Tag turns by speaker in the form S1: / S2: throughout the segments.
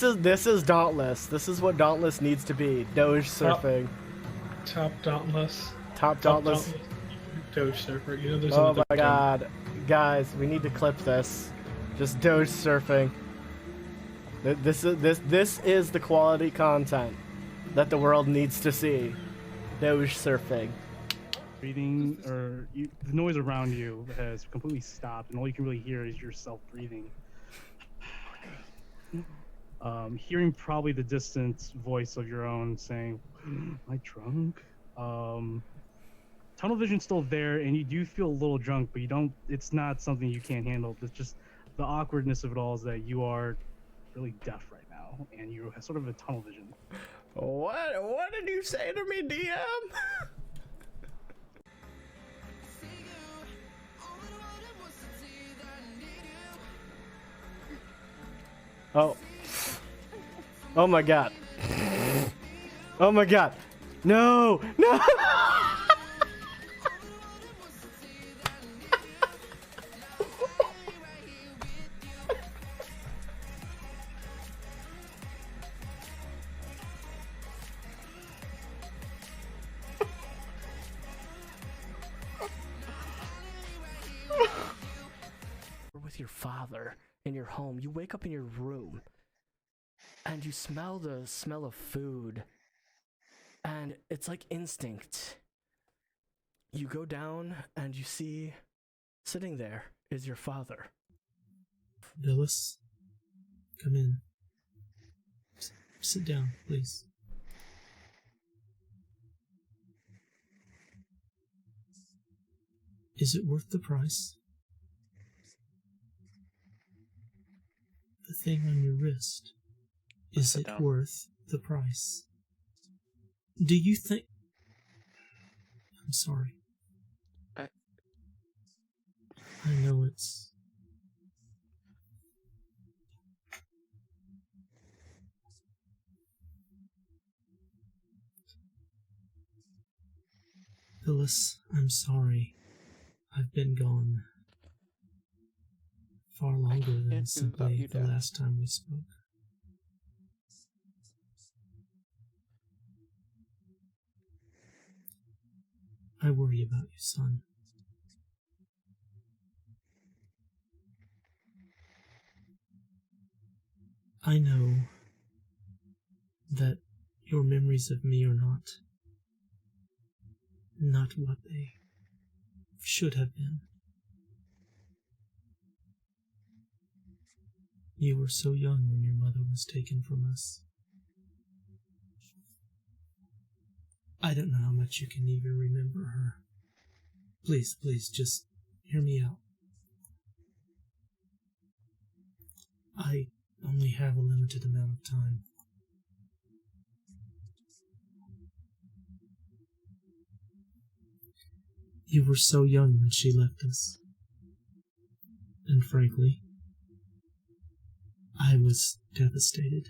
S1: This is Dauntless. This is what Dauntless needs to be. Doge surfing.
S2: Top Dauntless.
S1: Top Dauntless.
S2: Doge surfer. You know, there's
S1: Oh
S2: another
S1: my god. Guys, we need to clip this. Just Doge surfing. This is the quality content that the world needs to see. Doge surfing.
S3: Breathing, or the noise around you has completely stopped, and all you can really hear is yourself breathing. Hearing probably the distant voice of your own saying, "Am I drunk?" Tunnel vision's still there, and you do feel a little drunk, but you don't. It's not something you can't handle. It's just the awkwardness of it all is that you are really deaf right now, and you have sort of a tunnel vision.
S1: What did you say to me, DM? Oh. Oh my god. Oh my god. No! No! With your father in your home, you wake up in your room and you smell the smell of food, and it's like instinct. You go down and you see sitting there is your father.
S4: Phyllis, come in. Sit down, please. Is it worth the price? The thing on your wrist. Is it worth the price? Do you think... I'm sorry. I know it's... Phyllis, I'm sorry. I've been gone far longer than simply the last time we spoke. I worry about you, son. I know that your memories of me are not what they should have been. You were so young when your mother was taken from us. I don't know how much you can even remember her. Please, just hear me out. I only have a limited amount of time. You were so young when she left us. And frankly, I was devastated.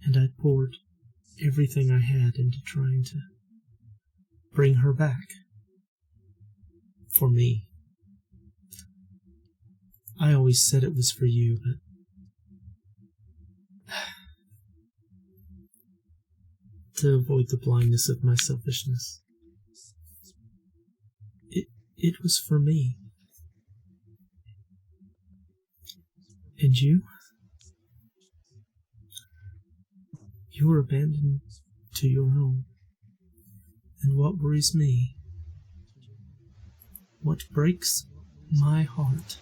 S4: And I poured everything I had into trying to bring her back. For me. I always said it was for you, but... to avoid the blindness of my selfishness. It was for me. And you? You were abandoned to your own. And what worries me, what breaks my heart,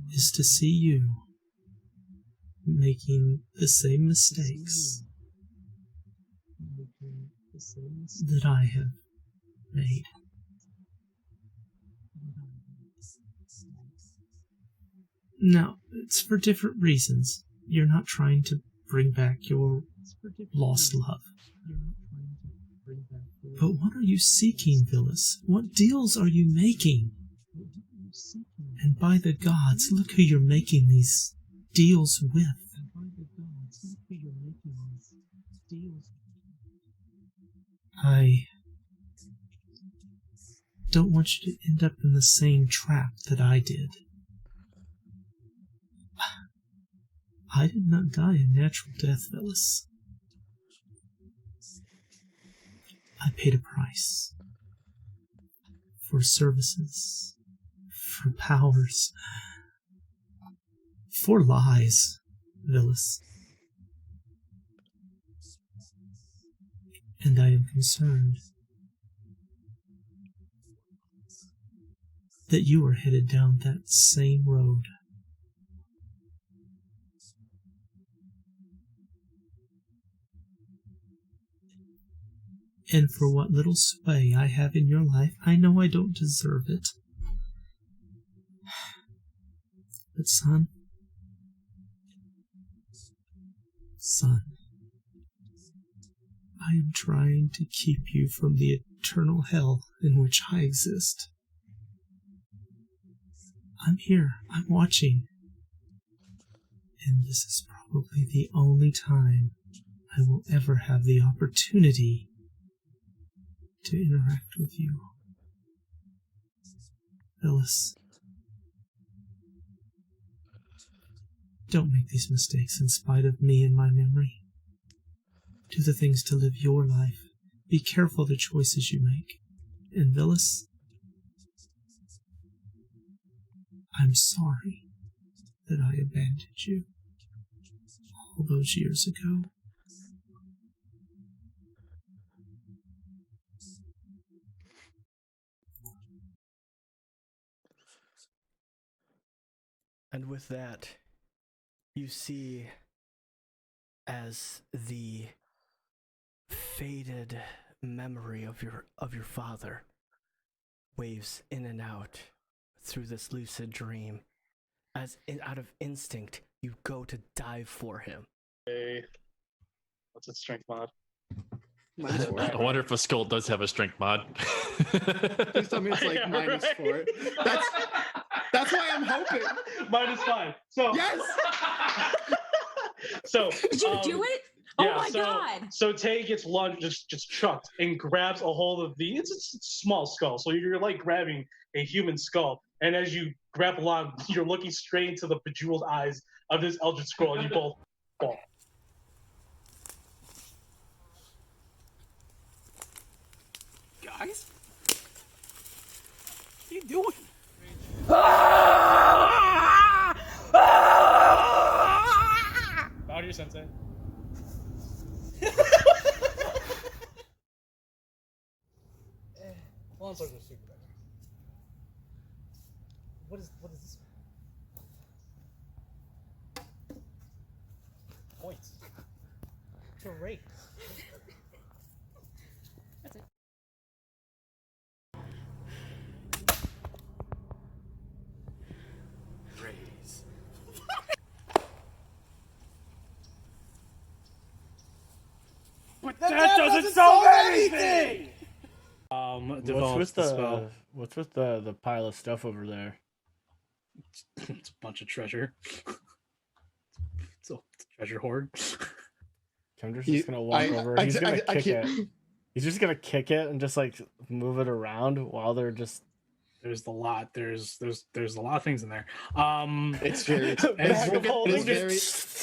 S4: is to see you making the same mistakes that I have made. Now, it's for different reasons. You're not trying to bring back your lost love. But what are you seeking, Phyllis? What deals are you making? And by the gods, look who you're making these deals with. don't want you to end up in the same trap that I did. I did not die a natural death, Phyllis. I paid a price. For services. For powers. For lies, Phyllis. And I am concerned that you are headed down that same road. And for what little sway I have in your life, I know I don't deserve it. But son, I am trying to keep you from the eternal hell in which I exist. I'm here, I'm watching. And this is probably the only time I will ever have the opportunity to interact with you. Phyllis, don't make these mistakes in spite of me and my memory. Do the things to live your life. Be careful the choices you make. And Phyllis, I'm sorry that I abandoned you all those years ago.
S1: And with that, you see as the faded memory of your father waves in and out through this lucid dream, as out of instinct you go to dive for him.
S5: Hey, what's its strength mod?
S6: I wonder if a skull does have a strength mod.
S7: Please tell me it's like -4. That's why I'm hoping.
S5: -5. So
S7: Yes.
S5: So
S8: Did you do it? Oh
S5: yeah,
S8: my god!
S5: So Tay gets lunged, just chucked, and grabs a hold of the. It's a small skull, so you're like grabbing a human skull, and as you grab along, you're looking straight into the bejeweled eyes of this Eldritch Scroll, and you both fall.
S7: Guys? What are you doing?
S5: Bow to your sensei.
S9: Long swords are super better. What is this? Points. To rate.
S8: That's it.
S6: Raise.
S9: But that doesn't solve anything!
S3: Develops the spell.
S1: What's with the pile of stuff over there?
S3: It's a bunch of treasure. It's a treasure hoard.
S1: Kendra's just gonna walk over. He's gonna kick it. He's just gonna kick it and just like move it around while they're just.
S3: There's a lot. There's a lot of things in there.
S7: It's very.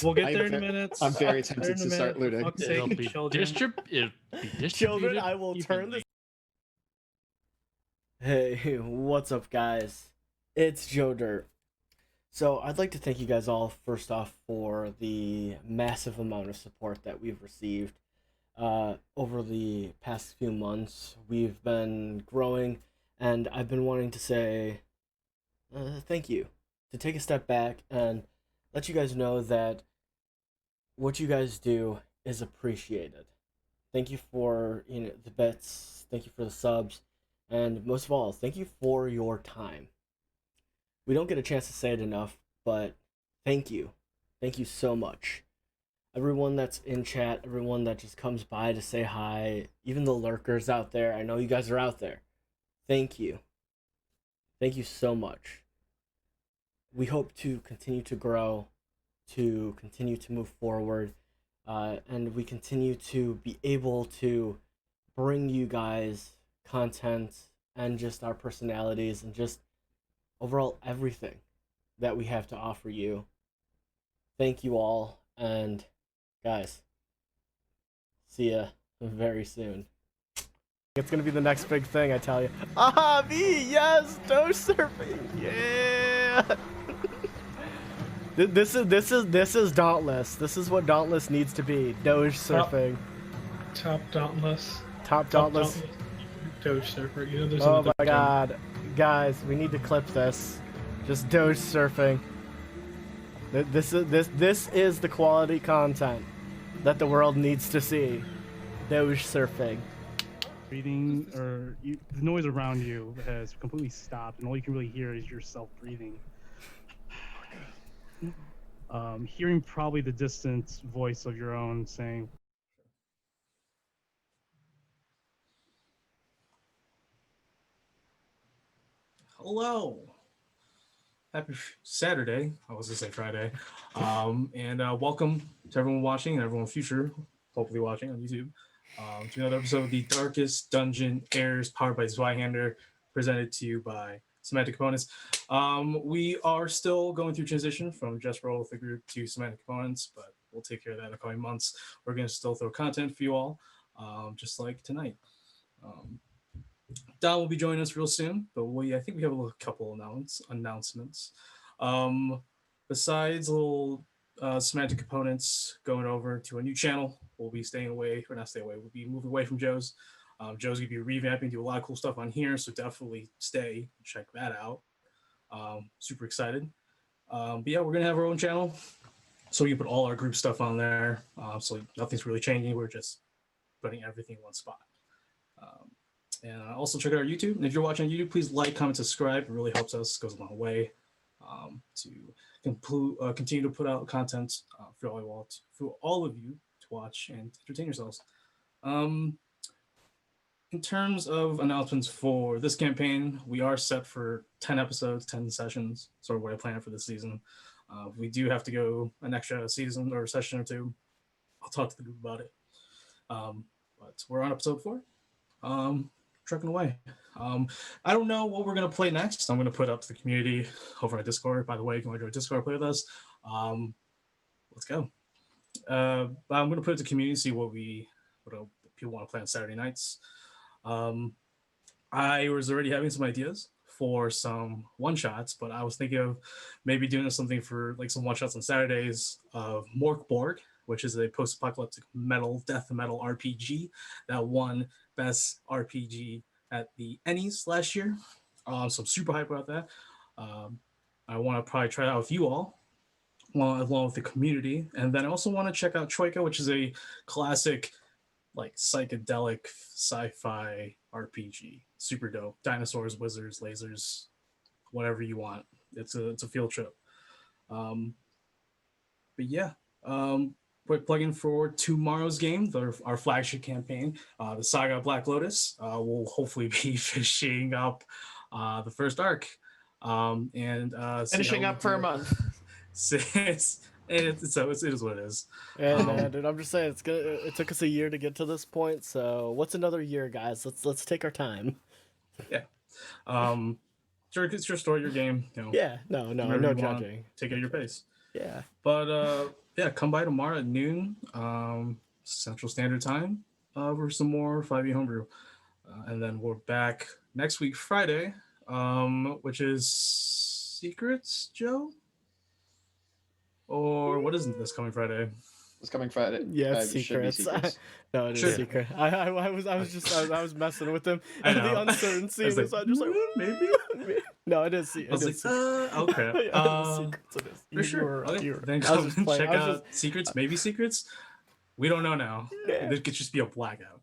S3: We'll get there in a minute.
S7: I'm very tempted to start looting.
S6: It'll be distributed.
S1: Children, I will turn this. Hey, what's up, guys? It's Joe Dirt. So, I'd like to thank you guys all, first off, for the massive amount of support that we've received. Over the past few months, we've been growing, and I've been wanting to say thank you. To take a step back and let you guys know that what you guys do is appreciated. Thank you for the bits, thank you for the subs, and most of all, thank you for your time. We don't get a chance to say it enough, but thank you. Thank you so much. Everyone that's in chat, everyone that just comes by to say hi, even the lurkers out there, I know you guys are out there. Thank you. Thank you so much. We hope to continue to grow, to continue to move forward, and we continue to be able to bring you guys content and just our personalities and just overall everything that we have to offer you. Thank you all, and guys, see ya very soon. It's gonna be the next big thing, I tell you. Ah, me, yes, Doge surfing, yeah. This is Dauntless. This is what Dauntless needs to be. Doge surfing.
S2: Top Dauntless.
S1: Top Dauntless.
S2: Doge surfer. You know, there's
S1: Oh
S2: another
S1: my
S2: term.
S1: god, guys, we need to clip this. Just Doge surfing. This is the quality content that the world needs to see. Doge surfing.
S3: Breathing, the noise around you has completely stopped, and all you can really hear is yourself breathing. Hearing probably the distant voice of your own saying,
S10: Hello. Happy Saturday. I was gonna say Friday. And welcome to everyone watching and everyone future, hopefully watching on YouTube, to another episode of the Darkest Dungeon Heirs, powered by Zweihander, presented to you by Semantic Components. We are still going through transition from Just Roll with the group to Semantic Components, but we'll take care of that in the coming months. We're going to still throw content for you all, just like tonight. Don will be joining us real soon, but I think we have a couple announcements. Besides little Semantic Components going over to a new channel, we'll be staying away, or not stay away, we'll be moving away from Joe's. Joe's going to be revamping, do a lot of cool stuff on here, so definitely stay and check that out. Super excited. But yeah, we're going to have our own channel, so we can put all our group stuff on there. So nothing's really changing, we're just putting everything in one spot. And also check out our YouTube. And if you're watching on YouTube, please like, comment, subscribe. It really helps us, goes a long way to continue to put out content for all of you to watch and entertain yourselves. In terms of announcements for this campaign, we are set for 10 episodes, 10 sessions, sort of what I planned for this season. We do have to go an extra season or session or two. I'll talk to the group about it. But we're on episode 4. Trucking away. I don't know what we're going to play next. I'm going to put up to the community over on Discord. By the way, if you want to join Discord, play with us. Let's go. I'm going to put it to the community, see what people want to play on Saturday nights. I was already having some ideas for some one-shots, but I was thinking of maybe doing something for like some one-shots on Saturdays of Morkborg, which is a post-apocalyptic death metal RPG that won Best RPG at the Ennies last year. So I'm super hyped about that. I want to probably try it out with you all, along with the community. And then I also want to check out Troika, which is a classic, like psychedelic sci-fi RPG. Super dope. Dinosaurs, wizards, lasers, whatever you want. It's a field trip. But yeah. Quick plug-in for tomorrow's game, our flagship campaign, the Saga of Black Lotus. We'll hopefully be finishing up the first arc. And
S6: finishing up for a month.
S10: It is what it is.
S1: And dude, I'm just saying, it took us a year to get to this point. So what's another year, guys? Let's take our time.
S10: Yeah. It's your story, your game. You know,
S1: yeah. No judging.
S10: Take it at your pace.
S1: Yeah.
S10: But yeah, come by tomorrow at noon, Central Standard Time, for some more 5e homebrew. And then we're back next week, Friday, which is Secrets, Joe? Or what isn't this coming Friday?
S7: It's coming Friday.
S1: Yeah, Secrets. No, it is Secret. I was messing with him.
S10: I
S1: And
S10: know.
S1: the uncertainty, and
S10: like,
S1: so I'm just like,
S10: maybe.
S1: No, it is.
S10: I was like, okay.
S1: Secrets. It is.
S10: For sure. Okay. Then
S1: I was
S10: come
S1: just
S10: and
S1: playing.
S10: check
S1: I was
S10: out Secrets, maybe Secrets. We don't know now.
S1: Yeah.
S10: It could just be a blackout.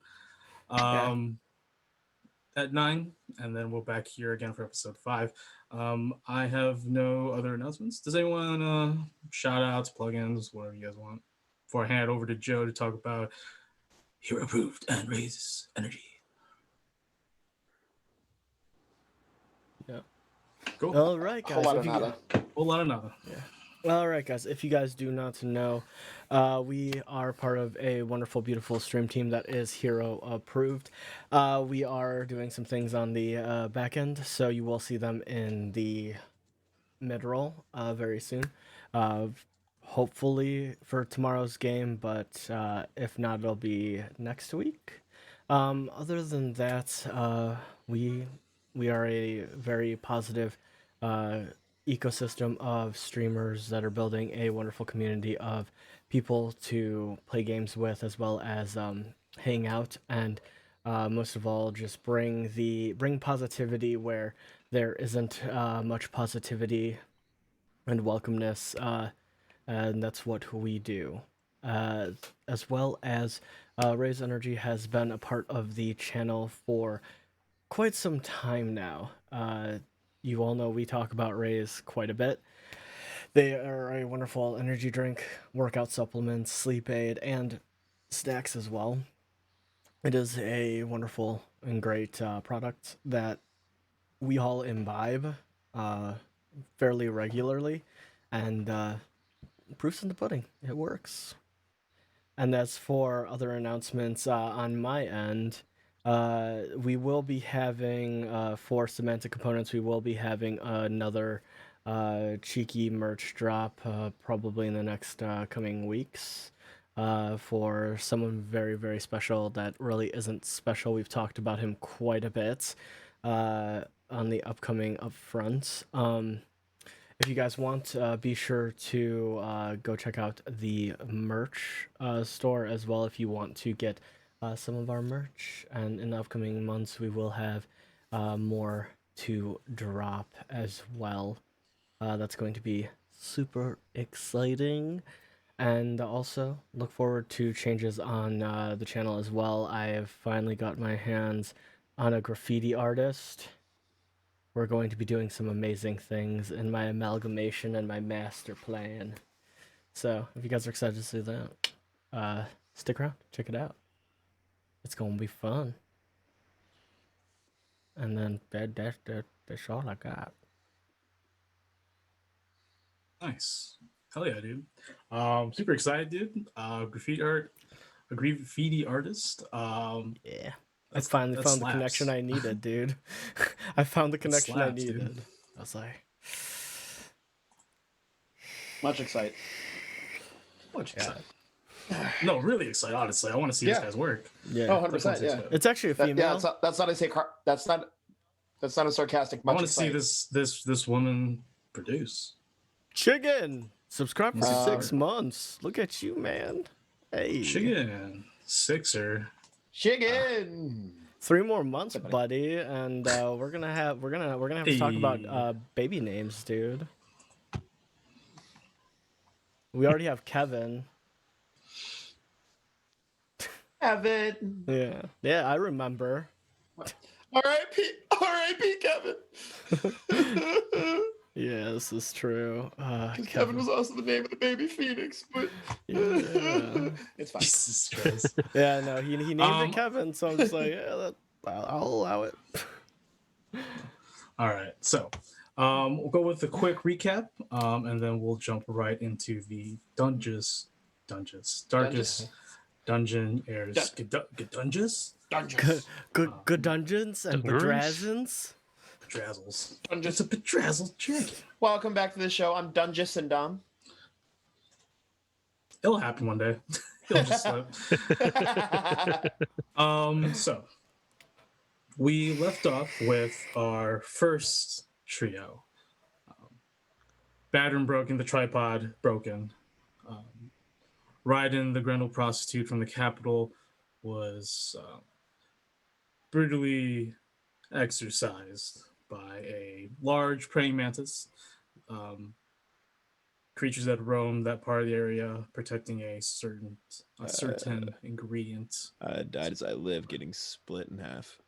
S10: At 9, and then we're back here again for episode 5. I have no other announcements. Does anyone shout outs, plugins, whatever you guys want, before I hand it over to Joe to talk about Hero Approved and Raise Energy?
S1: Yeah.
S10: Cool.
S1: All right, guys.
S7: Whole lot of nada.
S10: Whole lot of nada.
S1: Yeah. All right, guys. If you guys do not know, we are part of a wonderful, beautiful stream team that is Hero approved. We are doing some things on the back end, so you will see them in the mid roll very soon. Hopefully for tomorrow's game, but if not, it'll be next week. Other than that, we are a very positive ecosystem of streamers that are building a wonderful community of people to play games with, as well as hang out, and most of all, just bring positivity where there isn't much positivity and welcomeness, and that's what we do. As well as Raise Energy has been a part of the channel for quite some time now. You all know we talk about Raise quite a bit. They are a wonderful energy drink, workout supplements, sleep aid, and snacks as well. It is a wonderful and great product that we all imbibe fairly regularly, and proof's in the pudding. It works. And as for other announcements on my end, we will be having, for Semantic Components, we will be having another cheeky merch drop probably in the next coming weeks for someone very, very special that really isn't special. We've talked about him quite a bit on the upcoming upfront. If you guys want, be sure to go check out the merch store as well if you want to get some of our merch. And in the upcoming months, we will have more to drop as well. That's going to be super exciting. And also, look forward to changes on the channel as well. I have finally got my hands on a graffiti artist. We're going to be doing some amazing things in my amalgamation and my master plan. So, if you guys are excited to see that, stick around, check it out. It's going to be fun. And then that's all I got.
S10: Nice. Hell yeah, dude. Super excited, dude. Graffiti artist.
S1: Yeah. I finally found the connection I needed, dude. I found the connection I needed. Dude. I was like...
S7: Much excited.
S10: No, really excited, honestly. I want to see this guy's work.
S1: Yeah.
S7: Oh, 100%, yeah.
S1: It's actually a female.
S7: That's not a sarcastic.
S10: I want to see this woman produce.
S1: Chicken! Subscribe for 6 months. Look at you, man. Hey.
S10: Chicken. Sixer.
S7: Chicken.
S1: 3 more months, buddy, and we're gonna have to talk about baby names, dude. We already have Kevin.
S7: Kevin.
S1: Yeah, I remember.
S7: R.I.P. Kevin.
S1: Yeah, this is true.
S7: Kevin was also the name of the baby Phoenix, but
S1: yeah.
S7: It's fine.
S10: Jesus Christ.
S1: Yeah, no, he named it Kevin, so I'm just like, yeah, I'll allow it.
S10: All right, so we'll go with a quick recap, and then we'll jump right into the darkest dungeon airs. Good dungeons?
S1: Good dungeons and bedrazzins.
S10: Bedrazzles. It's a bedrazzled chicken.
S7: Welcome back to the show. I'm Dungus and Dom.
S10: It'll happen one day. He'll just slip. So we left off with our first trio. Battering broken, the tripod broken. Raiden, the Grendel prostitute from the capital, was brutally exorcised by a large praying mantis. Creatures that roam that part of the area, protecting a certain ingredient.
S11: I died as I live, getting split in half.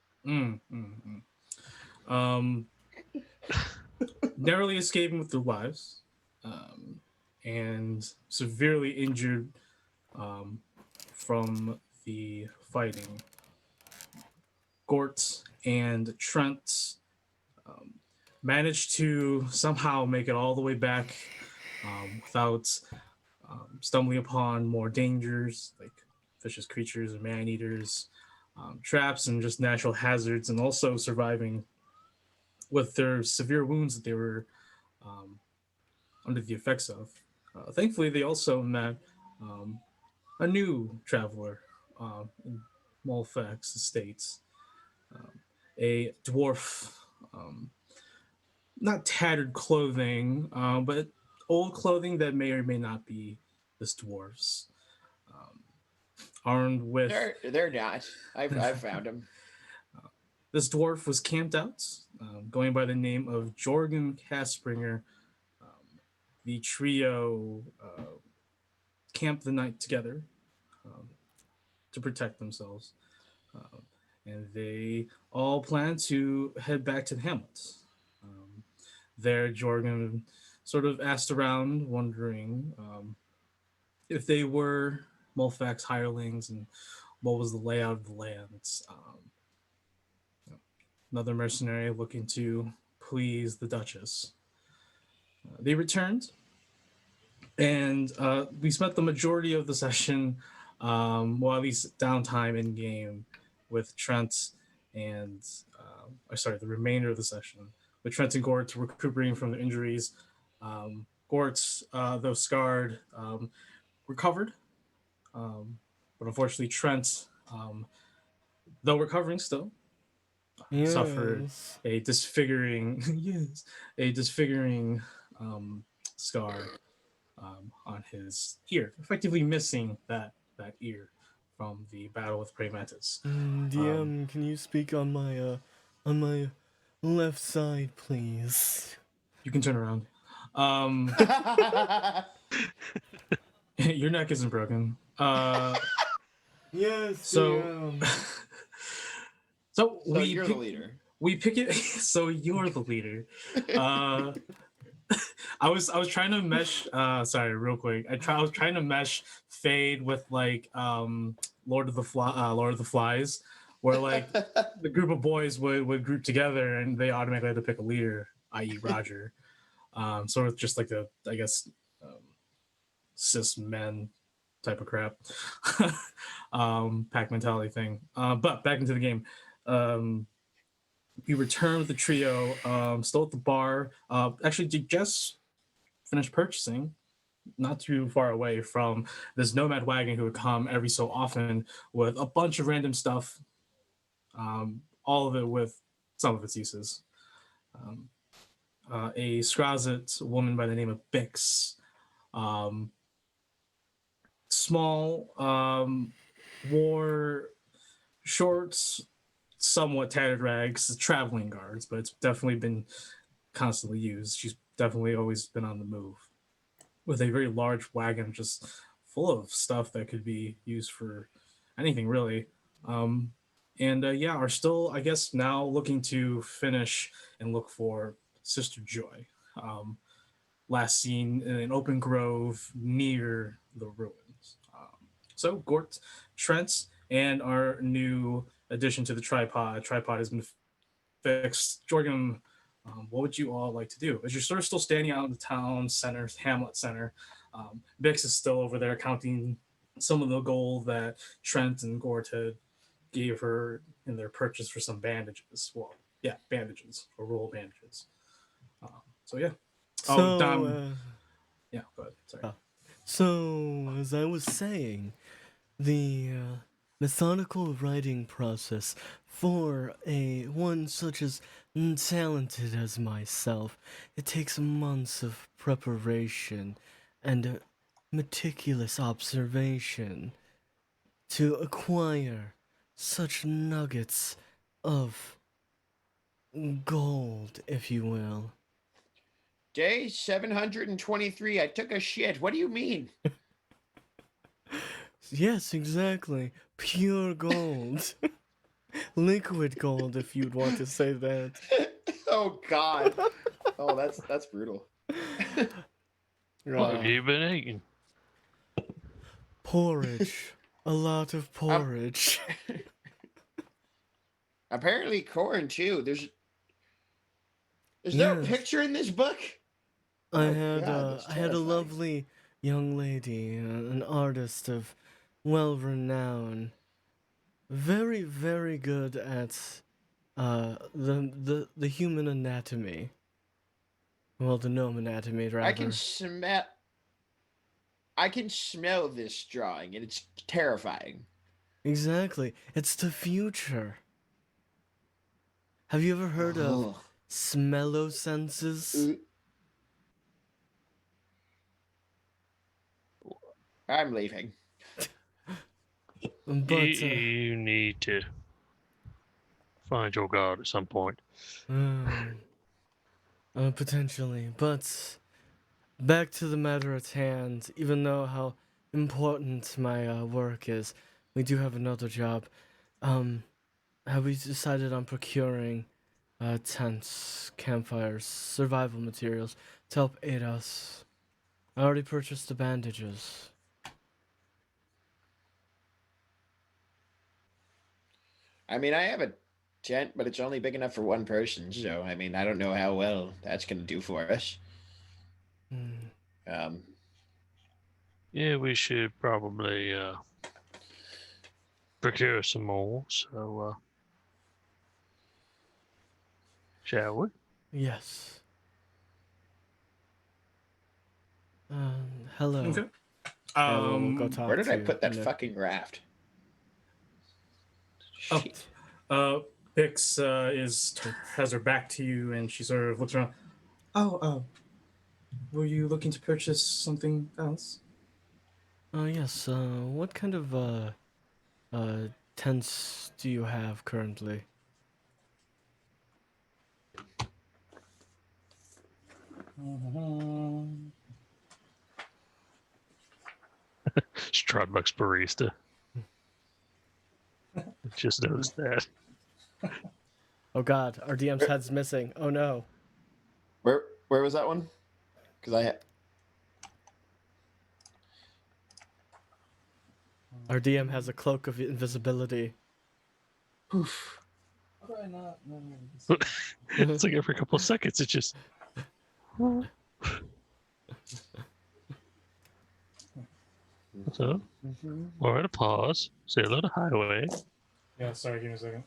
S10: Narrowly escaping with their lives, and severely injured from the fighting. Gort and Trent managed to somehow make it all the way back without stumbling upon more dangers like vicious creatures and man-eaters, traps and just natural hazards, and also surviving with their severe wounds that they were under the effects of. Thankfully, they also met a new traveler in Molfax Estates, um, a dwarf, um, not tattered clothing, but old clothing that may or may not be this dwarf's. Um, armed with
S12: They're not. I've found them.
S10: This dwarf was camped out, going by the name of Jorgen Caspringer. The trio camped the night together um, to protect themselves. Um, and they all plan to head back to the hamlet. There, Jorgen sort of asked around, wondering if they were Molfax hirelings and what was the layout of the lands. Another mercenary looking to please the Duchess. They returned, and we spent the majority of the session, well, at least downtime in game, with Trent and, the remainder of the session, with Trent and Gort recuperating from their injuries. Gort, though scarred, recovered, but unfortunately Trent, though recovering still, suffered a disfiguring scar on his ear, effectively missing that ear from the battle with Prey Mantis.
S1: DM, can you speak on my left side, please?
S10: You can turn around. Your neck isn't broken.
S1: Yes.
S10: So, so
S12: you're the leader.
S10: We pick it. So you're the leader. I was trying to mesh. Sorry, real quick. I was trying to mesh Fade with like Lord of the Flies, where like the group of boys would group together and they automatically had to pick a leader, i.e. Roger. Sort of just like the, I guess, cis men type of crap, pack mentality thing. But back into the game. We returned with the trio, still at the bar. Actually, just finished purchasing, not too far away from this nomad wagon who would come every so often with a bunch of random stuff, all of it with some of its uses. A Skrazit woman by the name of Bix, small, wore shorts, somewhat tattered rags, traveling guards, but it's definitely been constantly used. She's definitely always been on the move, with a very large wagon just full of stuff that could be used for anything really. Are still, I guess, now looking to finish and look for Sister Joy. Last seen in an open grove near the ruins. So Gort, Trent, and our new addition to the tripod. Tripod has been fixed. Jorgen, what would you all like to do? As you're sort of still standing out in the town center, hamlet center, Bix is still over there counting some of the gold that Trent and Gort had gave her in their purchase for some bandages. Well, yeah, bandages, or roll bandages. Yeah. Yeah, go ahead. Sorry.
S1: So, as I was saying, the methodical writing process for one such as talented as myself, it takes months of preparation and meticulous observation to acquire such nuggets of gold, if you will.
S12: Day 723, I took a shit. What do you mean?
S1: Yes, exactly. Pure gold. Liquid gold, if you'd want to say that.
S12: Oh, God. Oh, that's brutal.
S6: What have you been eating?
S1: Porridge. A lot of porridge.
S12: Apparently corn, too. There's no picture in this book?
S1: I
S12: Oh,
S1: had
S12: God, that's
S1: I had a
S12: terrifying.
S1: lovely young lady, an artist of well renown, very very good at the human anatomy. Well, the gnome anatomy
S12: I can
S1: rather.
S12: smell. I can smell this drawing, and it's terrifying.
S1: Exactly, it's the future. Have you ever heard of
S12: Ugh.
S1: smellosenses?
S12: I'm leaving.
S1: But
S13: You need to find your god at some point.
S1: potentially, but back to the matter at hand. Even though how important my work is, we do have another job. Have we decided on procuring tents, campfires, survival materials to help aid us? I already purchased the bandages.
S12: I mean, I have a tent, but it's only big enough for one person. So, I mean, I don't know how well that's going to do for us.
S13: Yeah, we should probably procure some more. So, shall we?
S1: Yes. Hello.
S10: Okay.
S1: Yeah, we'll go talk
S12: where did I
S1: to
S12: put that
S1: Nick.
S12: fucking raft?
S10: Pix has her back to you, and she sort of looks around. Oh, were you looking to purchase something else?
S1: Yes. What kind of tents do you have currently?
S13: Starbucks barista. Just noticed that.
S1: Oh God, our DM's head's missing. Oh no.
S12: Where was that one? Because
S1: Our DM has a cloak of invisibility.
S10: Poof. How do I not know?
S13: It's like every couple of seconds, it just. So, we're at a pause. Say hello to Highway.
S10: Yeah, sorry, give me a second.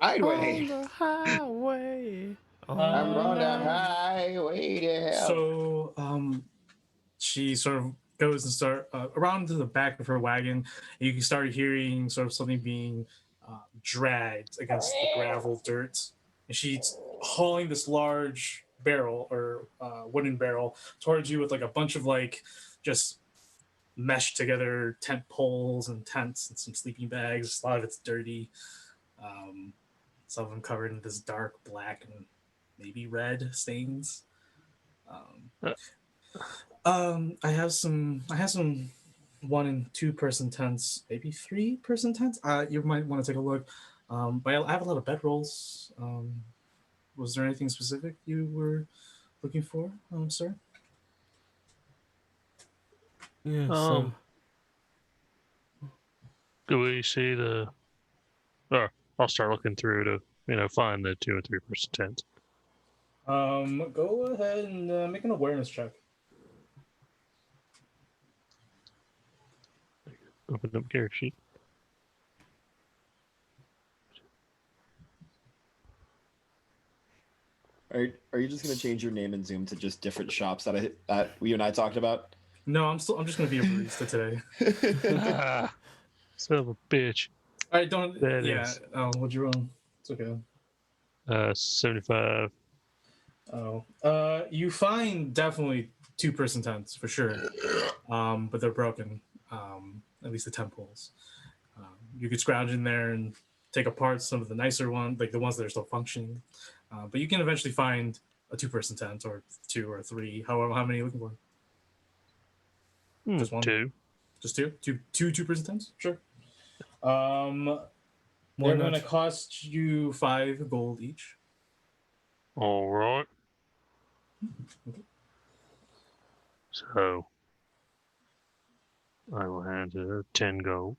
S12: Highway.
S1: On the highway.
S12: I'm on the highway to hell.
S10: So, she sort of goes and start around to the back of her wagon. And you can start hearing sort of something being dragged against the gravel dirt, and she's hauling this large barrel or wooden barrel towards you with like a bunch of like just meshed together tent poles and tents and some sleeping bags. A lot of it's dirty. Some of them covered in this dark black and maybe red stains. I have some 1 and 2 person tents, maybe 3 person tents. You might want to take a look. But I have a lot of bedrolls. Was there anything specific you were looking for, sir?
S1: Yes.
S13: Do we see the? Or I'll start looking through to find the 2 and 3 person tents.
S10: Go ahead and make an awareness check.
S13: Open up character sheet.
S7: Are you just gonna change your name in Zoom to just different shops that you and I talked about?
S10: No, I'm just gonna be a barista today.
S13: Son of a bitch.
S10: All right, don't.
S13: That
S10: yeah.
S13: is.
S10: What'd you roll? It's okay.
S13: 75.
S10: Oh. You find definitely 2 person tents for sure. But they're broken. At least the tent poles. You could scrounge in there and take apart some of the nicer ones, like the ones that are still functioning. But you can eventually find a 2 person tent or 2 or 3. However, how many are you looking for? Just 1?
S13: 2.
S10: Just 2? Two person tents? Sure. They're going to cost you 5 gold each.
S13: All right.
S10: Okay.
S13: So, I will hand her 10 gold.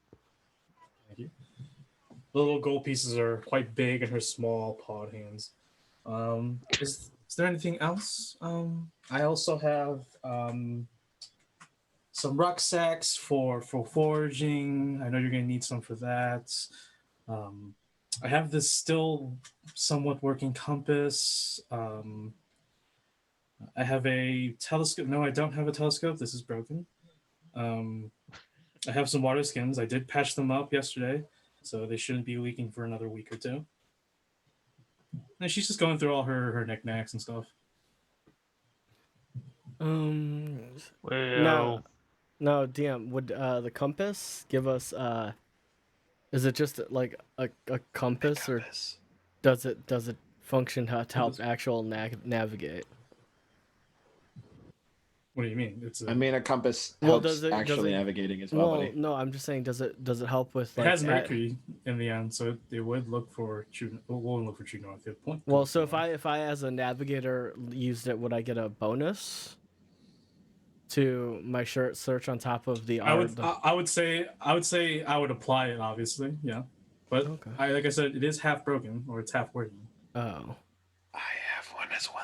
S10: Thank you. The little gold pieces are quite big in her small pawed hands. Is Is there anything else? I also have some rucksacks for foraging. I know you're gonna need some for that. I have this still somewhat working compass. I have a telescope. No, I don't have a telescope. This is broken. I have some water skins. I did patch them up yesterday, so they shouldn't be leaking for another week or two. And she's just going through all her knickknacks and stuff.
S1: No, DM. Would the compass give us? Is it just like a compass, or does it function to help actual navigate?
S10: What do you mean?
S12: I mean, a compass
S1: Well,
S12: helps actually navigating as well, buddy.
S1: No, I'm just saying, does it help with? Like,
S10: it has mercury in the end, so it would look for true. We'll look for true north. Point.
S1: Well, so if I as a navigator used it, would I get a bonus to my search on top of the?
S10: I would say I would apply it, obviously, yeah. But like I said, it is half broken, or it's half working.
S1: Oh.
S12: I have one as well.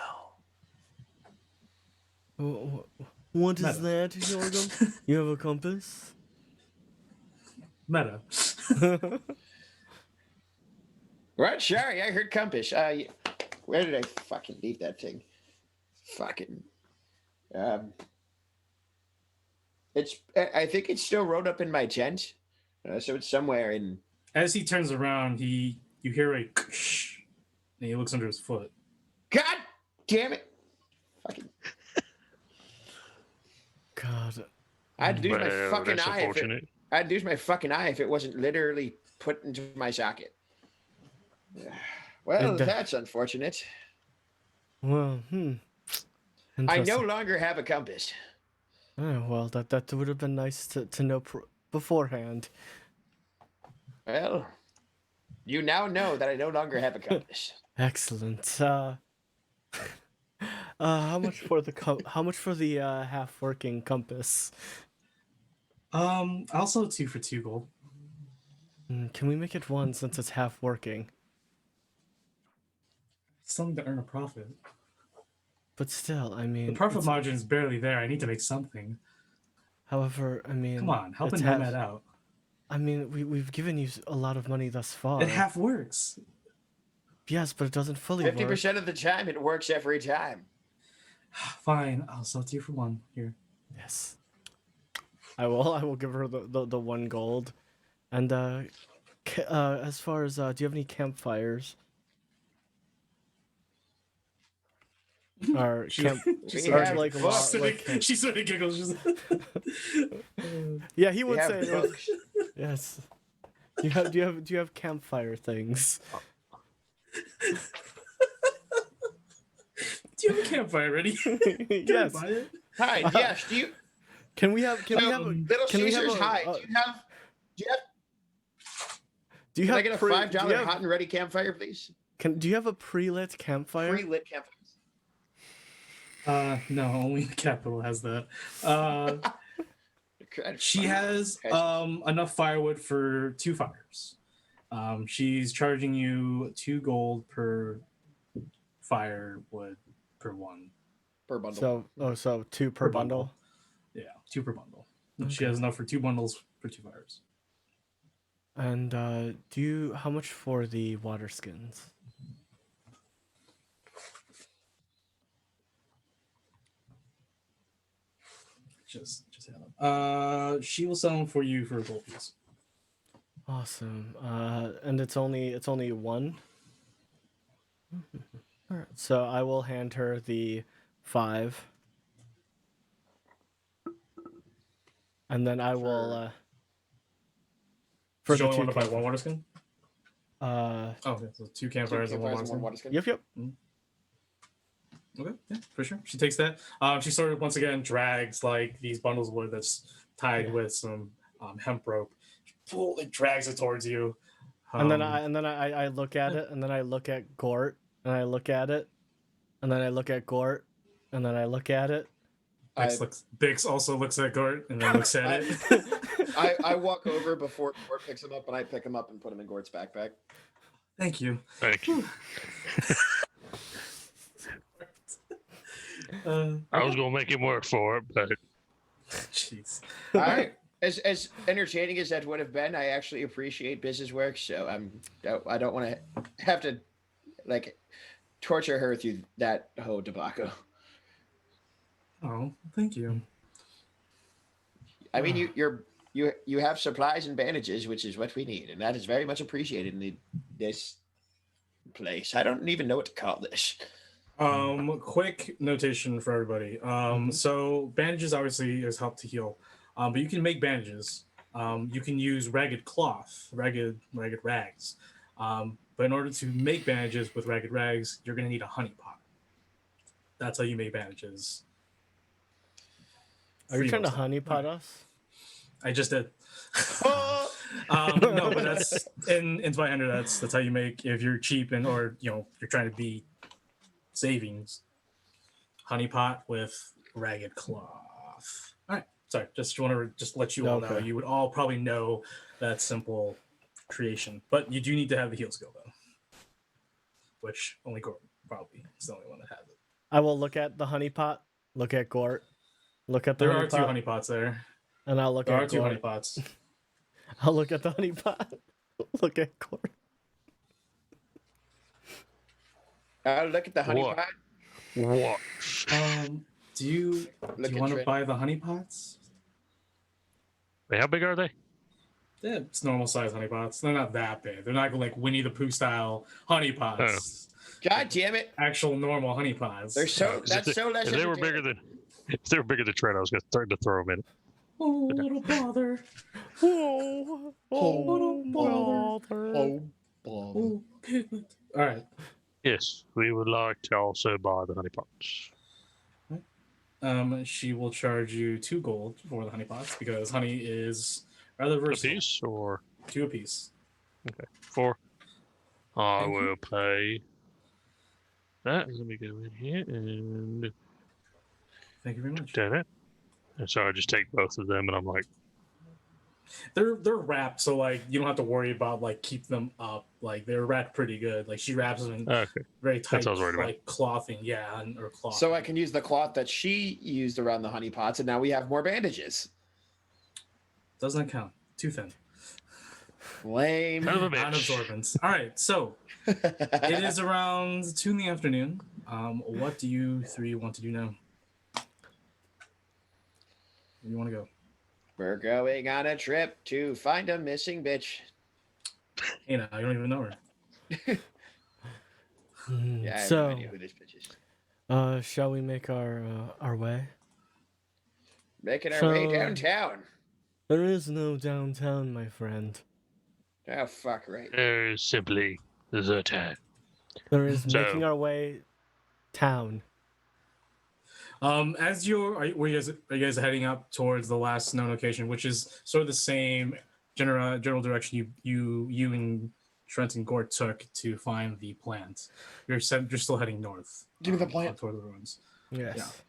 S1: What is that, Jorgum? You have a compass?
S10: Meta.
S12: Right, sorry, I heard compass. Where did I fucking leave that thing? Fucking. I think it's still rolled up in my tent, so it's somewhere in.
S10: As he turns around, you hear a ksh, and he looks under his foot.
S12: God damn it! Fucking.
S1: God.
S12: I'd lose my fucking eye. I'd lose my fucking eye if it wasn't literally put into my socket. Well, that's unfortunate.
S1: Well,
S12: I no longer have a compass.
S1: Oh, well, that would have been nice to know beforehand.
S12: Well, you now know that I no longer have a compass.
S1: Excellent. How much for the half working compass?
S10: I'll sell 2 for 2 gold.
S1: Can we make it 1 since it's half working?
S10: It's something to earn a profit.
S1: But still, I mean,
S10: the profit margin is barely there. I need to make something.
S1: However, I mean,
S10: come on, help an nomad out.
S1: I mean, we've given you a lot of money thus far.
S10: It half works.
S1: Yes, but it doesn't fully work.
S12: 50% of the time, it works every time.
S10: Fine, I'll sell 2 for 1 here.
S1: Yes, I will give her the 1 gold. And as far as do you have any campfires? Or
S10: she
S1: sort
S10: of giggles.
S1: Yeah, he would say yes. Do you have campfire things?
S10: Do you have a campfire ready?
S1: Yes.
S12: Hi. Yes. Do you?
S1: Can we have
S12: Little Caesars? Hi. Do you have? Can I get a $5 hot and ready campfire, please?
S1: Do you have a pre-lit campfire?
S12: Pre-lit campfire.
S10: No, only the capital has that. She has enough firewood for 2 fires. She's charging you 2 gold per firewood per 1.
S12: Per bundle.
S1: So 2 per bundle?
S10: Yeah, 2 per bundle. Okay. She has enough for 2 bundles for 2 fires.
S1: And how much for the water skins?
S10: Just have them. She will sell them for you for a gold piece.
S1: Awesome. And it's only 1. All right. So I will hand her the 5, and then I will.
S10: For the 2 want to buy 1 water skin.
S1: Okay,
S10: so 2 campfires and 1 water skin.
S1: Yep.
S10: Mm-hmm. Okay, yeah, for sure. She takes that. She sort of once again drags like these bundles of wood that's tied with some hemp rope. She fully drags it towards you.
S1: And then I look at it, and then I look at Gort, and I look at it, and then I look at Gort, and then I look at it.
S10: Bix also looks at Gort and then looks at it.
S12: I walk over before Gort picks him up, and I pick him up and put him in Gort's backpack.
S10: Thank you.
S13: Thank you. I was gonna make him work for it, but
S10: jeez.
S12: As entertaining as that would have been, I actually appreciate business work, so I don't want to have to like torture her through that whole debacle.
S10: Oh, thank you.
S12: I mean, you have supplies and bandages, which is what we need, and that is very much appreciated in this place. I don't even know what to call this.
S10: Quick notation for everybody. So bandages obviously is help to heal, but you can make bandages. You can use ragged cloth, ragged rags. But in order to make bandages with ragged rags, you're gonna need a honey pot. That's how you make bandages.
S1: Are you trying to honeypot us?
S10: I just did. No, but that's in Zweihander. That's how you make if you're cheap or you're trying to be savings. Honey pot with ragged cloth. All right, sorry. Just want to let you all know. You would all probably know that simple creation, but you do need to have the heal skill though, which only Gort probably is the only one that has it.
S1: I will look at the honey pot. Look at Gort. Look at the
S10: There
S1: honey
S10: are
S1: pot.
S10: two honey pots there.
S1: And I'll look
S10: there
S1: at
S10: are two
S1: Gort.
S10: honey pots.
S1: I'll look at the honey pot. Look at Gort.
S12: I'll look at the honey pot.
S13: What?
S10: Do you want to buy the honey pots?
S13: How big are they?
S10: Yeah, it's normal size honey pots. They're not that big. They're not like Winnie the Pooh style honey pots.
S12: God damn it!
S10: Actual normal honey pots.
S12: They're so that's so less.
S13: If they were bigger than Trent, I was going to start to throw them in.
S10: Oh, little bother.
S1: Oh,
S10: little
S1: bother.
S10: Oh, bother. Piglet. All right.
S13: Yes, we would like to also buy the honey pots.
S10: She will charge you 2 gold for the honey pots because honey is rather versatile.
S13: A piece or
S10: 2 apiece.
S13: Okay, 4. I will pay that. Let me go in here and
S10: thank you very much.
S13: Done it. And so I just take both of them, and I'm like,
S10: they're wrapped, so like you don't have to worry about like keep them up. Like they're wrapped pretty good. Like she wraps them in very tight, like clothing, or cloth.
S12: So I can use the cloth that she used around the honey pots, and now we have more bandages.
S10: Doesn't count. Too thin.
S12: Lame.
S10: Non-absorbents. All right, so it is around 2 in the afternoon. What do you 3 want to do now? Where do you want to go?
S12: We're going on a trip to find a missing bitch.
S10: Hey, now you don't even know her.
S12: Yeah, I have
S1: so,
S12: no idea who this bitch is.
S1: Shall we make our way?
S12: Making our way downtown.
S1: There is no downtown, my friend.
S12: Oh, fuck, right.
S13: There's simply the town.
S1: There is making our way town.
S10: As are you guys heading up towards the last known location, which is sort of the same general direction you and Trent and Gort took to find the plant. You're still heading north.
S12: Give me the plant
S10: toward the ruins.
S1: Yes.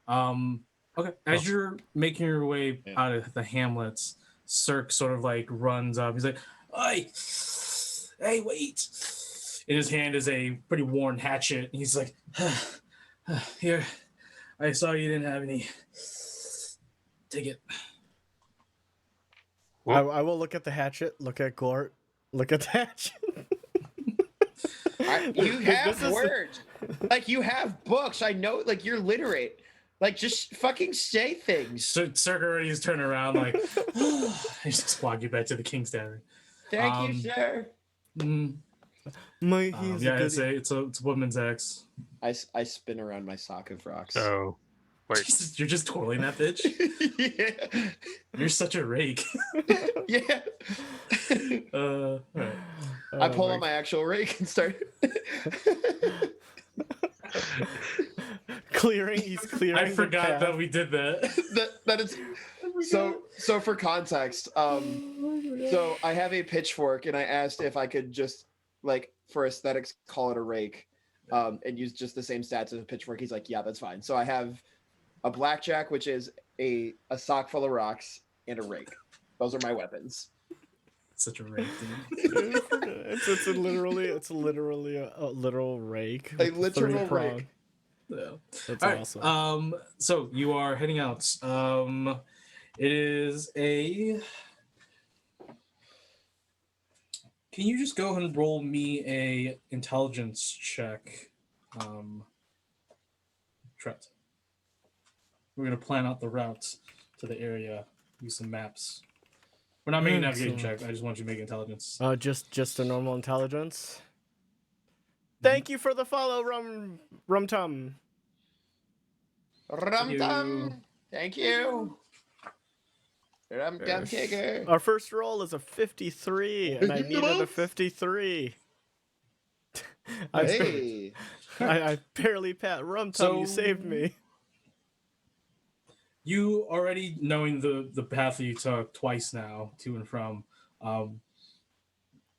S10: Yeah. Okay. As you're making your way out of the hamlets, Cirque sort of like runs up. He's like, "Oi, hey, wait!" In his hand is a pretty worn hatchet. And he's like, "Here, I saw you didn't have any. Take it."
S1: I will look at the hatchet. Look at Gort. Look at the hatchet.
S12: You have words. Like, you have books. I know, like, you're literate. Like, just fucking say things.
S10: So Cirque already is turning around like, he's just walking back to the King's Tavern.
S12: Thank you, sir.
S10: It's a woman's axe.
S12: I spin around my sock of rocks.
S13: Oh, wait.
S10: Jesus, you're just twirling that bitch?
S12: Yeah.
S10: You're such a rake.
S12: Yeah.
S10: All right.
S12: I pull out my actual rake and start
S1: clearing. He's clearing.
S10: I forgot that we did that.
S12: that is so for context. So I have a pitchfork, and I asked if I could just, like, for aesthetics, call it a rake, and use just the same stats as a pitchfork. He's like, yeah, that's fine. So I have a blackjack, which is a sock full of rocks, and a rake. Those are my weapons.
S10: Such a rake,
S1: dude. it's literally a literal rake.
S12: A literal rake.
S10: Yeah.
S1: That's
S10: All right.
S1: awesome.
S10: So you are heading out. It is a. Can you just go ahead and roll me a intelligence check, Trent? We're gonna plan out the routes to the area. Use some maps. We're not making a navigation check. I just want you to make intelligence.
S1: Just a normal intelligence. Thank you for the follow, Rum Tum.
S12: Rum Tum. Thank you. Rum Tum Kicker.
S1: Our first roll is a 53, and I needed a 53.
S12: Hey.
S1: I barely pat Rum Tum. You saved me.
S10: You already knowing the path that you took twice now to and from,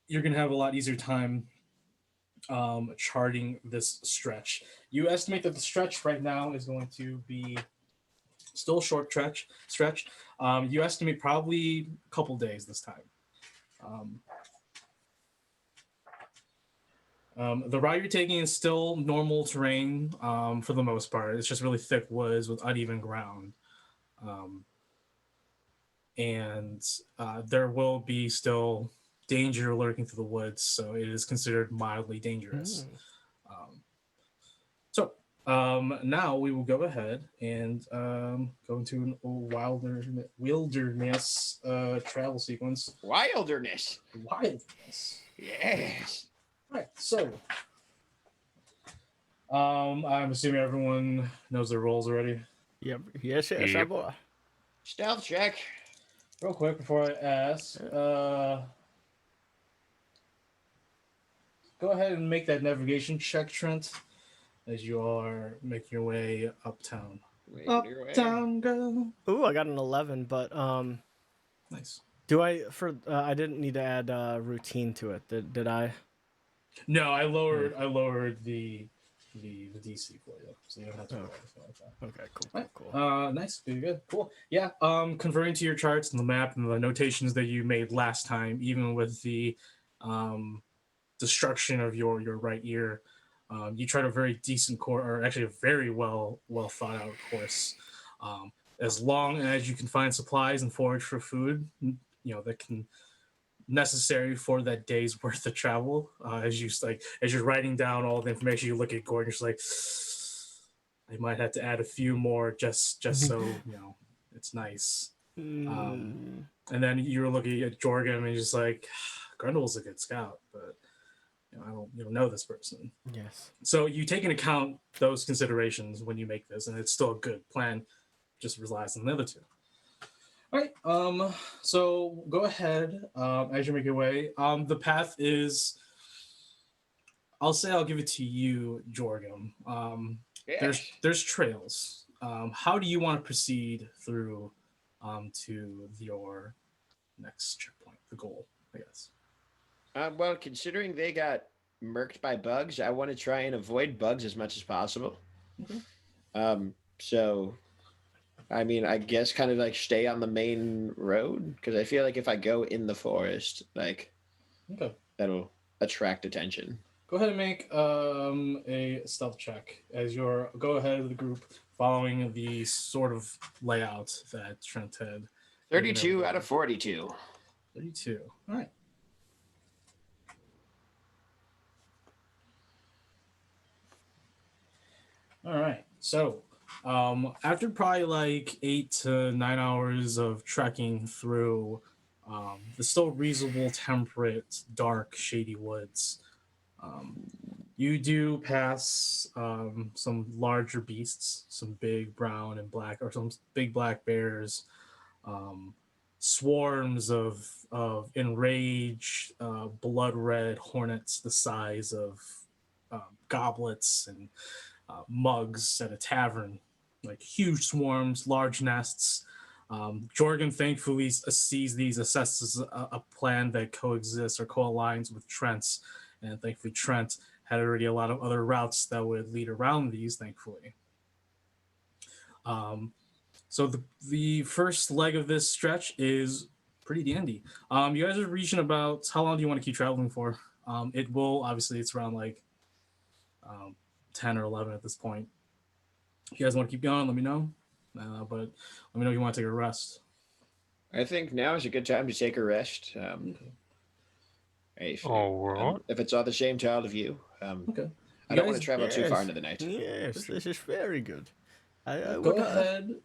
S10: you're gonna have a lot easier time charting this stretch. You estimate that the stretch right now is going to be still a short stretch. You estimate probably a couple days this time. The route you're taking is still normal terrain for the most part. It's just really thick woods with uneven ground. And there will be still danger lurking through the woods, so it is considered mildly dangerous. Now we will go ahead and go into a wilderness travel sequence.
S12: Wilderness. Yes.
S10: All right, so I'm assuming everyone knows their roles already.
S1: Yep. Yes, boy.
S12: Stealth check.
S10: Real quick before I ask, go ahead and make that navigation check, Trent, as you are making your way uptown. Uptown, go.
S1: Ooh, I got an 11, but
S10: nice.
S1: Do I I didn't need to add routine to it. Did I?
S10: No, I lowered the DC for you, so you don't have to worry like that.
S1: Okay, cool.
S10: Right.
S1: Cool.
S10: Nice, very good, cool. Yeah, converting to your charts and the map and the notations that you made last time, even with the destruction of your right ear, you tried a very decent course, or actually a very well thought out course. As long as you can find supplies and forage for food, that can necessary for that day's worth of travel. As you're writing down all the information, you look at Gordon, you're just like, I might have to add a few more just so it's nice. And then you're looking at Jorgen and you're just like, Grundle's a good scout, but you don't know this person.
S1: Yes.
S10: So you take into account those considerations when you make this, and it's still a good plan. Just relies on the other two. All right. So go ahead as you make your way. The path is. I'll give it to you, Jorgen. There's trails. How do you want to proceed through to your next checkpoint, the goal, I guess?
S12: Well, considering they got murked by bugs, I want to try and avoid bugs as much as possible.
S10: Okay.
S12: So, I mean, I guess kind of like stay on the main road, because I feel like if I go in the forest, that'll attract attention.
S10: Go ahead and make a stealth check as you're go ahead of the group, following the sort of layout that Trent had.
S12: 32 out of 42.
S10: 32. All right. All right. So, after probably like 8 to 9 hours of trekking through the still reasonable, temperate, dark, shady woods, you do pass some larger beasts, some big brown and black, or some big black bears, swarms of enraged, blood red hornets the size of goblets and mugs at a tavern, like huge swarms, large nests. Jorgen thankfully sees these, assesses a plan that coexists or co-aligns with Trent's, and thankfully Trent had already a lot of other routes that would lead around these, thankfully. So the first leg of this stretch is pretty dandy. You guys are reaching about, how long do you want to keep traveling for? It will, obviously, it's around like 10 or 11 at this point. If you guys want to keep going, let me know. But let me know if you want to take a rest.
S12: I think now is a good time to take a rest. If it's all the same to all of you.
S10: Okay.
S12: I don't want to travel too far into the night.
S1: Yes, this is very good.
S10: Go ahead.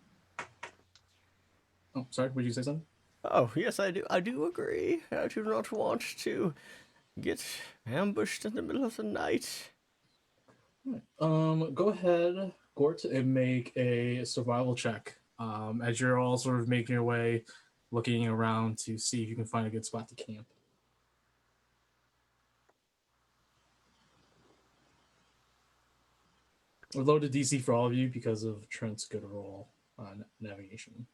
S10: Oh, sorry. Would you say something?
S1: Oh, yes, I do. I do agree. I do not want to get ambushed in the middle of the night.
S10: Go ahead, Gort, and make a survival check. As you're all sort of making your way, looking around to see if you can find a good spot to camp. We're low to DC for all of you because of Trent's good roll on navigation.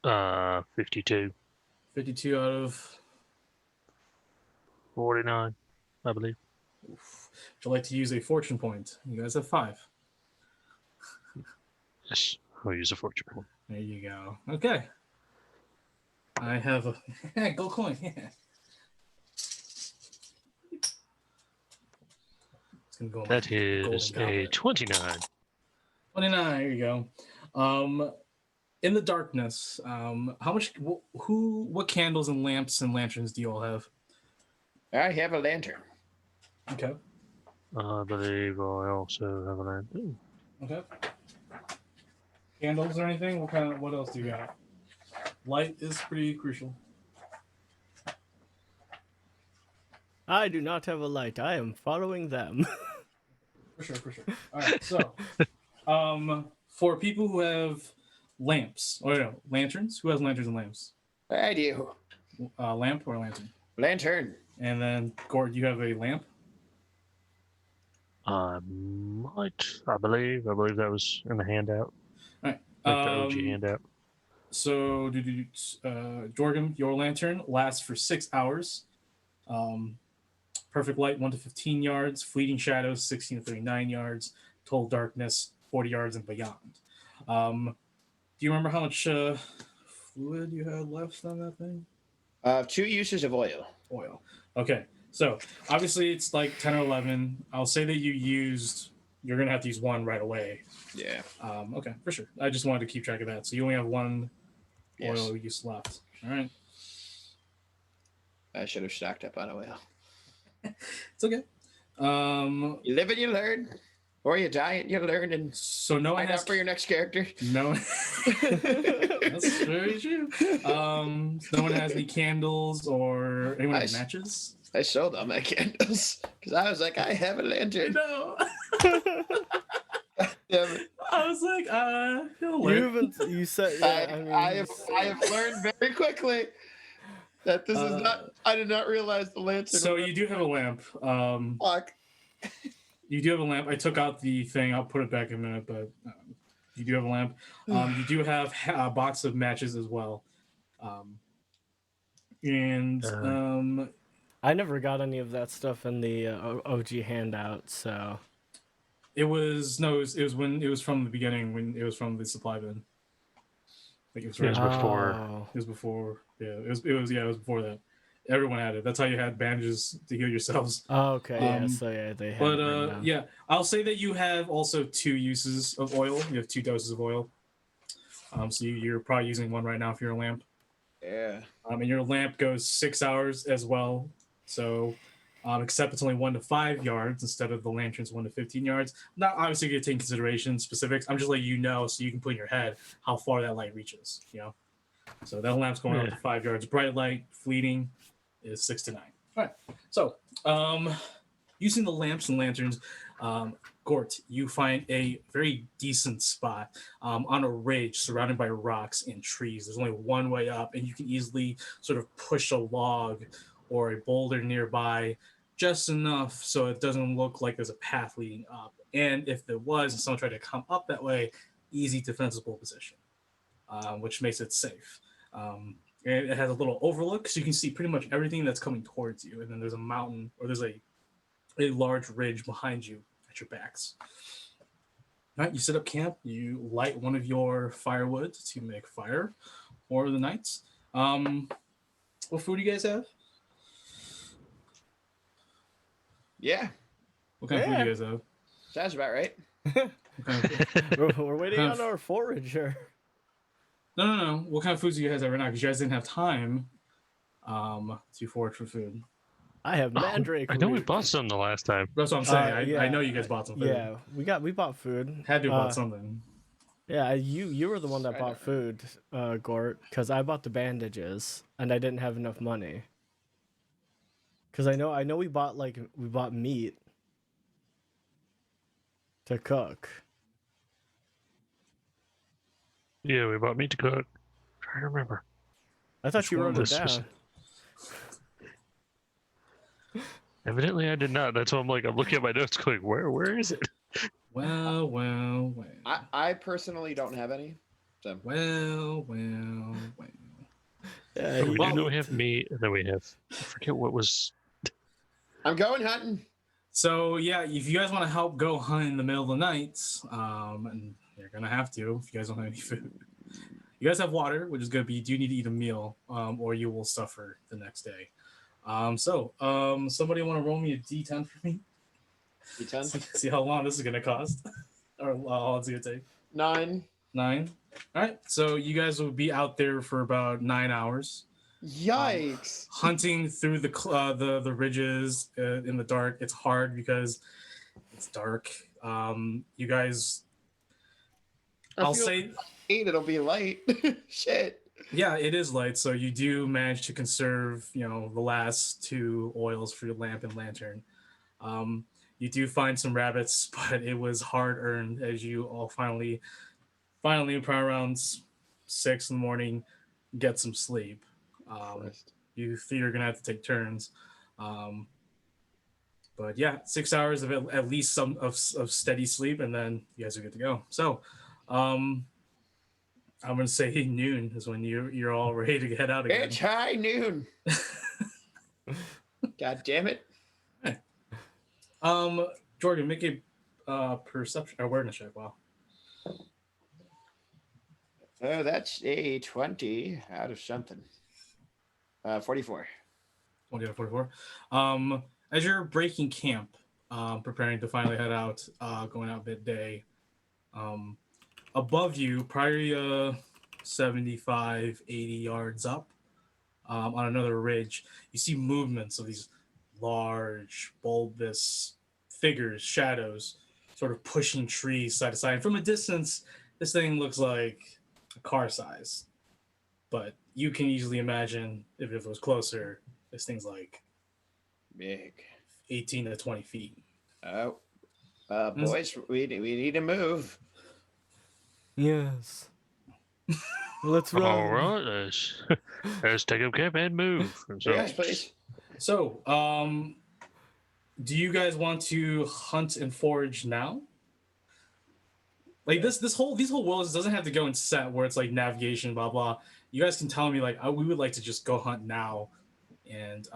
S13: 52.
S10: 52 out of
S13: 49, I believe.
S10: Oof. Would you like to use a fortune point? You guys have 5.
S13: Yes, I'll use a fortune point.
S10: There you go. Okay. I have a gold coin. Yeah. It's gonna go.
S13: That is a 29.
S10: 29. There you go. In the darkness, how much? What candles and lamps and lanterns do you all have?
S12: I have a lantern.
S10: Okay.
S13: I believe I also have a lantern.
S10: Okay. Candles or anything? What else do you got? Light is pretty crucial.
S1: I do not have a light. I am following them.
S10: For sure. All right. So, for people who have lamps, lanterns. Who has lanterns and lamps?
S12: I do.
S10: Lamp or lantern?
S12: Lantern.
S10: And then, Gord, you have a lamp?
S13: I believe that was in the handout.
S10: All right.
S13: Like the OG handout.
S10: So, Jorgen, your lantern lasts for 6 hours. Perfect light, 1 to 15 yards. Fleeting shadows, 16 to 39 yards. Total darkness, 40 yards and beyond. Do you remember how much fluid you had left on that thing?
S12: 2 uses of oil.
S10: Okay. So, obviously, it's like 10 or 11. I'll say that you're going to have to use 1 right away.
S12: Yeah.
S10: Okay, for sure. I just wanted to keep track of that. So, you only have 1 oil use left. All right.
S12: I should have stocked up on oil.
S10: It's okay.
S12: You live and you learn. Or you die and you learn and
S10: so no one
S12: find out for your next character.
S10: No. That's very true. No one has any candles or anyone has matches?
S12: I sold all my candles because I was like, I have a lantern.
S10: No.
S12: Yeah,
S10: I was like,
S1: you said
S12: I have learned very quickly that this is not. I did not realize the lantern.
S10: So you do have a lamp.
S12: Fuck.
S10: You do have a lamp. I took out the thing. I'll put it back in a minute, but you do have a lamp. You do have a box of matches as well.
S1: I never got any of that stuff in the OG handout, so.
S10: It was from the beginning when it was from the supply bin. Like it was
S13: before.
S10: It was before. Yeah, it was before that. Everyone had it. That's how you had bandages to heal yourselves.
S1: Oh, okay. Yeah. So yeah, they had.
S10: But yeah, I'll say that you have also 2 uses of oil. You have 2 doses of oil. So you're probably using 1 right now for your lamp.
S12: Yeah.
S10: And your lamp goes 6 hours as well. So, except it's only 1 to 5 yards instead of the lantern's 1 to 15 yards. Not obviously going to take consideration specifics. I'm just letting you know so you can put in your head how far that light reaches. So that lamp's going up to 5 yards. Bright light, fleeting, is 6 to 9. All right. So, using the lamps and lanterns, Gort, you find a very decent spot on a ridge surrounded by rocks and trees. There's only one way up, and you can easily sort of push a log or a boulder nearby just enough so it doesn't look like there's a path leading up. And if there was, and someone tried to come up that way, easy defensible position, which makes it safe. And it has a little overlook, so you can see pretty much everything that's coming towards you. And then there's a mountain, or there's a large ridge behind you at your backs. All right, you set up camp. You light one of your firewood to make fire for the nights. What food do you guys have?
S12: Yeah.
S10: What kind of food do you guys have?
S12: Sounds about right.
S1: We're waiting on our forager.
S10: No. What kind of foods do you guys have right now? Because you guys didn't have time to forage for food.
S1: I have mandrake.
S13: I know we
S1: root.
S13: bought some the last time.
S10: That's what I'm saying.
S1: Yeah.
S10: I know you guys bought some food.
S1: Yeah, we bought food.
S10: Had to have bought something.
S1: Yeah, you were the one that bought food, Gort, because I bought the bandages and I didn't have enough money. Because I know we bought meat to cook.
S13: Yeah, we bought meat to cook. I'm trying to remember.
S1: I thought you wrote it
S13: This was-
S1: down.
S13: Evidently, I did not. That's why I'm looking at my notes, going, where is it?
S10: Well.
S12: I personally don't have any. So.
S10: Well.
S1: Yeah,
S13: We do know we have meat, and then we have. I forget what was.
S12: I'm going hunting.
S10: So yeah, if you guys want to help go hunt in the middle of the night, and you're gonna have to if you guys don't have any food. You guys have water, which is good, but you do need to eat a meal, or you will suffer the next day. Somebody want to roll me a D10 for me?
S12: D10.
S10: See how long this is gonna cost, or how long it's gonna take.
S12: 9.
S10: 9. All right. So you guys will be out there for about 9 hours.
S12: Yikes!
S10: Hunting through the ridges in the dark. It's hard because it's dark. You guys, I'll say
S12: it'll be light. Shit.
S10: Yeah, it is light. So you do manage to conserve, the last 2 oils for your lamp and lantern. You do find some rabbits, but it was hard earned as you all finally, probably around 6 in the morning, get some sleep. You think you're gonna have to take turns, but yeah, 6 hours of at least some of steady sleep, and then you guys are good to go. So, I'm gonna say noon is when you're all ready to head out again.
S12: It's high noon. God damn it!
S10: Jordan, make a perception awareness check. Wow.
S12: Oh, that's a 20 out of something. 44.
S10: 20 out of 44. As you're breaking camp, preparing to finally head out, going out midday, above you, probably 75, 80 yards up, on another ridge, you see movements of these large, bulbous figures, shadows, sort of pushing trees side to side. And from a distance, this thing looks like a car size. But you can easily imagine if it was closer, this thing's like
S12: big,
S10: 18 to 20 feet.
S12: Oh, boys, we need to move.
S1: Yes. Let's run.
S13: All right, let's take up camp and move. So,
S12: Yes, please.
S10: So, do you guys want to hunt and forage now? Like these whole worlds doesn't have to go in set where it's like navigation, blah blah. You guys can tell me like we would like to just go hunt now, and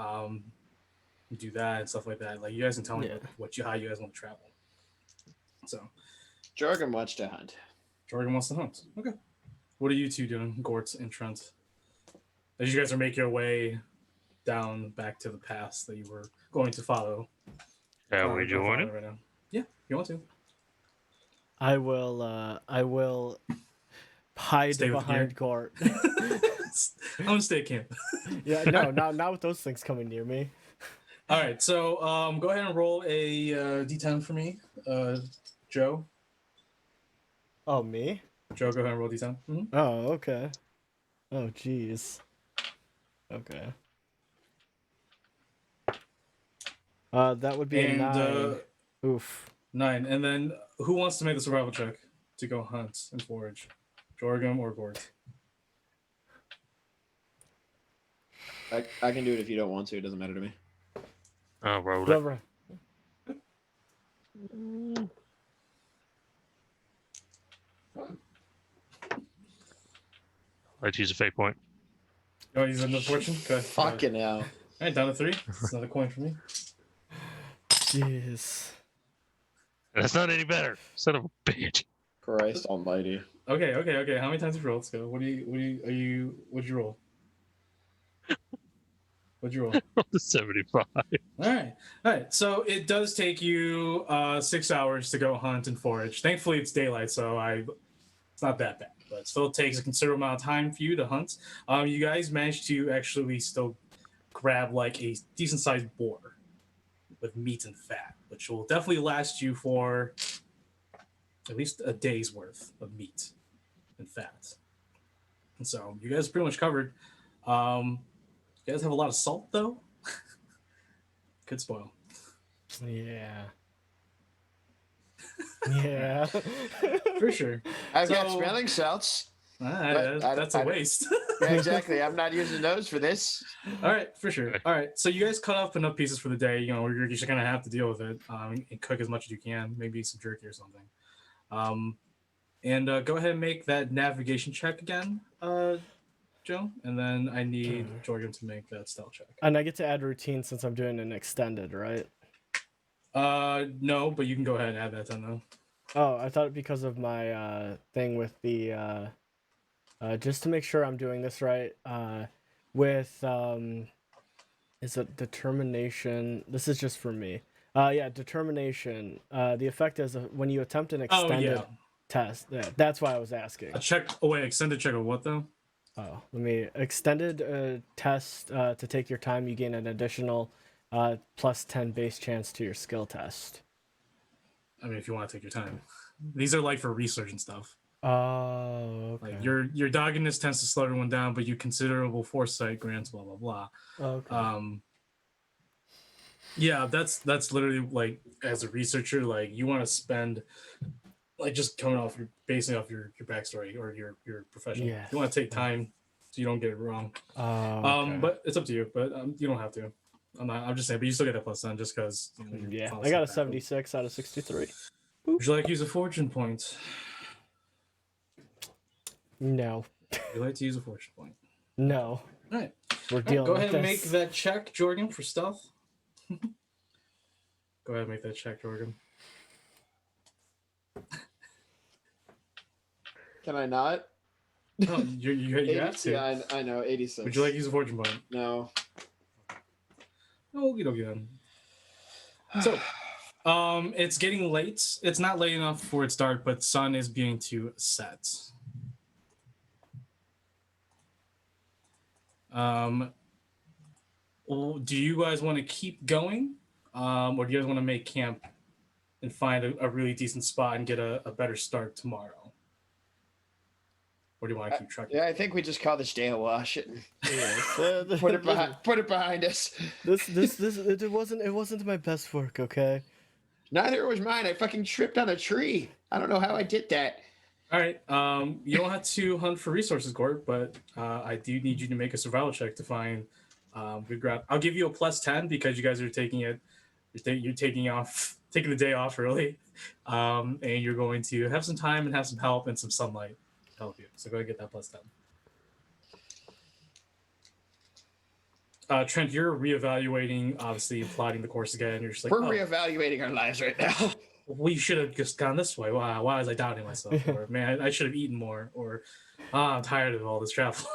S10: do that and stuff like that. Like you guys can tell me how you guys want to travel. So,
S12: Jorgen wants to hunt.
S10: Jorgen wants to hunt. Okay. What are you two doing, Gort and Trent? As you guys are making your way down back to the paths that you were going to follow.
S13: Are we joining?
S10: Right now. Yeah, you want to.
S1: I will hide behind Gort.
S10: I'm gonna stay at camp.
S1: Yeah, no, not with those things coming near me.
S10: All right, so go ahead and roll a D10 for me, Joe.
S1: Oh, me?
S10: Joe, go ahead and roll D10. Mm-hmm.
S1: Oh, okay. Oh, jeez. Okay. That would be a 9. Oof.
S10: 9. And then who wants to make the survival check to go hunt and forage? Jorgen or Gort?
S12: I can do it if you don't want to. It doesn't matter to me.
S13: I'll roll it.
S1: Whatever.
S13: Let's use a fake point.
S10: Oh, he's another fortune? Okay.
S12: Fucking hell.
S10: All right, down to 3. That's another coin for me.
S1: Jeez.
S13: That's not any better. Son of a bitch.
S12: Christ almighty.
S10: Okay. How many times did you roll? Let's go. What'd you roll? What'd you roll?
S13: The 75.
S10: All right. So it does take you 6 hours to go hunt and forage. Thankfully, it's daylight, so it's not that bad. But it still takes a considerable amount of time for you to hunt. You guys managed to actually still grab like a decent sized boar with meat and fat, which will definitely last you for at least a day's worth of meat and fat. And so you guys are pretty much covered. You guys have a lot of salt though. Could spoil.
S1: Yeah. Yeah.
S10: For sure.
S12: I've got smelling salts.
S10: That's a waste.
S12: Yeah, exactly. I'm not using those for this.
S10: All right, for sure. All right, so you guys cut up enough pieces for the day. You know, you're just gonna have to deal with it and cook as much as you can. Maybe some jerky or something. And go ahead and make that navigation check again, Joe. And then I need Jordan to make that stealth check.
S1: And I get to add routine since I'm doing an extended, right?
S10: No, but you can go ahead and add that then though.
S1: Oh, I thought because of my thing with the just to make sure I'm doing this right, with is it determination? This is just for me. Yeah, determination. The effect is when you attempt an extended test. Yeah, that's why I was asking.
S10: A check. Oh wait, extended check of what though?
S1: Oh, let me extended test to take your time. You gain an additional plus 10 base chance to your skill test.
S10: I mean, if you want to take your time. These are like for research and stuff.
S1: Oh, okay.
S10: Like your doggedness tends to slow everyone down, but you considerable foresight grants blah blah blah.
S1: Okay.
S10: Yeah, that's literally like as a researcher, like you want to spend like just coming off basing off your backstory or your profession.
S1: Yeah.
S10: You want to take time so you don't get it wrong.
S1: Okay.
S10: But it's up to you. But you don't have to. I'm just saying, but you still get that plus 10 just because.
S1: Yeah, I got a 76 out of 63.
S10: Would you like to use a fortune point?
S1: No.
S10: Would you like to use a fortune point?
S1: No.
S10: All right.
S1: We're dealing
S10: go
S1: with
S10: ahead and
S1: this.
S10: make that check, Jordan, for stealth. Go ahead and make that check, Jordan.
S12: Can I not?
S10: No, you have to.
S12: Yeah, I know. 86.
S10: Would you like to use a fortune point?
S12: No.
S10: Oh, you don't get them. So, it's getting late. It's not late enough for it's dark, but sun is beginning to set. Well, do you guys want to keep going, or do you guys want to make camp and find a really decent spot and get a better start tomorrow? Or do you want to keep trucking?
S12: Yeah, I think we just call this day a wash.
S1: Yeah,
S12: Put it behind us.
S1: It wasn't my best work, okay?
S12: Neither was mine. I fucking tripped on a tree. I don't know how I did that.
S10: All right. You don't have to hunt for resources, Gort, but I do need you to make a survival check to find good ground. I'll give you a plus 10 because you guys are taking it. You're taking the day off early, and you're going to have some time and have some help and some sunlight to help you. So go ahead and get that plus 10. Trent, you're reevaluating, obviously plotting the course again. You're just like,
S12: we're reevaluating our lives right now.
S10: We should have just gone this way. Why was I doubting myself? Or man, I should have eaten more. Or I'm tired of all this travel.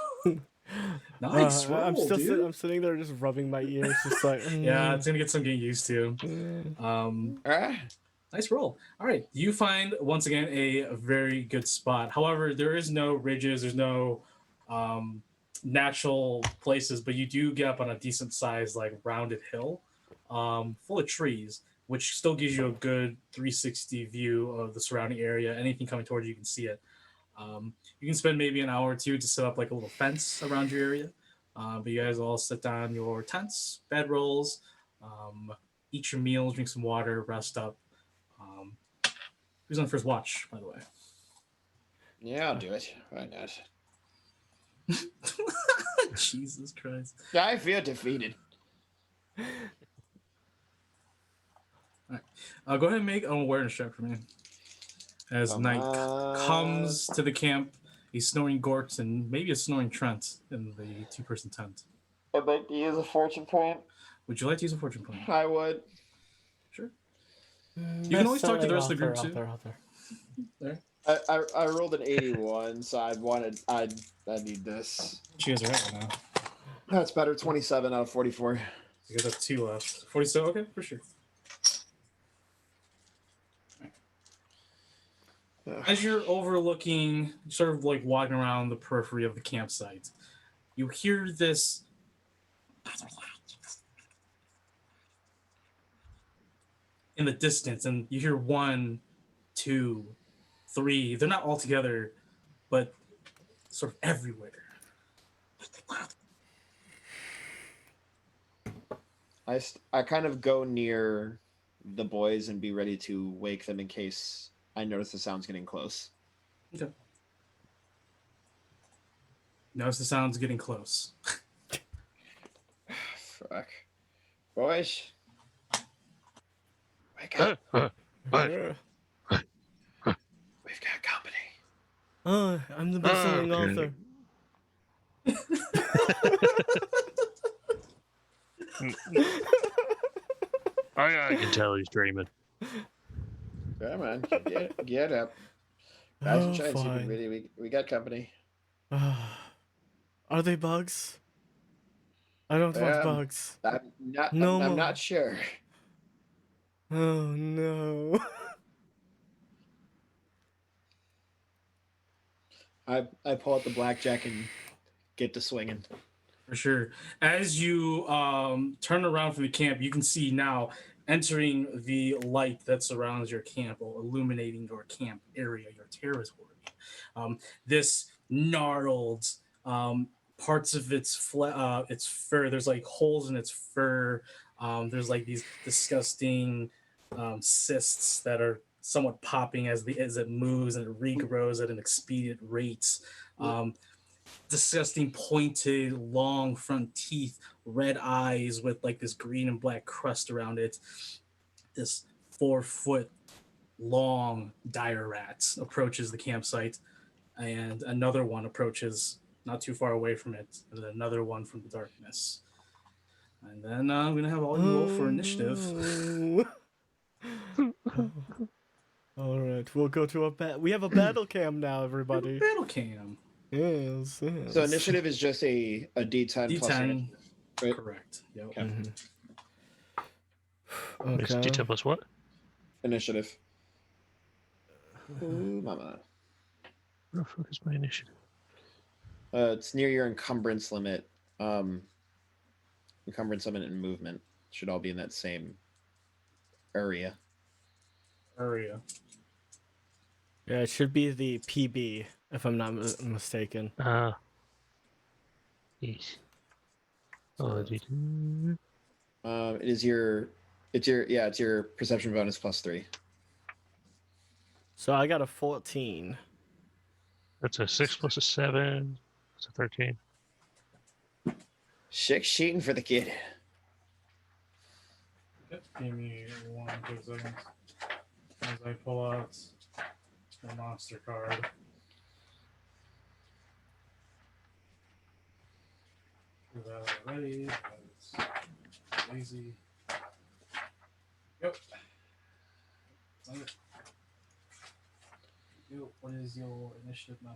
S10: Nice roll,
S1: I'm
S10: dude.
S1: I'm sitting there just rubbing my ears, just like
S10: Yeah, it's gonna get some getting used to. Nice roll. All right, you find once again a very good spot. However, there is no ridges. There's no natural places, but you do get up on a decent sized like rounded hill, full of trees, which still gives you a good 360 view of the surrounding area. Anything coming towards you, you can see it. You can spend maybe an hour or two to set up like a little fence around your area. But you guys all sit down your tents, bedrolls, eat your meals, drink some water, rest up. Who's on first watch, by the way?
S12: Yeah, I'll do it. Why not?
S10: Jesus Christ.
S12: I feel defeated.
S10: All right. Go ahead and make an awareness check for me. As night comes to the camp, a snoring Gort and maybe a snoring Trent in the two-person tent.
S12: I'd like to use a fortune point.
S10: Would you like to use a fortune point?
S12: I would.
S10: Sure. You can always talk to the rest of the group too.
S1: There.
S12: I rolled an 81, so I need this.
S10: What you guys are at right now?
S12: That's better. 27 out of 44.
S10: You guys have 2 left. 47. Okay, for sure. As you're overlooking, sort of like walking around the periphery of the campsite, you hear this in the distance, and you hear 1, 2, 3. They're not all together, but sort of everywhere.
S12: I kind of go near the boys and be ready to wake them in case I notice the sound's getting close.
S10: Okay. Notice the sound's getting close.
S12: Fuck. Boys. Wake up. We've got company.
S1: Oh, I'm the best-selling author.
S13: I can tell he's dreaming.
S12: Come on, get up. Rise and shine,
S1: fine.
S12: Super. We got company.
S1: Are they bugs? I don't want bugs.
S12: I'm
S1: No
S12: I'm
S1: more.
S12: not sure.
S1: Oh no.
S12: I pull out the blackjack and get to swinging.
S10: For sure. As you turn around from the camp, you can see now entering the light that surrounds your camp or illuminating your camp area, your territory. This gnarled parts of its fur. There's like holes in its fur. There's like these disgusting cysts that are somewhat popping as it moves and it regrows at an expedient rate. Disgusting pointed long front teeth, red eyes with like this green and black crust around it. This 4-foot long dire rat approaches the campsite, and another one approaches not too far away from it, and then another one from the darkness. And then I'm gonna have all you roll for initiative.
S1: All right, we'll go to we have a battle cam now, everybody.
S10: Battle cam.
S1: Yes.
S12: So initiative is just a D10 plus
S10: D10.
S12: initiative, right?
S10: Correct. Yep.
S12: Okay.
S13: It's
S1: Okay.
S13: D10 plus what?
S12: Initiative. Ooh, mama.
S13: Where the fuck is my initiative?
S12: It's near your encumbrance limit. Encumbrance limit and movement should all be in that same area.
S1: Yeah, it should be the PB, if I'm not mistaken.
S13: Yes. Oh, D2.
S12: It's your perception bonus plus 3.
S1: So I got a 14.
S13: That's a 6 plus a 7. That's a 13.
S12: 6 sheeting for the kid.
S10: Yep. Give me 1 second as I pull out the monster card. Do that already. That's lazy. Yep. Yo, what is your initiative, my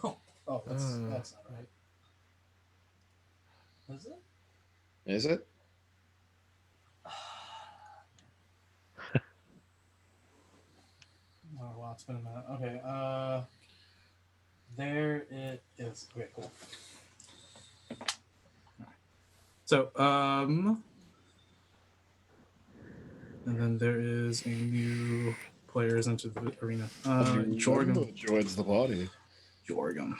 S10: friend? Oh, that's not right. Is it?
S12: Is it?
S10: Oh wow, it's been a minute. Okay, there it is. Okay, cool. So, and then there is a new players into the arena. Jorgum
S11: joins the party.
S10: Jorgum.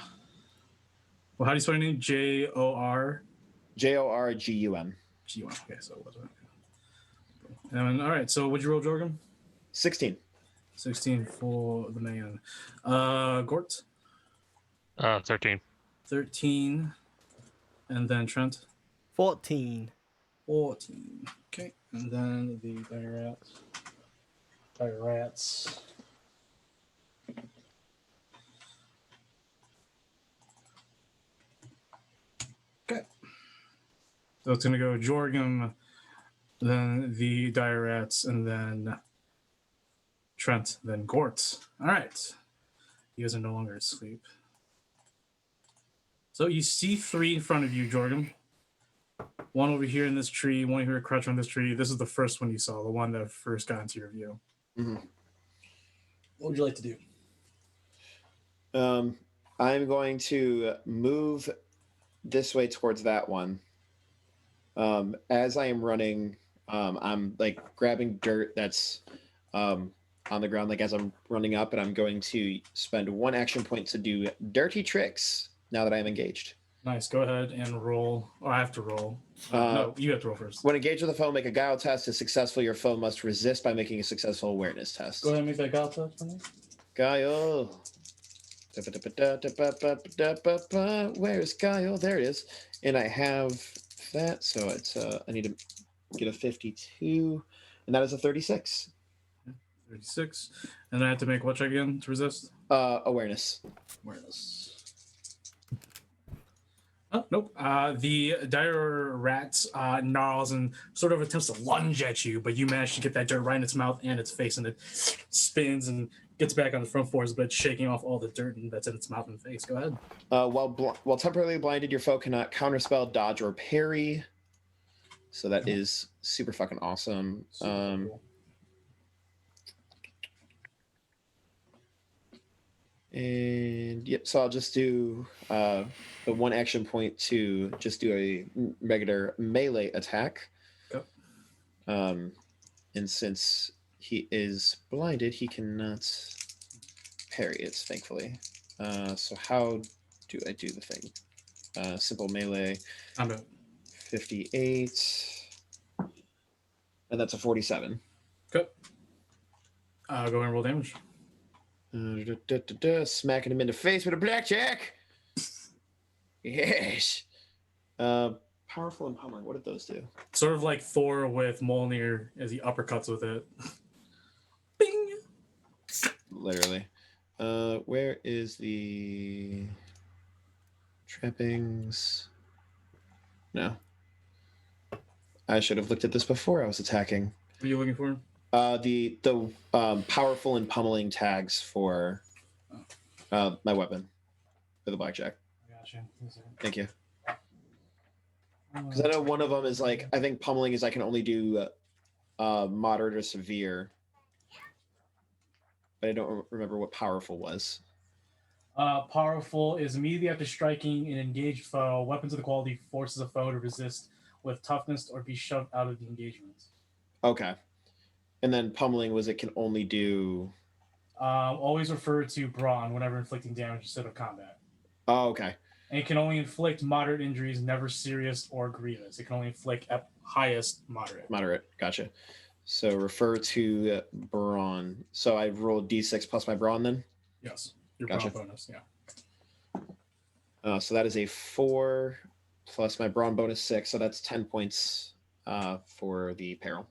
S10: Well, how do you spell your name? J-O-R?
S12: Jorgum.
S10: G-U-M. Okay, so it wasn't. And all right, so what'd you roll, Jorgum?
S12: 16.
S10: 16 for the man. Gort?
S13: 13.
S10: 13. And then Trent?
S1: 14.
S10: 14. Okay. And then the dire rats. Okay. So it's going to go Jorgum, then the dire rats, and then Trent, then Gort. All right. You guys are no longer asleep. So you see 3 in front of you, Jordan. One over here in this tree, one here crouched on this tree. This is the first one you saw, the one that first got into your view.
S12: Mm-hmm.
S10: What would you like to do?
S12: I'm going to move this way towards that one. As I am running, I'm like grabbing dirt that's on the ground, like as I'm running up, and I'm going to spend 1 action point to do dirty tricks now that I am engaged.
S10: Nice. Go ahead and roll. Or I have to roll. No, you have to roll first.
S12: When engaged with a foe, make a guile test. If successful, your foe must resist by making a successful awareness test.
S10: Go ahead and make that guile test for me.
S12: Guile. Where's Guile? There it is. And I have that, so it's I need to get a 52, and that is a 36.
S10: 36. And then I have to make what check again to resist?
S12: Awareness.
S10: Awareness. Oh, nope. The dire rat gnarls and sort of attempts to lunge at you, but you manage to get that dirt right in its mouth and its face, and it spins gets back on the front fours, but shaking off all the dirt that's in its mouth and face. Go ahead.
S12: While temporarily blinded, your foe cannot counterspell, dodge, or parry. So that is super fucking awesome.
S10: Cool.
S12: And yep, so I'll just do the 1 action point to just do a regular melee attack.
S10: Yep.
S12: And since he is blinded, he cannot parry it, thankfully. So how do I do the thing? Simple melee.
S10: I'm out.
S12: 58. And that's a 47.
S10: Okay. Go ahead and roll damage.
S12: Smacking him in the face with a blackjack. Yes. Powerful and pummeling. What did those do?
S10: Sort of like Thor with Mjolnir as he uppercuts with it. Bing.
S12: Literally. Where is the trappings? No. I should have looked at this before I was attacking.
S10: What are you looking for?
S12: The powerful and pummeling tags for my weapon for the blackjack.
S10: I got you.
S12: Thank you. Because I know one of them is like, I think pummeling is I can only do moderate or severe, but I don't remember what powerful was.
S10: Powerful is immediately after striking an engaged foe. Weapons of the quality forces a foe to resist with toughness or be shoved out of the engagement.
S12: Okay. And then pummeling was it can only do...
S10: always refer to brawn whenever inflicting damage instead of combat.
S12: Oh, okay.
S10: And it can only inflict moderate injuries, never serious or grievous. It can only inflict at highest moderate.
S12: Moderate, gotcha. So refer to brawn. So I rolled d6 plus my brawn then?
S10: Yes, your
S12: gotcha.
S10: brawn bonus, yeah.
S12: So that is a 4 plus my brawn bonus 6, so that's 10 points for the peril.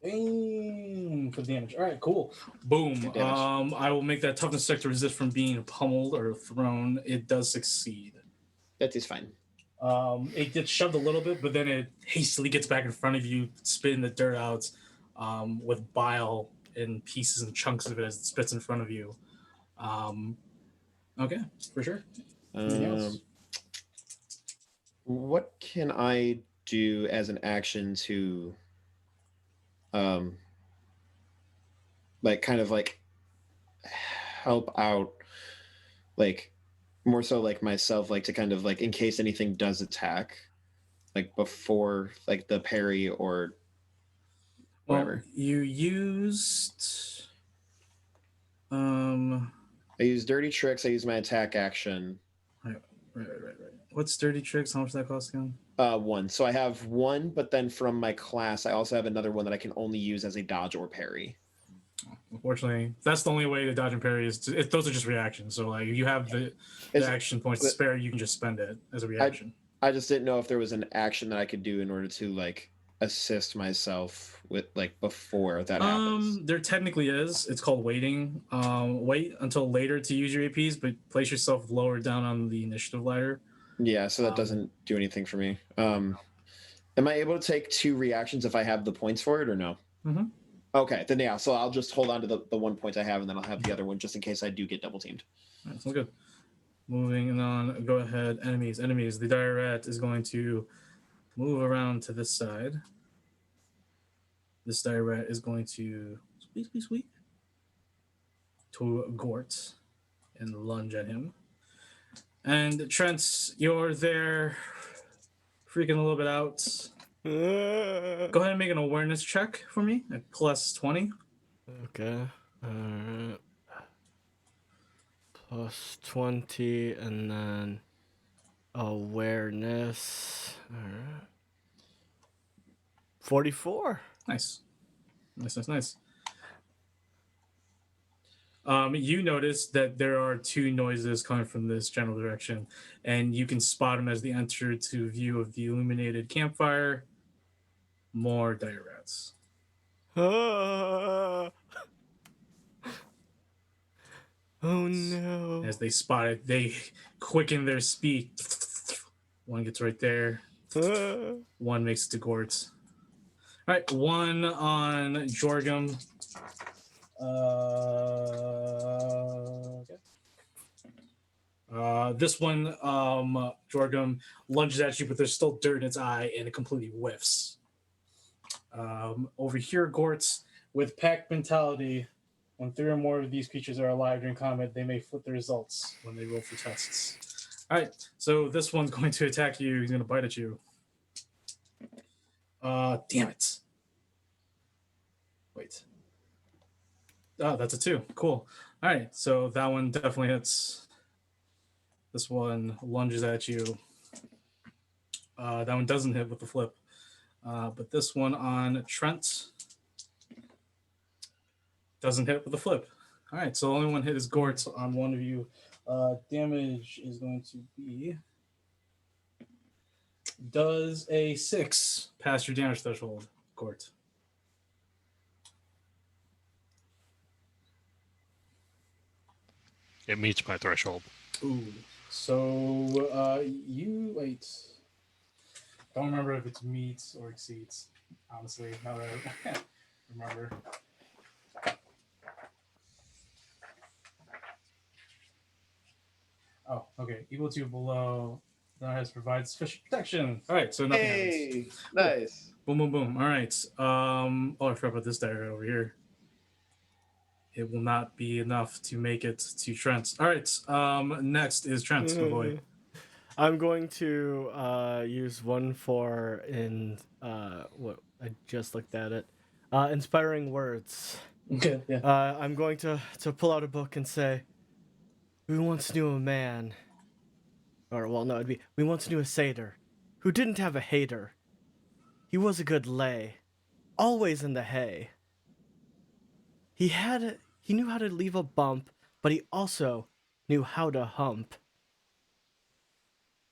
S10: For damage. All right, cool. Boom. I will make that toughness check to resist from being pummeled or thrown. It does succeed.
S12: That is fine.
S10: It gets shoved a little bit, but then it hastily gets back in front of you, spitting the dirt out with bile and pieces and chunks of it as it spits in front of you. Okay, for sure. Anything else?
S12: What can I do as an action to like kind of like help out, like more so like myself, like to kind of like in case anything does attack, like before like the parry or whatever.
S10: Well, you used
S12: I used dirty tricks. I used my attack action.
S10: Right. What's dirty tricks? How much does that cost again?
S12: 1. So I have 1, but then from my class, I also have another one that I can only use as a dodge or parry.
S10: Unfortunately, that's the only way to dodge and parry is those are just reactions. So like, if you have the action points to spare, you can just spend it as a reaction.
S12: I just didn't know if there was an action that I could do in order to like assist myself with like before that happens.
S10: There technically is. It's called waiting. Wait until later to use your APs, but place yourself lower down on the initiative ladder.
S12: Yeah, so that doesn't do anything for me. Am I able to take 2 reactions if I have the points for it or no?
S10: Mm-hmm.
S12: Okay, then yeah, so I'll just hold on to the 1 point I have, and then I'll have the other one just in case I do get double teamed.
S10: All right, sounds good. Moving on. Go ahead. Enemies. Enemies. The dire rat is going to move around to this side. This dire rat is going to squeak to Gort and lunge at him. And Trent, you're there, freaking a little bit out. Go ahead and make an awareness check for me at plus 20.
S1: Okay. Alright. Plus 20 and then awareness. Alright. 44.
S10: Nice. Nice. You notice that there are two noises coming from this general direction, and you can spot them as they enter to view of the illuminated campfire. More dire rats.
S1: Oh no.
S10: As they spot it, they quicken their speed. One gets right there. One makes it to Gort. All right, one on Jorgum. Okay. This one, Jorgum lunges at you, but there's still dirt in its eye, and it completely whiffs. Over here, Gortz, with pack mentality, when 3 or more of these creatures are alive during combat, they may flip the results when they roll for tests. All right, so this one's going to attack you. He's going to bite at you. Damn it. Wait. Oh, that's a 2. Cool. All right, so that one definitely hits. This one lunges at you. That one doesn't hit with the flip. But this one on Trent doesn't hit with the flip. All right, so only one hit is Gort on one of you. Damage is going to be... Does a 6 pass your damage threshold, Gort?
S13: It meets my threshold.
S10: Ooh. So you wait. Don't remember if it's meets or exceeds. Honestly, now that I remember. Oh, okay. Equal to below. That has provided sufficient protection. All right, so nothing happens.
S12: Nice.
S10: Boom, boom, boom. All right. Oh, I forgot about this diary over here. It will not be enough to make it to Trent. All right. Next is Trent, my boy.
S1: I'm going to use 1/4 in what I just looked at it. Inspiring words.
S10: Okay. Yeah.
S1: I'm going to pull out a book and say, "We once knew a man." Or well, no, it'd be, "We once knew a satyr who didn't have a hater. He was a good lay, always in the hay. He knew how to leave a bump, but he also knew how to hump.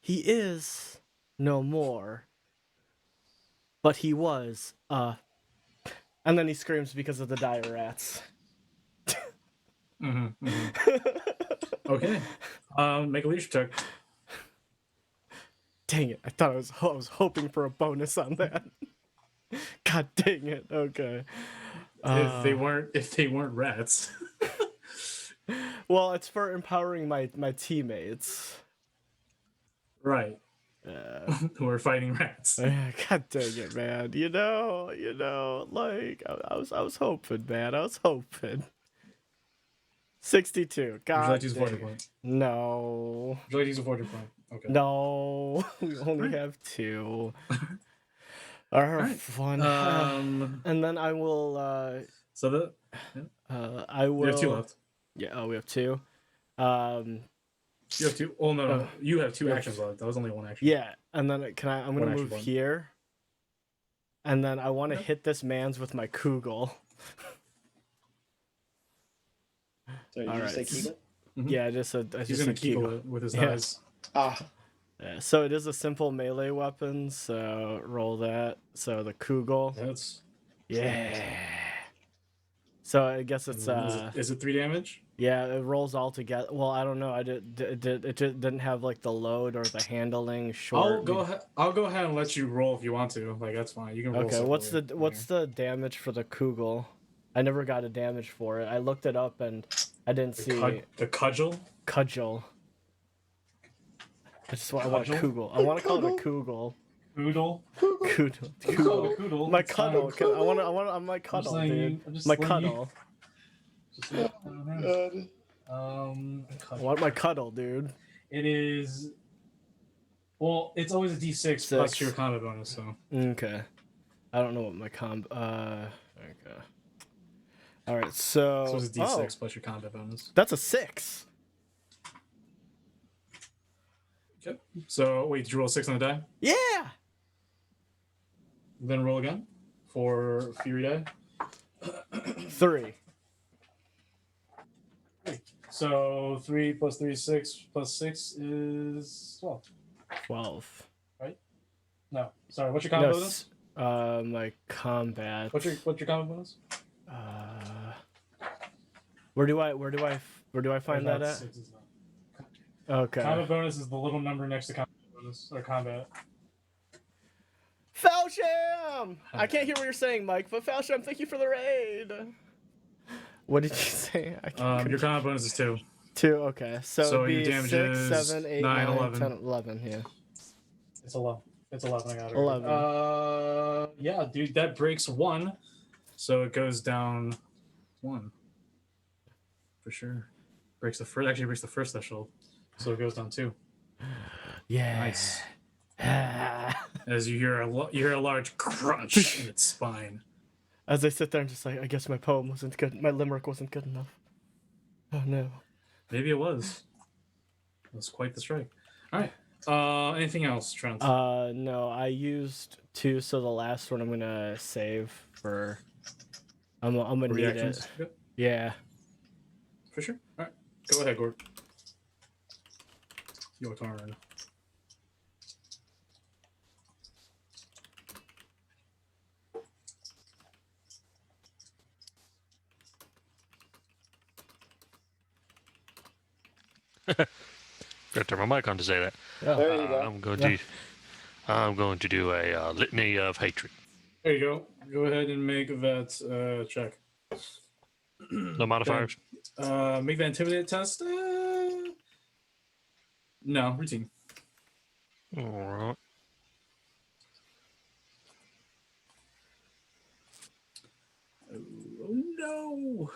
S1: He is no more, but he was, and then he screams because of the dire rats.
S10: Okay. Make a leadership check.
S1: Dang it! I thought I was hoping for a bonus on that. God dang it! Okay.
S10: If they weren't rats.
S1: Well, it's for empowering my teammates.
S10: Right. Who are fighting rats.
S1: God dang it, man! You know, like I was hoping, man. I was hoping. 62. God.
S10: Would you like to use a fortune point?
S1: No.
S10: Would you like to use a fortune point? Okay.
S1: No. We only have 2. Or 1. And then I will.
S10: So the.
S1: I will.
S10: You have 2 left.
S1: Yeah. Oh, we have 2.
S10: You have 2. Oh no, you have 2 actions left. That was only 1 action.
S1: Yeah, and then I'm gonna move here, and then I want to hit this man's with my kugel.
S12: Sorry, did you say kegel?
S1: Yeah, I just said
S10: kegel it with his eyes.
S12: Ah.
S1: Yeah, so it is a simple melee weapon. So roll that. So the kugel.
S10: That's.
S1: Yeah. So I guess it's
S10: Is it 3 damage?
S1: Yeah, it rolls all together. Well, I don't know. It didn't have like the load or the handling short.
S10: I'll go ahead and let you roll if you want to. Like that's fine. You can roll.
S1: Okay, what's the damage for the kugel? I never got a damage for it. I looked it up and I didn't see
S10: the cudgel.
S1: Cudgel. I want a kugel. I want to call it a kugel.
S10: Poodle.
S1: Kudo.
S10: You call it a kudo,
S1: My
S10: it's fine.
S1: cuddle. I'm my cuddle,
S10: letting
S1: dude.
S10: I'm just
S1: My
S10: letting you-
S1: cuddle.
S10: Just let-
S1: I want my cuddle, dude.
S10: It is. Well, it's always a D6 plus your combat bonus. So.
S1: Okay. I don't know what my Okay. All right. So.
S10: So it's a D6 plus your combat bonus.
S1: That's a 6.
S10: Okay. So wait, did you roll a 6 on the die?
S1: Yeah.
S10: Then roll again for Fury die.
S1: 3.
S10: So 3 plus 3 is 6 plus 6 is 12.
S1: 12.
S10: Right? No. Sorry. What's your combat
S1: No,
S10: bonus?
S1: my combat.
S10: What's your combat bonus?
S1: Where do I find that at? Okay.
S10: Combat bonus is the little number next to combat bonus or combat.
S1: Felsham! I can't hear what you're saying, Mike, but Felsham, thank you for the raid. What did you say?
S10: Your combat bonus is 2.
S1: 2, okay. So it'd
S10: your
S1: be
S10: damage
S1: 6,
S10: is
S1: 7, 8,
S10: 9,
S1: 9,
S10: 11.
S1: 10, 11, yeah.
S10: It's 11. It's 11. I got it.
S1: 11.
S10: Yeah, dude, that breaks 1. So it goes down 1. For sure. Breaks the first. Actually, breaks the first threshold. So it goes down 2.
S1: Yeah.
S10: Nice. As you hear a large crunch in its spine.
S1: As I sit there and just like, I guess my poem wasn't good. My limerick wasn't good enough. Oh no.
S10: Maybe it was. It was quite the strike. All right. Anything else, Trent?
S1: No, I used 2, so the last one I'm gonna save for. I'm gonna need
S10: Reactions?
S1: it.
S10: Good.
S1: Yeah.
S10: For sure. All right. Go ahead, Gord. Your turn.
S13: Gotta turn my mic on to say that.
S12: There you go.
S13: I'm going to do a litany of hatred.
S10: There you go. Go ahead and make that check.
S13: No modifiers.
S10: Make the intimidate test. No, routine.
S13: All right.
S10: Oh no!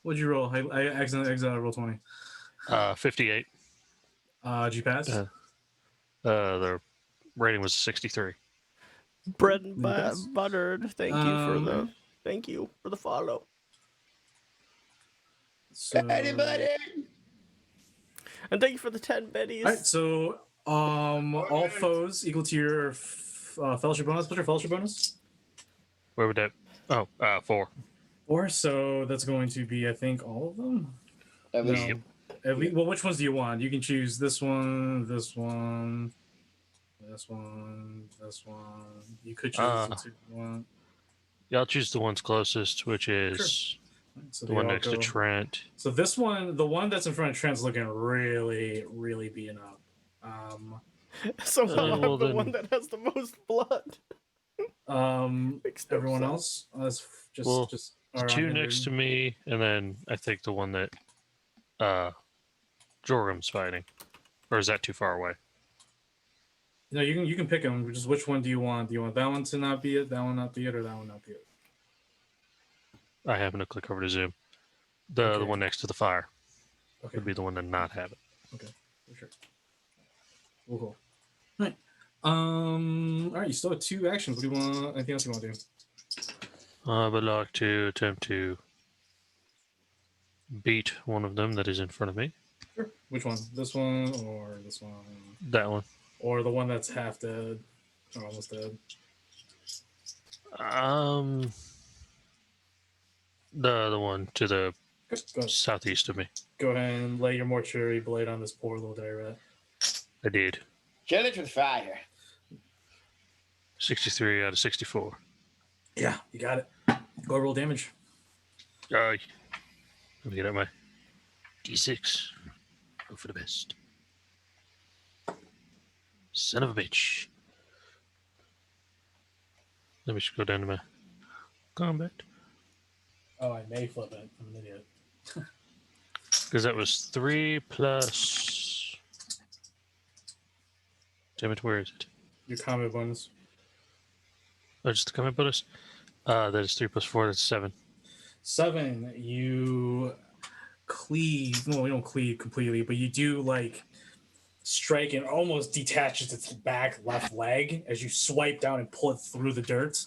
S10: What'd you roll? I accidentally rolled 20.
S13: 58.
S10: Did you pass?
S13: The rating was 63.
S1: Bread and buttered. Thank you for the follow.
S10: So,
S12: Anybody?
S1: And thank you for the 10 biddies.
S10: all right, so all foes equal to your fellowship bonus. What's your fellowship bonus?
S13: Where would that? Oh, 4.
S10: 4. So that's going to be, I think, all of them.
S12: At least.
S13: Yep.
S10: At least. Well, which ones do you want? You can choose this one, this one, this one, this one. You could choose the 2 you want.
S13: Yeah, I'll choose the ones closest, which is
S10: So
S13: the
S10: they
S13: one
S10: all
S13: next to
S10: go-
S13: Trent.
S10: So this one, the one that's in front of Trent's looking really, really beaten up.
S1: Somehow I'm
S13: well,
S1: the
S13: then-
S1: one that has the most blood. Makes no
S10: Everyone
S1: sense.
S10: else is just
S13: Well,
S10: are
S13: 2
S10: unhindered.
S13: next to me, and then I think the one that Jorum's fighting. Or is that too far away?
S10: No, you can pick them. Just which one do you want? Do you want that one to not be it, that one not be it, or that one not be it?
S13: I happen to click over to Zoom. The one next to the fire
S10: Okay.
S13: would be the one to not have it.
S10: Okay, for sure. Cool. All right. All right. You still have 2 actions. What do you want? Anything else you want to do?
S13: I would like to attempt to beat one of them that is in front of me.
S10: Sure. Which one? This one or this one?
S13: That one.
S10: Or the one that's half dead or almost dead?
S13: The one to the
S10: Go
S13: southeast of me.
S10: Go ahead and lay your mortuary blade on this poor little dire rat.
S13: I did.
S12: Kill it with fire.
S13: 63 out of 64.
S10: Yeah, you got it. Go roll damage.
S13: Let me get out my D6. Go for the best. Son of a bitch. Let me just go down to my combat.
S10: Oh, I may flip it. I'm an idiot.
S13: Because that was 3 plus Damn it, where is it?
S10: Your combat bonus.
S13: Oh, just the combat bonus? That is 3 plus 4, that's 7.
S10: 7, you cleave. Well, we don't cleave completely, but you do like strike and almost detaches its back left leg as you swipe down and pull it through the dirt.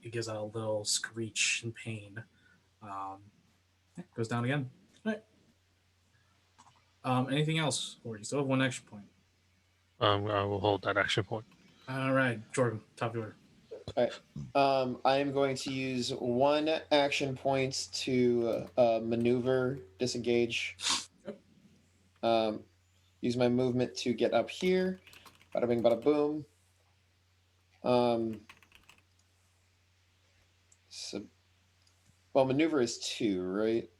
S10: It gives out a little screech and pain. Goes down again. All right. Anything else? Or you still have 1 action point.
S13: I will hold that action point.
S10: All right, Jordan, top of the order.
S12: All right. I am going to use 1 action point to maneuver, disengage. Use my movement to get up here. Bada bing, bada boom. Well, maneuver is 2, right?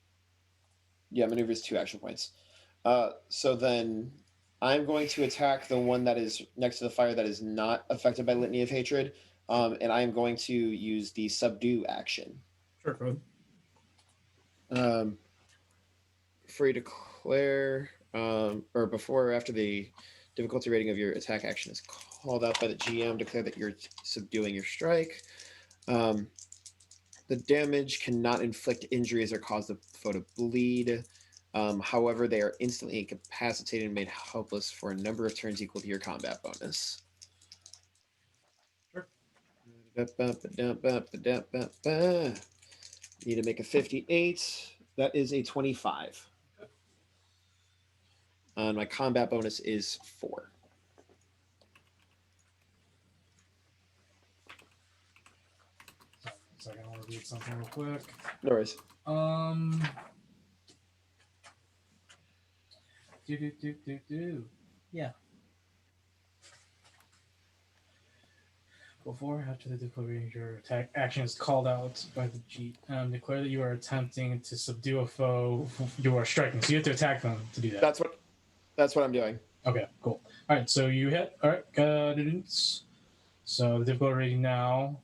S12: Yeah, maneuver is 2 action points. So then I'm going to attack the one that is next to the fire that is not affected by Litany of Hatred. And I am going to use the subdue action.
S10: Sure, go
S12: ahead. Free declare, or before or after the difficulty rating of your attack action is called out by the GM, declare that you're subduing your strike. The damage cannot inflict injuries or cause the foe to bleed. However, they are instantly incapacitated and made helpless for a number of turns equal to your combat bonus.
S10: Sure.
S12: Need to make a 58. That is a 25. And my combat bonus is 4.
S10: Second, I want to read something real quick.
S12: No worries.
S10: Yeah. Before or after the declaration, your attack action is called out by the GM. Declare that you are attempting to subdue a foe you are striking. So you have to attack them to do that.
S12: That's what I'm doing.
S10: Okay, cool. All right, so you hit. All right, so the difficulty rating now.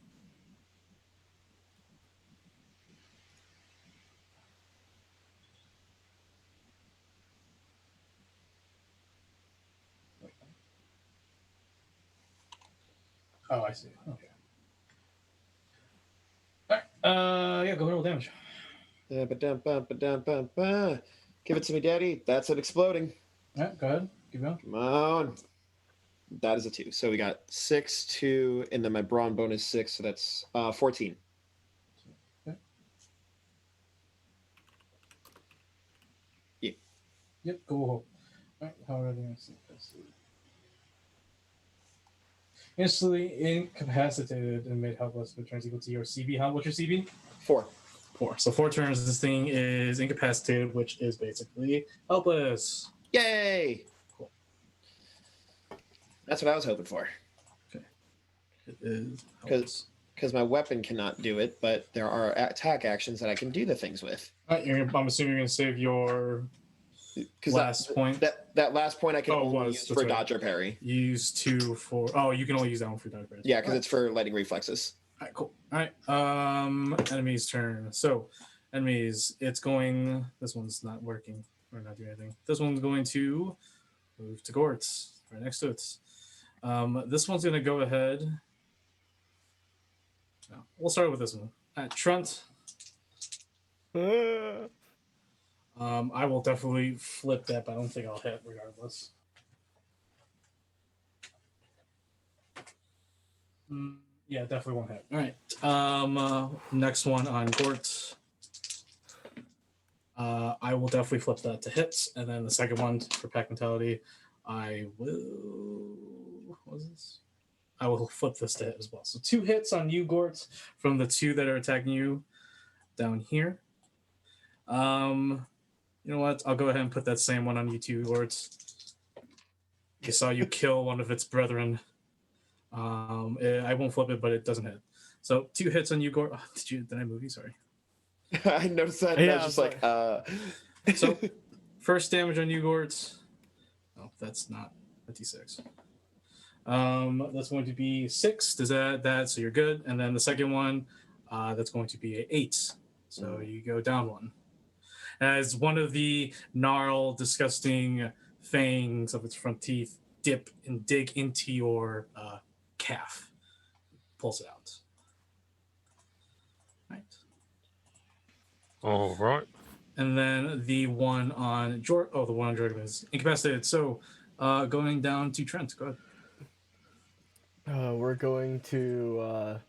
S10: Oh, I see. Okay. All right. Yeah, go ahead and roll damage.
S12: Give it to me, Daddy. That's it exploding.
S10: All right, go ahead. Keep going.
S12: Come on. That is a 2. So we got 6, 2, and then my brawn bonus 6. So that's 14.
S10: Okay.
S12: Yeah.
S10: Yep, go. All right, how are they going to see this? Instantly incapacitated and made helpless for turns equal to your CB. What's your CB?
S12: 4.
S10: 4. So 4 turns, this thing is incapacitated, which is basically helpless.
S12: Yay!
S10: Cool.
S12: That's what I was hoping for.
S10: Okay. It is helpless.
S12: Because my weapon cannot do it, but there are attack actions that I can do the things with.
S10: All right, I'm assuming you're going to save your last point.
S12: That last point I can only use for
S10: right.
S12: dodge or parry.
S10: Use 2 for... Oh, you can only use that one for dodge or parry.
S12: Yeah, because it's for lightning reflexes.
S10: All right, cool. All right, enemy's turn. So, enemies, it's going... This one's not working. Or not doing anything. This one's going to move to Gortz, right next to it. This one's going to go ahead... No, we'll start with this one. Trunt. I will definitely flip that, but I don't think I'll hit regardless. Yeah, definitely won't hit. All right. Next one on Gort. I will definitely flip that to hits, and then the second one for Pack Mentality, I will. What was this? I will flip this to hit as well. So 2 hits on you, Gort, from the 2 that are attacking you down here. You know what? I'll go ahead and put that same one on you too, Lords. I saw you kill one of its brethren. I won't flip it, but it doesn't hit. So 2 hits on you, Gort. Oh, did I move you? Sorry.
S12: I noticed that. Yeah, I was just like,
S10: So, first damage on you, Gort. Oh, that's not a D6. That's going to be 6. Does that? So you're good. And then the second one, that's going to be an 8. So you go down 1. As one of the gnarled, disgusting fangs of its front teeth dip and dig into your calf. Pulls it out. Right.
S13: All right.
S10: And then the one on the one on Jordan is incapacitated. So, going down to Trent. Go ahead.
S1: We're going to.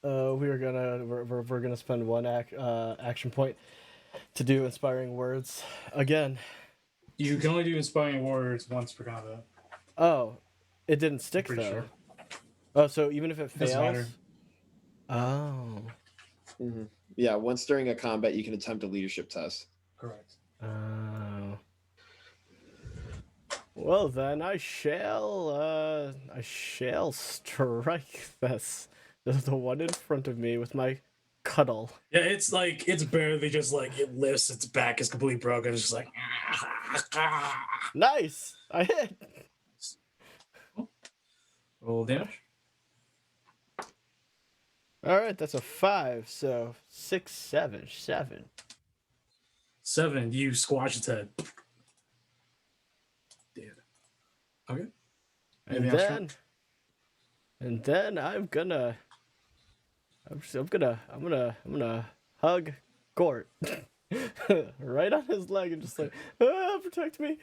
S1: We're gonna spend one action point to do inspiring words again.
S10: You can only do inspiring words once per combat.
S1: Oh, it didn't stick though.
S10: Sure.
S1: Oh, so even if it
S10: Doesn't matter.
S1: fails. Oh.
S12: Mm-hmm. Yeah, once during a combat, you can attempt a leadership test.
S10: Correct.
S1: Oh. Well then, I shall strike the one in front of me with my cuddle.
S10: Yeah, it's barely just like it lifts, its back is completely broken. It's just like
S1: nice. I hit.
S10: Roll damage.
S1: All right, that's a 5. So 6, 7.
S10: 7. You squash its head. Dead. Okay.
S1: And then I'm gonna hug Gort right on his leg and just like, protect me.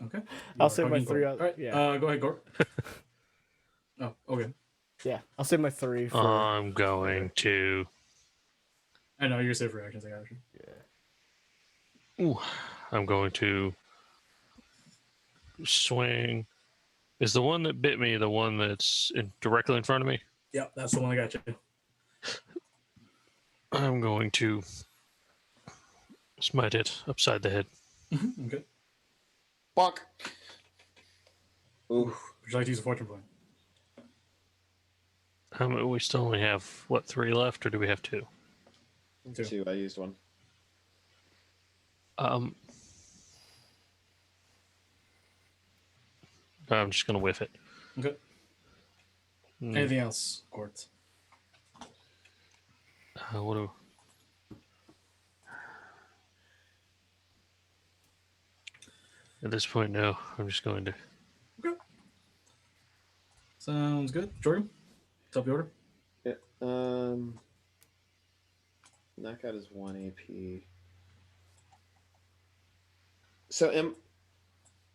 S10: Okay.
S1: I'll save my 3.
S10: All right.
S1: Yeah.
S10: Go ahead, Gort. Oh, okay.
S1: Yeah, I'll save my 3 for.
S13: I'm going to.
S10: I know you're safe for actions. I got you.
S1: Yeah.
S13: Ooh, I'm going to swing. Is the one that bit me the one that's directly in front of me?
S10: Yep, that's the one I got you.
S13: I'm going to smite it upside the head.
S10: Okay.
S12: Bonk. Ooh.
S10: Would you like to use a fortune point?
S13: We still only have, 3 left, or do we have 2?
S12: 2. I used 1.
S13: I'm just going to whiff it.
S10: Okay. Anything else, Gort?
S13: What do... At this point, no. I'm just going to...
S10: Okay. Sounds good. Jordan, top the order.
S12: Yeah. Knockout is 1 AP.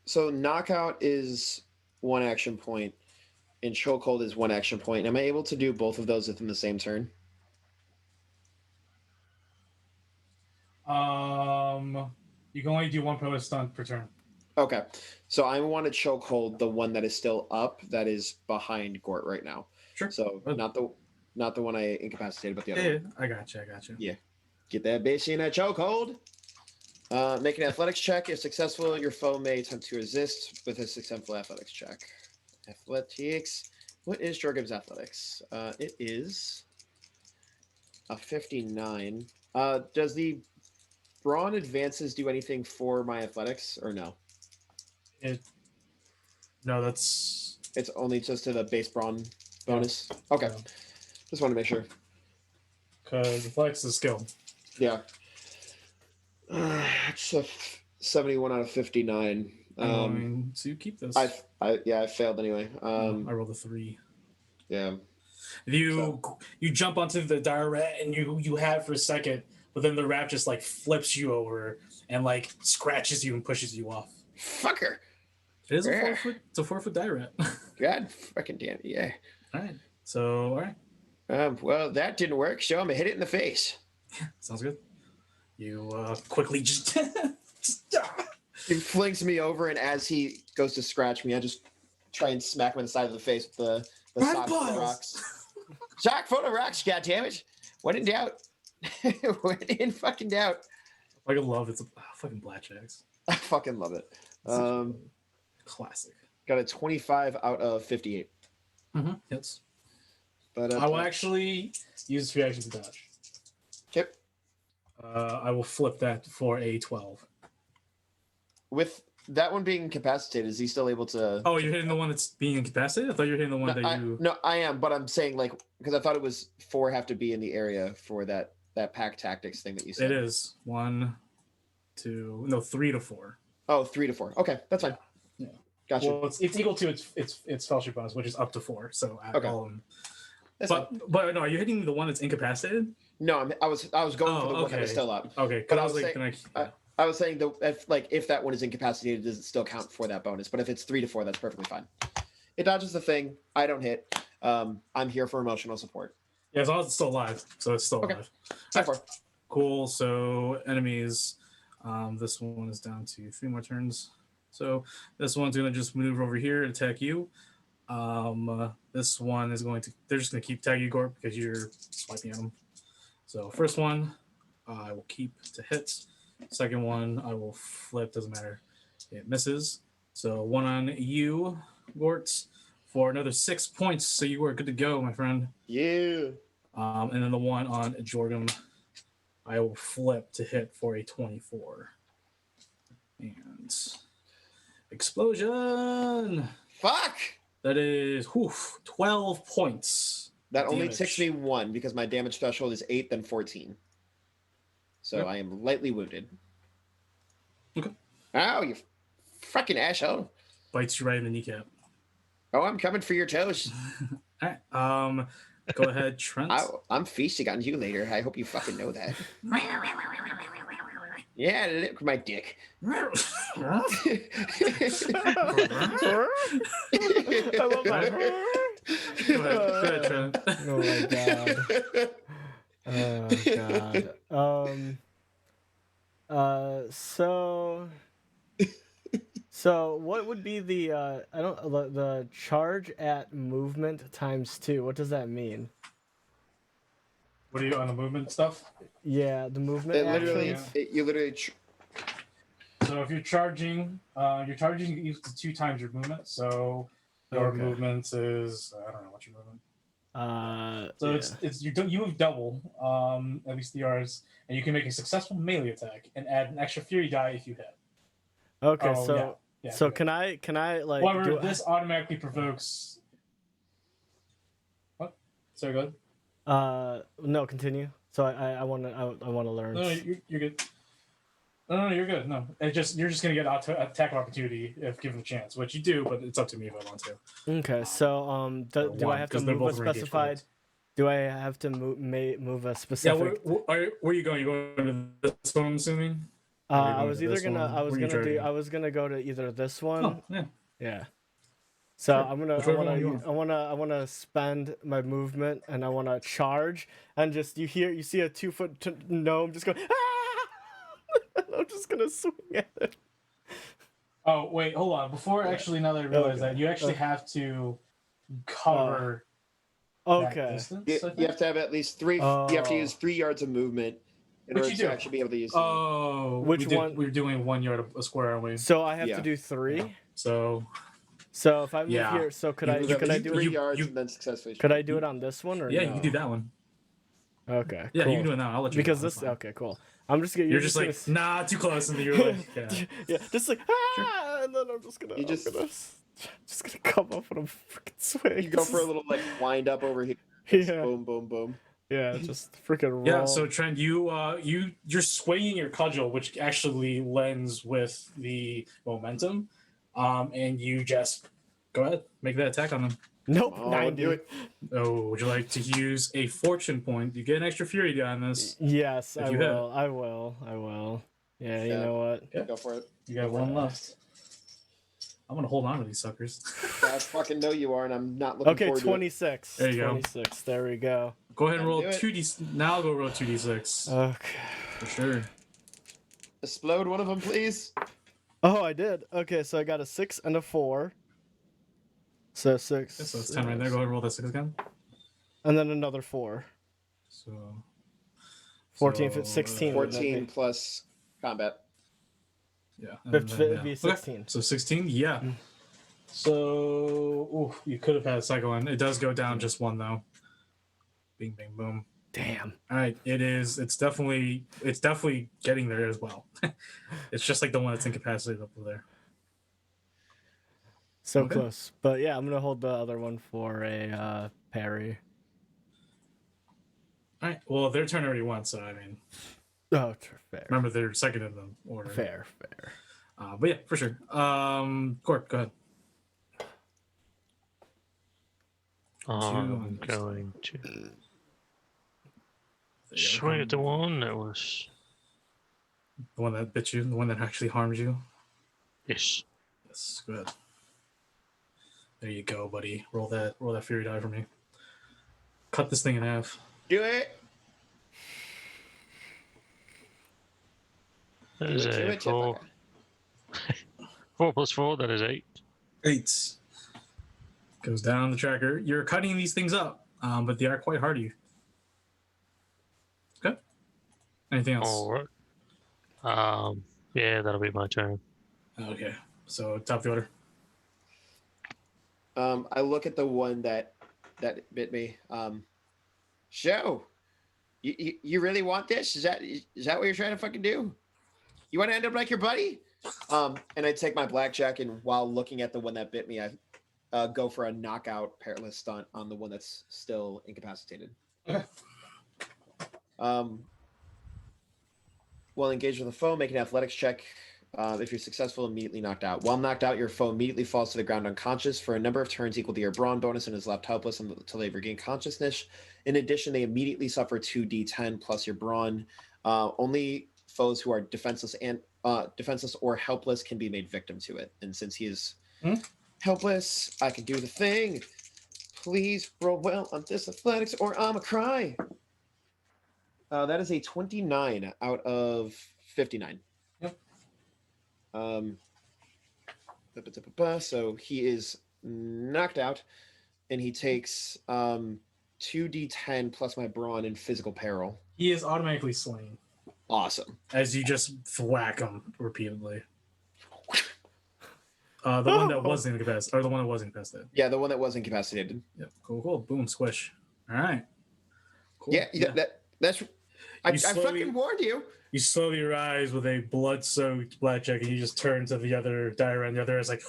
S12: So knockout is 1 action point, and chokehold is 1 action point. Am I able to do both of those within the same turn?
S10: You can only do 1 pillar stunt per turn.
S12: Okay, so I want to chokehold the one that is still up, that is behind Gort right now.
S10: Sure.
S12: So not the one I incapacitated, but the other one.
S10: I got you.
S12: Yeah. Get that bitch in a chokehold. Make an athletics check. If successful, your foe may attempt to resist with a successful athletics check. Athletics. What is Jorgim's athletics? It is a 59. Does the brawn advances do anything for my athletics or no?
S10: No, it's
S12: only just to the base brawn bonus. Okay.
S10: Yeah.
S12: Just want to make sure.
S10: Because athletics is skill.
S12: Yeah. It's a 71 out of 59.
S10: So you keep this.
S12: I failed anyway.
S10: I rolled a 3.
S12: Yeah.
S10: You jump onto the dire rat and you have for a second, but then the rat just like flips you over and like scratches you and pushes you off.
S12: Fucker.
S10: It is a 4 foot. It's a 4 foot dire rat.
S12: God fucking damn it. Yeah.
S10: All right. So all right.
S12: Well, that didn't work. Show him. I hit it in the face.
S10: Sounds good. You quickly just.
S12: He flings me over, and as he goes to scratch me, I just try and smack him in the side of the face with the sock full of rocks. Sock full of rocks, goddammit. When in doubt. When in fucking doubt.
S10: I love it. It's fucking blackjacks.
S12: I fucking love it.
S10: Classic.
S12: Got a 25 out of 58.
S10: Yes.
S12: But
S10: I will actually use 3 actions to dodge.
S12: Okay.
S10: I will flip that for a 12.
S12: With that one being incapacitated, is he still able to?
S10: Oh, you're hitting the one that's being incapacitated? I thought you were hitting the one
S12: No, I am, but I'm saying like because I thought it was 4 have to be in the area for that pack tactics thing that you said.
S10: It is 1, 2, no 3 to 4.
S12: Oh, 3 to 4. Okay, that's fine.
S10: Yeah.
S12: Gotcha.
S10: Well, it's equal to its fellowship bonus, which is up to 4. So add
S12: Okay.
S10: all of them.
S12: That's
S10: But no, are you hitting the one that's incapacitated?
S12: No, I was going for the one that was still up.
S10: Okay,
S12: But
S10: because I was like,
S12: saying, I was saying if that one is incapacitated, does it still count for that bonus? But if it's 3 to 4, that's perfectly fine. It dodges the thing. I don't hit. I'm here for emotional support.
S10: yeah, as long as it's still alive, so it's still
S12: Okay.
S10: alive.
S12: So far.
S10: Cool. So enemies, this one is down to 3 more turns. So this one's gonna just move over here and attack you. This one is they're just gonna keep tagging you, Gorp, because you're swiping at them. So first one, I will keep to hit. Second one, I will flip. Doesn't matter. It misses. So one on you, Gort, for another 6 points. So you are good to go, my friend.
S12: Yeah.
S10: And then the one on Jorgum, I will flip to hit for a 24. And explosion.
S12: Fuck.
S10: That is 12 points.
S12: That only
S10: damage.
S12: ticks me 1 because my damage threshold is 8, then 14. So
S10: Yep.
S12: I am lightly wounded.
S10: Okay.
S12: Ow, you fucking asshole.
S10: Bites you right in the kneecap.
S12: Oh, I'm coming for your toes.
S10: All right. Go ahead, Trent.
S12: I'm feasting on you later. I hope you fucking know that. Yeah, look at my dick.
S1: I love that.
S10: Go ahead, Trent.
S1: Oh my god. Oh god. So what would be the the charge at movement times 2? What does that mean?
S10: What are you on the movement stuff?
S1: Yeah, the movement
S12: It literally,
S1: actions.
S12: you literally.
S10: So if you're charging equals to 2 times your movement. So your
S1: Okay.
S10: movement is I don't know what's your movement. So
S1: yeah.
S10: you move double, at least the yours, and you can make a successful melee attack and add an extra fury die if you hit.
S1: Okay,
S10: Oh,
S1: so
S10: yeah,
S1: so
S10: okay.
S1: can I like
S10: However, this automatically provokes. What? Sorry, go ahead.
S1: No, continue. So I want to learn.
S10: No, you're good. No, you're good. No, you're just gonna get attack of opportunity if given the chance, which you do, but it's up to me if I want to.
S1: Okay, so do I have to
S10: 'cause they're
S1: move a
S10: both ranged
S1: specified?
S10: targets.
S1: Do I have to move a
S10: Yeah,
S1: specific?
S10: where are you going? You going to this one, I'm assuming? Or are you
S1: I
S10: going
S1: was
S10: to
S1: either
S10: this
S1: gonna
S10: one?
S1: I was
S10: Where are you
S1: gonna do
S10: driving?
S1: I was gonna go to either this one.
S10: Oh, yeah.
S1: Yeah. So
S10: Sure.
S1: I'm gonna
S10: Whichever one you
S1: I wanna spend my movement and I wanna charge and just you see a 2-foot gnome just go and I'm just gonna swing at it.
S10: Oh wait, hold on. Before actually, now that I realize that, you actually have to cover. that
S1: Okay.
S10: distance,
S12: You,
S10: I
S12: you
S10: think?
S12: have to have at least 3. You have to use 3 yards of movement in
S10: Which
S12: order
S10: you
S12: to
S10: do.
S12: actually be able to use.
S10: Oh,
S1: Which one?
S10: We're doing 1 yard a square, aren't we?
S1: So I have
S12: Yeah.
S1: to do 3.
S10: So
S1: So if I move
S10: Yeah.
S1: here, so could
S10: You
S1: I
S10: move
S1: could I
S10: at
S1: do
S12: 3
S10: you-
S12: yards
S10: you-
S12: and then successfully.
S1: could I do it on this one or
S10: yeah,
S1: no?
S10: you can do that one.
S1: Okay.
S10: Yeah,
S1: cool.
S10: you can do it now. I'll let you.
S1: Because
S10: do it.
S1: this
S10: That's fine.
S1: okay, cool. I'm just gonna
S10: You're just
S1: gonna
S10: like nah, too close, and then you're like yeah.
S1: yeah, just like and then I'm just gonna
S12: You just-
S1: just gonna come up and I'm freaking swing.
S12: You go for a little like wind up over here.
S1: Yeah.
S12: Boom, boom, boom.
S1: Yeah, just freaking roll.
S10: Yeah, so Trent, you're swinging your cudgel, which actually lends with the momentum, and you just go ahead, make that attack on them.
S1: Nope,
S12: Oh,
S1: 90.
S12: do it.
S10: Oh, would you like to use a fortune point? You get an extra fury die on this.
S1: Yes,
S10: If
S1: I
S10: you hit.
S1: will. I will. Yeah, you
S12: Yeah.
S1: know what?
S10: Yeah.
S12: Go for it.
S10: You got 1 left. I'm gonna hold on to these suckers.
S12: I fucking know you are, and I'm not looking
S1: Okay,
S12: forward
S1: 26.
S10: There you go.
S1: 26. There we go.
S10: Go ahead and
S12: Yeah,
S10: roll
S12: do it.
S10: 2d. Now go roll 2d6
S1: Okay.
S10: for sure.
S12: to it. Explode one of them, please.
S1: Oh, I did. Okay, so I got a 6 and a 4. So 6.
S10: Okay, so it's 10 right there. Go ahead and roll that 6 again.
S1: And then another 4.
S10: So
S1: 14,
S10: so,
S1: 16. wouldn't it
S12: 14
S1: be?
S12: plus combat.
S10: Yeah.
S1: It'd be
S10: Okay,
S1: 16.
S10: so 16, yeah.
S1: Mm.
S10: So you could have had a cycle in. It does go down just 1 though. Bing, bing, boom.
S1: Damn.
S10: All right, it's definitely getting there as well. It's just like the one that's incapacitated up there.
S1: So
S10: Okay.
S1: close. But yeah, I'm gonna hold the other one for a parry.
S10: All right. Well, their turn already won, so I mean,
S1: Oh, fair.
S10: remember they're second in the order.
S1: Fair.
S10: But yeah, for sure. Court, go ahead.
S13: I'm going to swing at the one that was
S10: the one that bit you, the one that actually harmed you.
S13: Yes.
S10: Yes, go ahead. There you go, buddy. Roll that fury die for me. Cut this thing in half.
S12: Do it.
S13: That is a 4. 4 plus 4, that is 8.
S10: 8. Goes down the tracker. You're cutting these things up, but they are quite hardy. Okay. Anything else?
S13: All right. Yeah, that'll be my turn.
S10: Okay. So top of the order.
S12: I look at the one that bit me. Show. You really want this? Is that what you're trying to fucking do? You want to end up like your buddy? And I take my blackjack, and while looking at the one that bit me, I go for a knockout perilous stunt on the one that's still incapacitated.
S10: Okay.
S12: While engaged with a foe, make an athletics check. If you're successful, immediately knocked out. While knocked out, your foe immediately falls to the ground unconscious for a number of turns equal to your brawn bonus and is left helpless until they regain consciousness. In addition, they immediately suffer 2d10 plus your brawn. Only foes who are defenseless or helpless can be made victim to it. And since he is helpless, I can do the thing. Please roll well on this athletics or I'm a cry. That is a 29 out of 59.
S10: Yep.
S12: So he is knocked out, and he takes 2d10 plus my brawn in physical peril.
S10: He is automatically slain.
S12: Awesome.
S10: As you just whack him repeatedly. The one that was incapacitated, or the one that was incapacitated.
S12: Yeah, the one that was incapacitated.
S10: Yep. Cool. Boom. Squish. All right. Cool.
S12: Yeah. That's. I fucking warned you.
S10: You slowly rise with a blood-soaked blackjack, and you just turn to the other diary, and the other is like.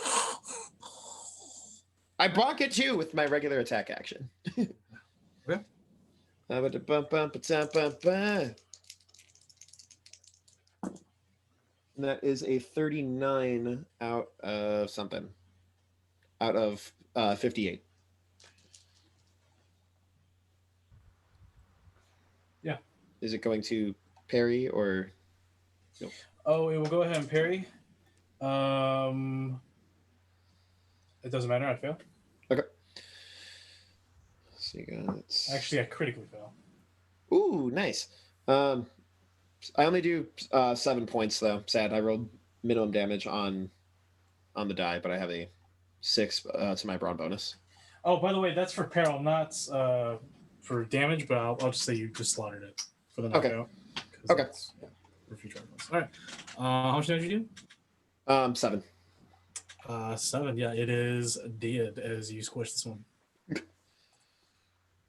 S12: I bonk it too with my regular attack action.
S10: Okay.
S12: And that is a 39 out of something. Out of 58.
S10: Yeah.
S12: Is it going to parry or? No.
S10: Oh, it will go ahead and parry. It doesn't matter. I fail.
S12: Okay. So you got it.
S10: Actually, I critically fail.
S12: Ooh, nice. I only do 7 points though. Sad. I rolled minimum damage on the die, but I have a 6 to my brawn bonus.
S10: Oh, by the way, that's for peril, not for damage. But I'll just say you just slaughtered it for the knockout.
S12: Okay.
S10: For future reference. All right. How much damage you
S12: do? 7.
S10: 7. Yeah, it is dead as you squish this one.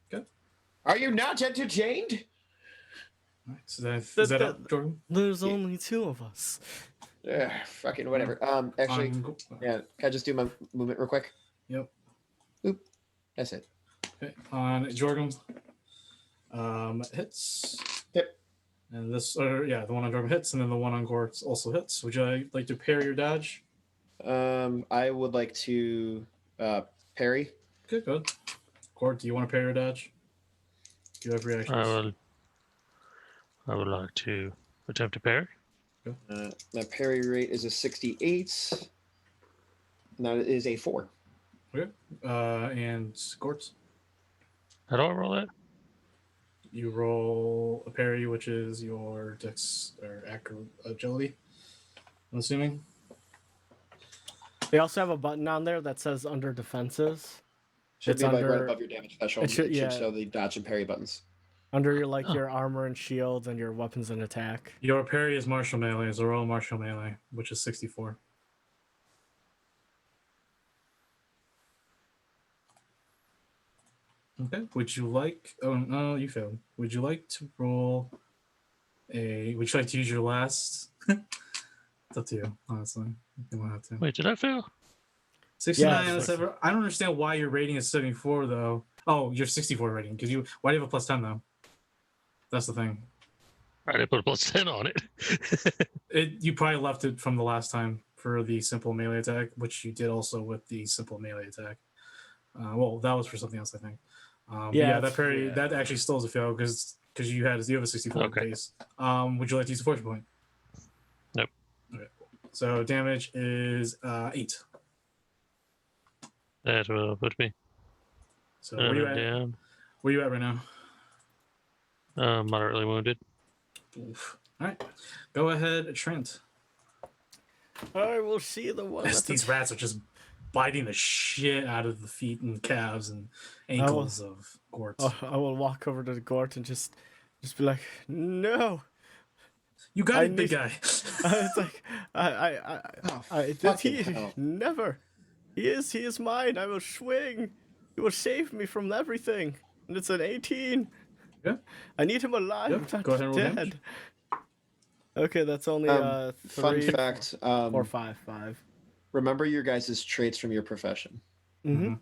S10: Good.
S12: Are you not entertained?
S10: Right, so is that up, Jordan?
S1: There's only 2 of us.
S12: Fucking whatever. Actually, yeah. Can I just do my movement real quick?
S10: Yep.
S12: Oop. That's it.
S10: Okay. On Jorgen, hits.
S12: Yep.
S10: And this, the one on Jorgen hits, and then the one on Gort also hits. Would you like to parry your dodge?
S12: I would like to parry.
S10: Okay, good. Gort, do you want to parry your dodge? Do you have reactions?
S13: I would like to attempt to parry.
S12: My parry rate is a 68. And that is a 4.
S10: Okay. And Gort?
S13: How do I roll that?
S10: You roll a parry, which is your dex or agility, I'm assuming.
S1: They also have a button on there that says under defenses.
S12: Should be like right above your damage threshold. It should show the dodge and parry buttons.
S1: Under your armor and shield and your weapons and attack.
S10: Your parry is martial melee, is a royal martial melee, which is 64. Okay. Would you like? Oh no, you failed. Would you like to roll a? Would you like to use your last? It's up to you, honestly. You don't have to.
S13: Wait, did I fail?
S10: 69 out of 7. I don't understand why your rating is 74 though. Oh, you're 64 rating because you. Why do you have a plus 10 though? That's the thing.
S13: I didn't put a +10 on it.
S10: You probably left it from the last time for the simple melee attack, which you did also with the simple melee attack. Well, that was for something else, I think. Yeah, that parry that actually still is a fail because you have a 64 base. Would you like to use a fortune point?
S13: Nope.
S10: Okay. So damage is 8.
S13: That will put me.
S10: So where you at?
S13: Down.
S10: Where you at right now?
S13: Moderately wounded.
S10: Oof. All right, go ahead, Trent.
S1: I will see the one.
S10: These rats are just biting the shit out of the feet and calves and ankles of Gort.
S1: I will walk over to the Gort and just be like, no.
S10: You got it, big guy.
S1: It's like never. He is mine. I will swing. He will save me from everything. And it's an 18.
S10: Yeah.
S1: I need him alive.
S10: Yep.
S1: Not
S10: Go ahead and roll
S1: dead.
S10: damage.
S1: Okay, that's only
S12: Fun
S1: 3,
S12: fact.
S1: 4, 5, 5.
S12: Remember your guys' traits from your profession.
S1: Mm-hmm.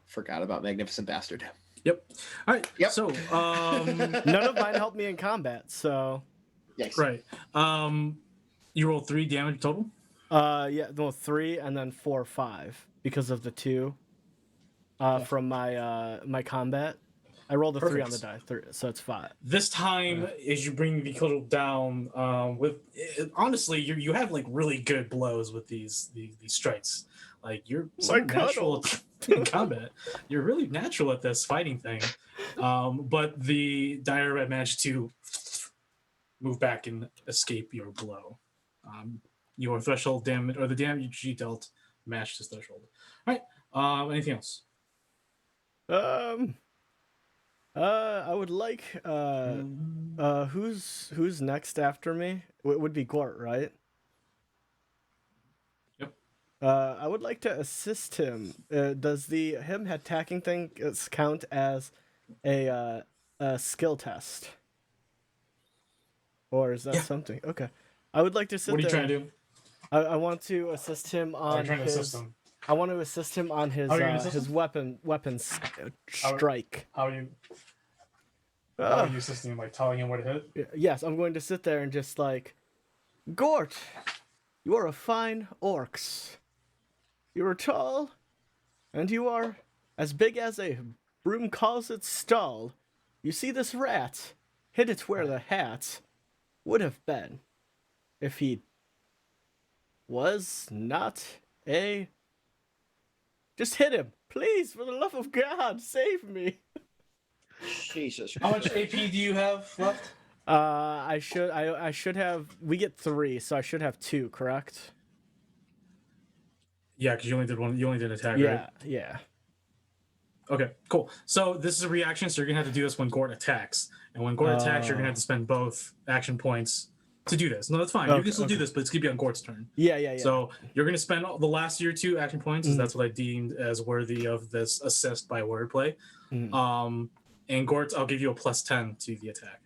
S12: Forgot about Magnificent Bastard.
S10: Yep. All right.
S12: Yep.
S10: So,
S1: none of mine helped me in combat, so.
S12: Yes.
S10: Right. You rolled 3 damage total?
S1: Yeah, no, 3 and then 4, 5 because of the 2 from my combat. I rolled a 3 on the die, 3, so it's 5.
S10: This time, as you bring the cudgel down, honestly, you have like really good blows with these strikes. Like you're so natural in combat. You're really natural at this fighting thing. But the dire rat managed to move back and escape your blow. Your threshold damage, or the damage you dealt, matched his threshold. All right. Anything else?
S1: I would like who's next after me? It would be Gort, right?
S10: Yep.
S1: I would like to assist him. Does him attacking thing count as a skill test? Or is that something? Okay. I would like to sit there.
S10: What are you trying to do?
S1: I want to assist him on his... I want to assist him on his weapon strike.
S10: How are you assisting him? Like telling him where to hit?
S1: Yes, I'm going to sit there and just like, Gort, you are a fine orcs. You are tall, and you are as big as a broom calls its stall. You see this rat? Hit it where the hat would have been if he was not a... Just hit him. Please, for the love of God, save me.
S12: Jesus.
S10: How much AP do you have left?
S1: I should have... We get 3, so I should have 2, correct?
S10: Yeah, because you only did one. You only did attack,
S1: yeah,
S10: right?
S1: Yeah.
S10: Okay, cool. So this is a reaction, so you're gonna have to do this when Gort attacks. And when Gort attacks, you're gonna have to spend both action points to do this. No, that's fine. You can still do this, but it's gonna be on Gort's turn.
S1: Yeah.
S10: So you're gonna spend the last of your 2 action points, because that's what I deemed as worthy of this assist by wordplay. And Gort, I'll give you a +10 to the attack.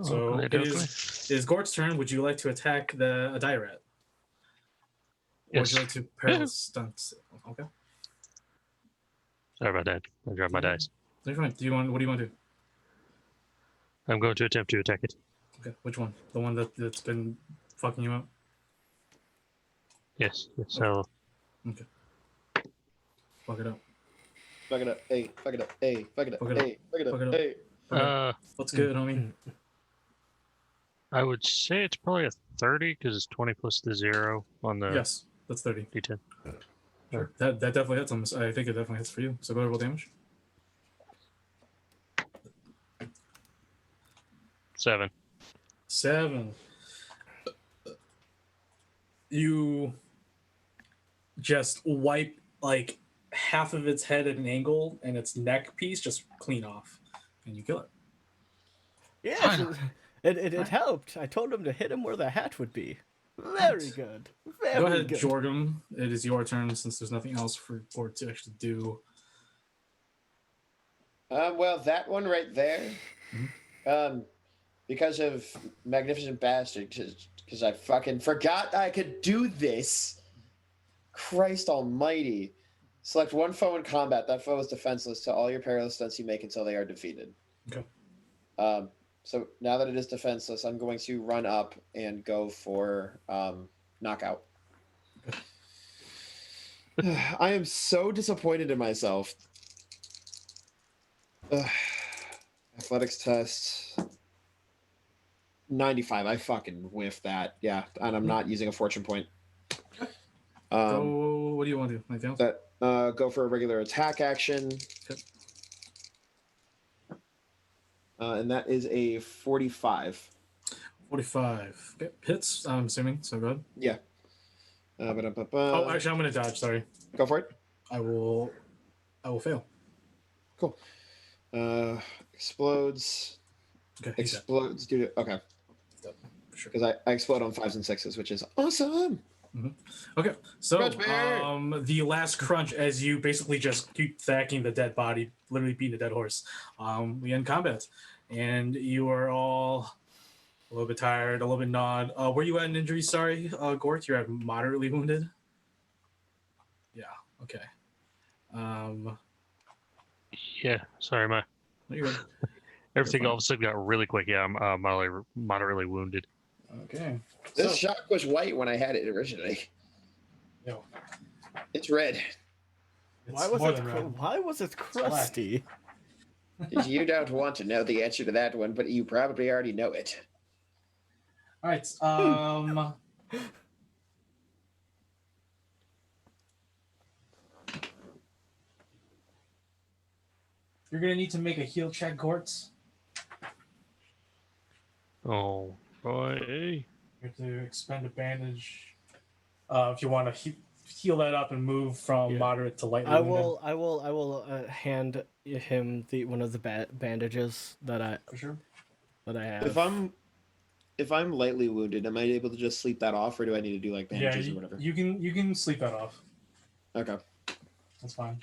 S10: So it is Gort's turn. Would you like to attack a dire rat? Or would you like to paralyze stunts? Okay.
S13: Sorry about that. I dropped my dice.
S10: What do you want to do?
S13: I'm going to attempt to attack it.
S10: Okay, which one? The one that's been fucking you up?
S13: Yes. So.
S10: Okay. Fuck it up.
S12: Fuck it up. Hey. Fuck it up. Hey. Fuck it up. Hey. Fuck it up. Hey.
S10: What's good, homie?
S13: I would say it's probably a 30 because it's 20 plus the 0 on the.
S10: Yes, that's 30.
S13: D10.
S10: Sure. That definitely hits him. I think it definitely hits for you. So go ahead and roll damage.
S13: 7.
S10: 7. You just wipe like half of its head at an angle and its neck piece just clean off, and you kill it.
S1: Yes, it helped. I told him to hit him where the hat would be. Very good. Very
S10: Go ahead,
S1: good.
S10: Jorgum. It is your turn since there's nothing else for Gort to actually do.
S12: Well, that one right there, because of Magnificent Bastard, because I fucking forgot I could do this. Christ almighty. Select one foe in combat. That foe is defenseless to all your perilous stunts you make until they are defeated.
S10: Okay.
S12: So now that it is defenseless, I'm going to run up and go for knockout. I am so disappointed in myself. Athletics test 95. I fucking whiffed that. Yeah, and I'm not using a fortune point.
S10: What do you want to do? Anything else?
S12: Go for a regular attack action.
S10: Okay.
S12: And that is a 45.
S10: 45. Okay. Hits, I'm assuming. So good.
S12: Yeah.
S10: Oh, actually, I'm going to dodge. Sorry.
S12: Go for it.
S10: I will fail.
S12: Cool. Explodes.
S10: Okay.
S12: Explodes due to... Okay.
S10: Sure.
S12: Because I explode on 5s and 6s, which is awesome.
S10: Mm-hmm. Okay, so
S12: Crunch bear!
S10: the last crunch as you basically just keep thacking the dead body, literally beating the dead horse. We end combat, and you are all a little bit tired, a little bit gnawed. Were you at an injury? Sorry, Gort, you're at moderately wounded. Yeah. Okay.
S13: Yeah. Sorry, my
S10: You're good.
S13: everything
S10: You're
S13: all of a sudden got really quick. Yeah, I'm moderately wounded.
S10: Okay.
S12: This shock was white when I had it originally.
S10: No.
S12: It's red.
S1: Why was it crusty?
S12: You don't want to know the answer to that one, but you probably already know it.
S10: All right. You're gonna need to make a heal check, Gort.
S13: Oh, boy.
S10: You have to expend a bandage. If you want to heal that up and move from moderate to lightly wounded.
S1: I will hand him one of the bandages that I have.
S12: If I'm lightly wounded, am I able to just sleep that off, or do I need to do like bandages or whatever?
S10: You can sleep that off.
S12: Okay.
S10: That's fine.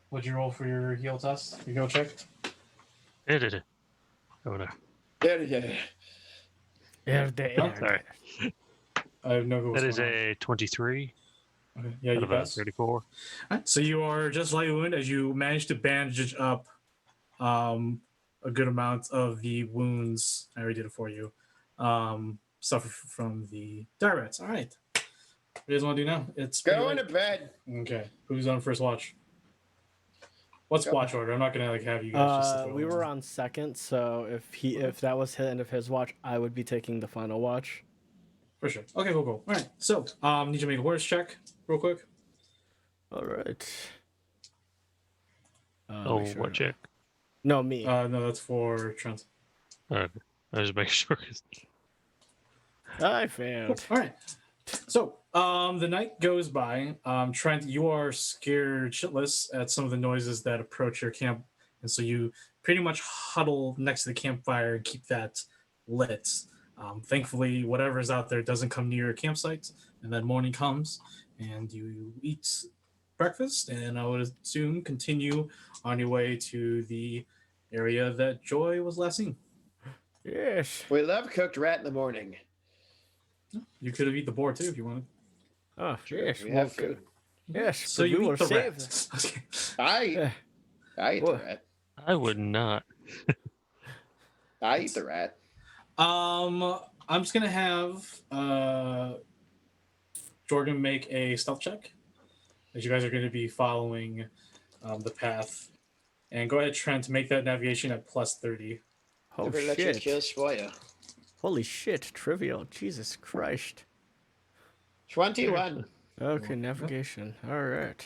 S10: What'd you roll for your heal test? Your heal check?
S13: Oh no.
S12: Yeah.
S13: Sorry.
S10: I have no clue.
S13: That is a 23.
S10: Okay. Yeah, you pass.
S13: 34.
S10: Right. So you are just lightly wounded as you manage to bandage up a good amount of the wounds. I already did it for you. Suffer from the dire rats. All right. What do you guys want to do now? It's
S12: going to bed.
S10: Okay. Who's on first watch? What's watch order? I'm not gonna have you guys just.
S1: We were on second, so if that was the end of his watch, I would be taking the final watch.
S10: For sure. Okay, cool. All right. So, need you to make a awareness check real quick.
S1: All right.
S13: What check?
S1: No, me.
S10: No, that's for Trent.
S13: Okay. I was just making sure.
S1: I failed.
S10: All right. So, the night goes by. Trent, you are scared shitless at some of the noises that approach your camp, and so you pretty much huddle next to the campfire and keep that lit. Thankfully, whatever is out there doesn't come near your campsite, and then morning comes, and you eat breakfast, and I would assume continue on your way to the area that Joy was last seen.
S1: Yes.
S12: We love cooked rat in the morning.
S10: You could have eaten the boar too if you wanted.
S1: Oh,
S12: Sure,
S1: yes.
S12: we have food.
S1: Yes.
S10: So you eat the rat.
S12: I eat the rat.
S13: I would not.
S12: I eat the rat.
S10: I'm just gonna have Jordan make a stealth check, as you guys are going to be following the path. And go ahead, Trent, make that navigation at +30.
S1: Oh shit! Holy shit! Trivial. Jesus Christ.
S12: 21.
S1: Okay, navigation. All right.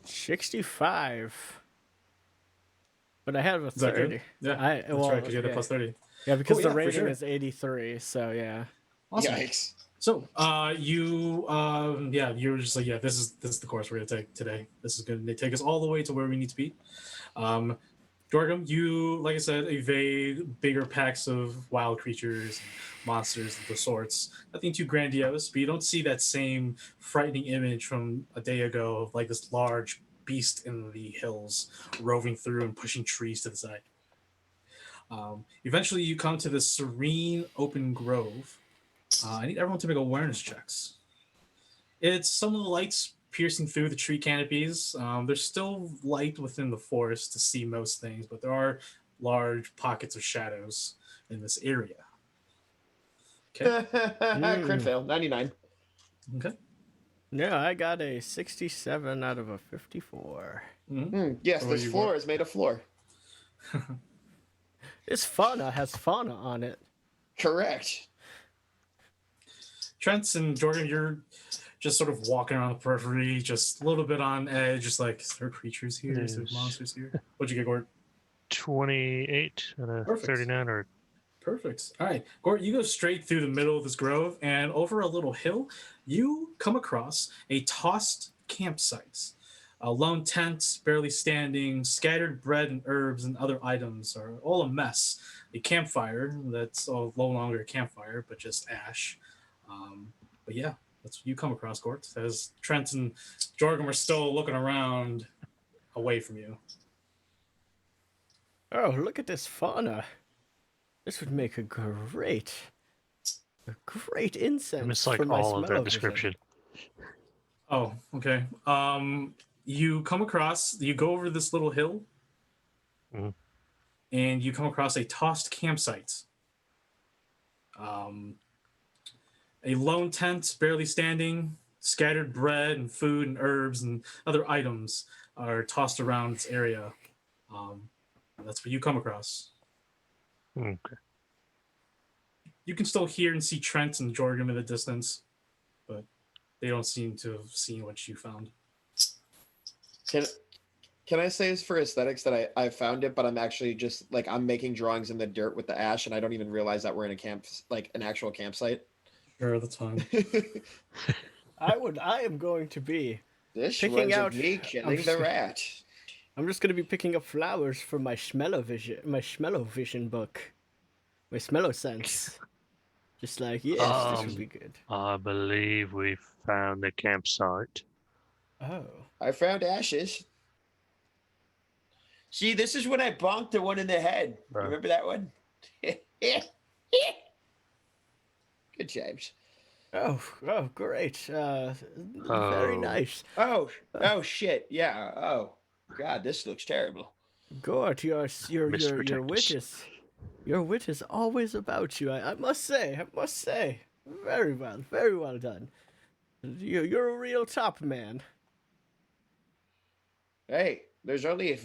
S1: 65. But I have a 30.
S10: Yeah, that's right, because you had a +30.
S1: Yeah, because
S10: Cool,
S1: the
S10: for
S1: rating
S10: sure.
S1: is 83, so yeah.
S10: Awesome.
S12: Yikes.
S10: So, you're just like, this is the course we're gonna take today. This is gonna take us all the way to where we need to be. Dorgum, you, like I said, evade bigger packs of wild creatures, monsters of the sorts. Nothing too grandiose, but you don't see that same frightening image from a day ago of like this large beast in the hills roving through and pushing trees to the side. Eventually, you come to this serene open grove. I need everyone to make awareness checks. Some of the lights piercing through the tree canopies. There's still light within the forest to see most things, but there are large pockets of shadows in this area. Okay.
S12: Crit fail, 99.
S10: Okay.
S1: Yeah, I got a 67 out of a 54.
S12: Yes, this floor is made of floor.
S1: This fauna has fauna on it.
S12: Correct.
S10: Trent and Jordan, you're just sort of walking around the periphery, just a little bit on edge, just like, is there creatures here? Is there monsters here? What'd you get, Gord?
S13: 28 and a
S10: Perfect.
S13: 39 or
S10: Perfect. All right, Gord, you go straight through the middle of this grove, and over a little hill, you come across a tossed campsite. A lone tent, barely standing, scattered bread and herbs and other items are all a mess. A campfire that's no longer a campfire, but just ash. But yeah, that's what you come across, Gort, as Trent and Jorgen are still looking around away from you.
S1: Oh, look at this fauna. This would make a great incense.
S13: It's like
S1: for my
S13: all of their
S1: smell-o-vision.
S13: description.
S10: Oh, okay. You come across, you go over this little hill, and you come across a tossed campsite. A lone tent, barely standing, scattered bread and food and herbs and other items are tossed around its area. That's what you come across.
S13: Okay.
S10: You can still hear and see Trent and Jorgen in the distance, but they don't seem to have seen what you found.
S12: Can I say this for aesthetics that I found it, but I'm actually just like I'm making drawings in the dirt with the ash, and I don't even realize that we're in a camp, like an actual campsite.
S10: Sure, that's fine.
S1: I am going to be
S12: This
S1: picking
S12: one's
S1: out
S12: of me killing the rat.
S1: I'm just gonna be picking up flowers for my smell-o-vision book, my smell-o-sense. Just like yes, this would be good.
S13: I believe we found the campsite.
S1: Oh.
S12: I found ashes. See, this is when I bonked the one in the head.
S13: Right.
S12: Remember that one? Good James.
S1: Oh, great. Very nice.
S12: Oh, shit. Yeah. Oh, God, this looks terrible.
S1: Gort, your wit is always about you. I must say. Very well done. You're a real top man.
S12: Hey, there's only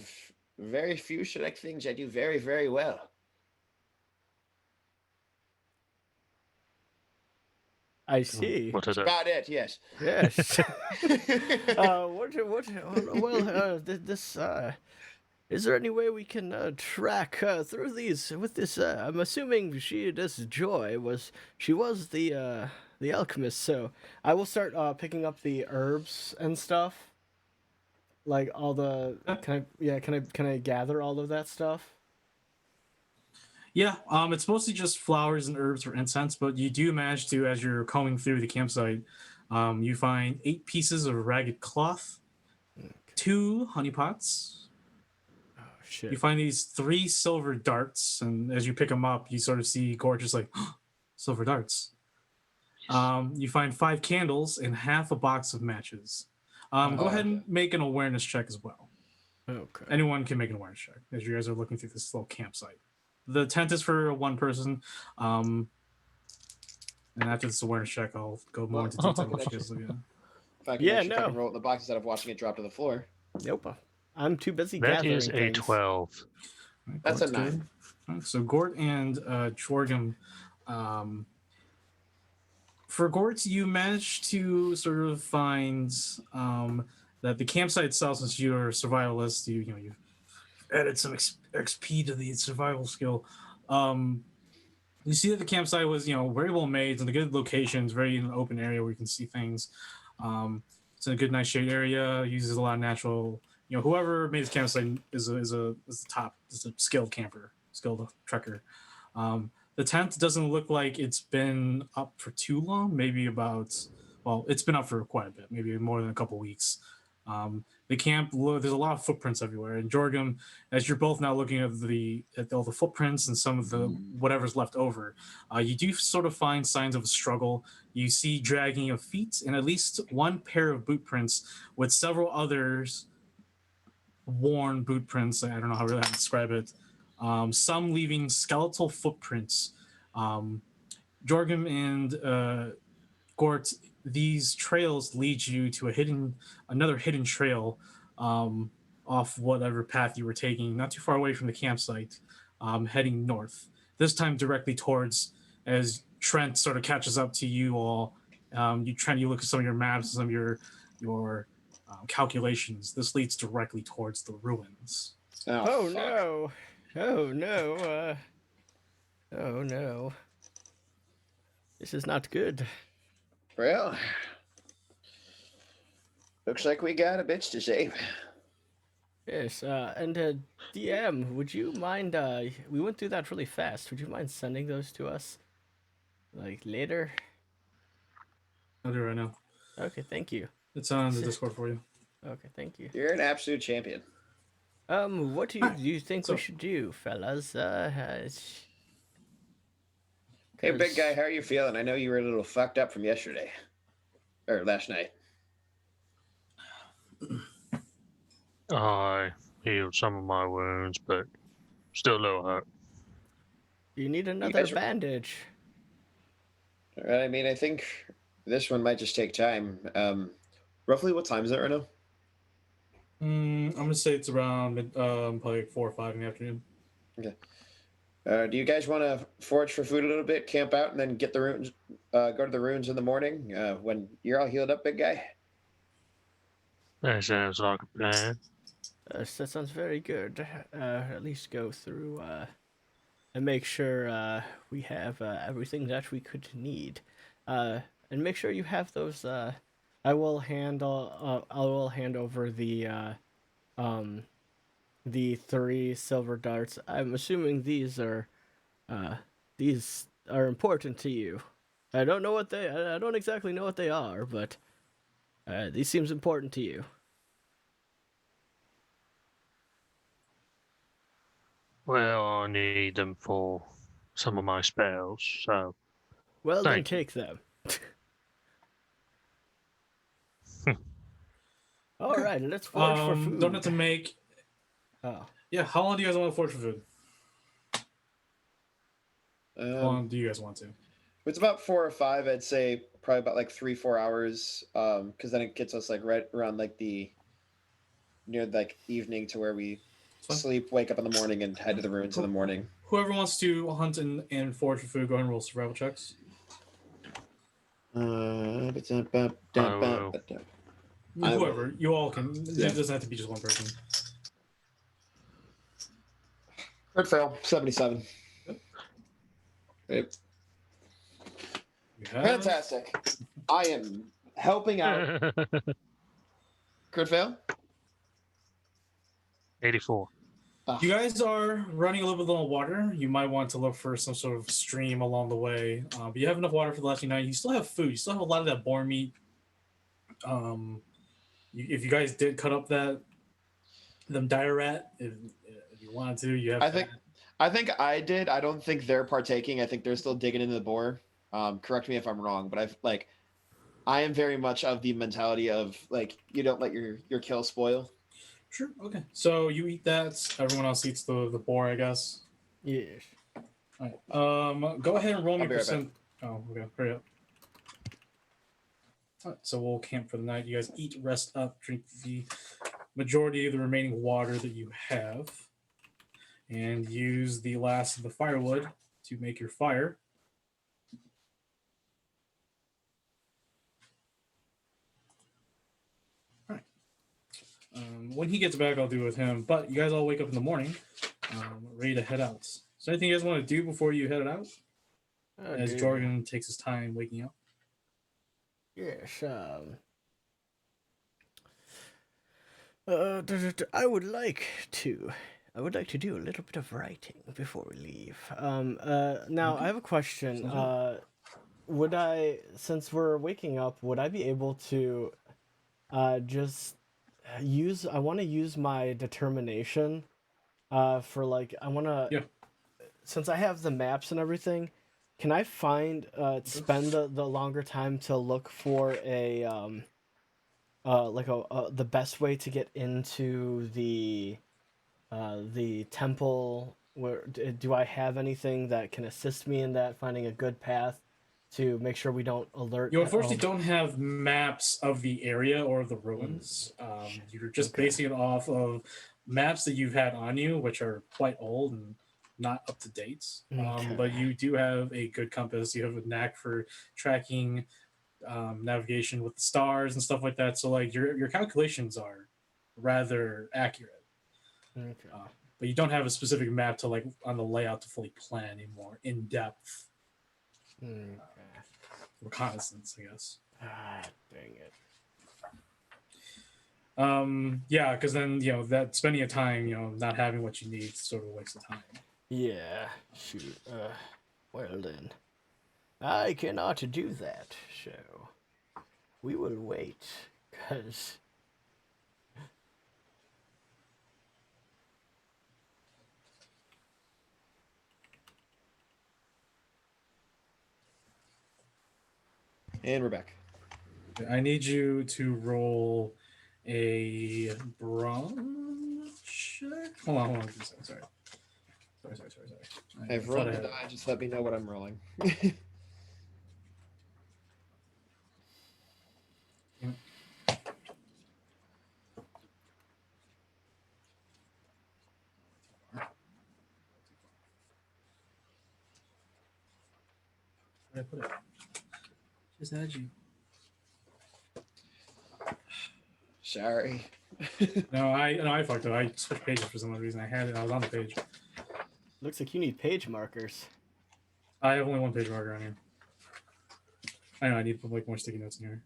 S12: very few select things I do very, very well.
S1: I see.
S13: What is it?
S12: About it, yes.
S1: Yes. Is there any way we can track through these with this? I'm assuming this Joy was the alchemist, so I will start picking up the herbs and stuff. Like all the can I gather all of that stuff?
S10: Yeah, it's mostly just flowers and herbs for incense, but you do manage to, as you're combing through the campsite, you find 8 pieces of ragged cloth, 2 honey pots.
S1: Oh shit!
S10: You find these 3 silver darts, and as you pick them up, you sort of see Gorgeous like silver darts. You find 5 candles and half a box of matches. Go ahead and make an awareness check as well.
S1: Okay.
S10: Anyone can make an awareness check as you guys are looking through this little campsite. The tent is for one person. And after this awareness check, I'll go more into detail what you guys look at.
S12: If I can actually fucking roll it in the box instead of watching it drop to the floor.
S1: Nope. I'm too busy
S13: That
S1: gathering
S13: is a
S1: things.
S13: 12.
S10: Right,
S12: That's
S10: Gort's
S12: a 9.
S10: good. Right, so Gort and Jorgen, for Gort, you managed to sort of find that the campsite itself, since you're a survivalist, you've added some XP to the survival skill. You see that the campsite was, very well made. It's in a good location. It's very in an open area where you can see things. It's in a good, nice shade area. Uses a lot of natural. Whoever made this campsite is a skilled camper, skilled trekker. The tent doesn't look like it's been up for too long. Maybe it's been up for quite a bit. Maybe more than a couple weeks. The camp, there's a lot of footprints everywhere. And Jorgum, as you're both now looking at all the footprints and some of the whatever's left over, you do sort of find signs of a struggle. You see dragging of feet and at least one pair of boot prints with several others worn boot prints. I don't know how to describe it. Some leaving skeletal footprints. Jorgum and Gort, these trails lead you to another hidden trail off whatever path you were taking, not too far away from the campsite, heading north. This time directly towards, as Trent sort of catches up to you all. You look at some of your maps, some of your calculations. This leads directly towards the ruins.
S1: Oh no! Oh no! Oh no! This is not good.
S12: Well, looks like we got a bitch to save.
S1: Yes, and DM, would you mind, we went through that really fast. Would you mind sending those to us? Like, later?
S10: I'll do it right now.
S1: Okay, thank you.
S10: It's on the Discord for you.
S1: Okay, thank you.
S12: You're an absolute champion.
S1: What do you think we should do, fellas?
S12: Hey, big guy, how are you feeling? I know you were a little fucked up from yesterday. Or last night.
S13: I healed some of my wounds, but still a little hurt.
S1: You need another bandage.
S12: I mean, I think this one might just take time. Roughly what time is it right now?
S10: I'm going to say it's around probably 4 or 5 in the afternoon.
S12: Okay. Do you guys want to forage for food a little bit, camp out, and then get the ruins? Go to the ruins in the morning when you're all healed up, big guy.
S13: That sounds like a plan.
S1: That sounds very good. At least go through and make sure we have everything that we could need, and make sure you have those. I will hand over the 3 silver darts. I'm assuming these are important to you. I don't exactly know what they are, but these seems important to you.
S13: Well, I need them for some of my spells, so.
S1: Well, then take them. All right, let's forage for food.
S10: Don't have to make.
S1: Oh.
S10: Yeah, how long do you guys want to forage for food? How long do you guys want to?
S12: It's about 4 or 5. I'd say probably about like 3-4 hours. Because then it gets us like right around like near like evening to where we sleep, wake up in the morning, and head to the ruins in the morning.
S10: Whoever wants to hunt and forage for food, go ahead and roll survival checks. Whoever, you all can.
S12: Yeah.
S10: It doesn't have to be just one person.
S12: Crit fail, 77. Yep. Fantastic. I am helping out. Crit fail?
S13: 84.
S10: You guys are running a little bit low on water. You might want to look for some sort of stream along the way. But you have enough water for the last few nights. You still have food. You still have a lot of that boar meat. If you guys did cut up them dire rat, if you wanted to, you have.
S12: I think I did. I don't think they're partaking. I think they're still digging into the boar. Correct me if I'm wrong, but I am very much of the mentality of like you don't let your kill spoil.
S10: Sure. Okay. So you eat that. Everyone else eats the boar, I guess.
S1: Yes.
S10: All right. Go ahead and roll me
S12: I'll be right
S10: percent. Oh, okay. Hurry up. All right, so we'll camp for the night. You guys eat, rest up, drink the majority of the remaining water that you have, and use the last of the firewood to make your fire. All right. When he gets back, I'll do it with him. But you guys all wake up in the morning, ready to head out. Is there anything you guys want to do before you head out? As Jorgen takes his time waking up.
S1: Yes. I would like to do a little bit of writing before we leave. Now I have a question. Since we're waking up, would I be able to just I want to use my determination for like I want to since I have the maps and everything, can I spend the longer time to look for a like the best way to get into the temple? Where do I have anything that can assist me in that, finding a good path to make sure we don't alert?
S10: You unfortunately don't have maps of the area or of the ruins. You're just basing it off of maps that you've had on you, which are quite old and not up to date. But you do have a good compass. You have a knack for tracking navigation with the stars and stuff like that. So like your calculations are rather accurate.
S1: Okay.
S10: But you don't have a specific map to like on the layout to fully plan anymore in depth. Reconnaissance, I guess.
S1: Dang it.
S10: Yeah, because then that spending your time, not having what you need is sort of a waste of time.
S1: Yeah, shoot. Well then, I cannot do that, so we will wait, cause.
S12: And we're back.
S10: I need you to roll a brawn check. Hold on. Sorry.
S12: I've rolled the die. Just let me know what I'm rolling.
S10: Where did I put it? Just had you.
S12: Sorry.
S10: No, I fucked up. I switched pages for some reason. I had it. I was on the page.
S1: Looks like you need page markers.
S10: I have only one page marker on here. I know I need to put like more sticky notes in here.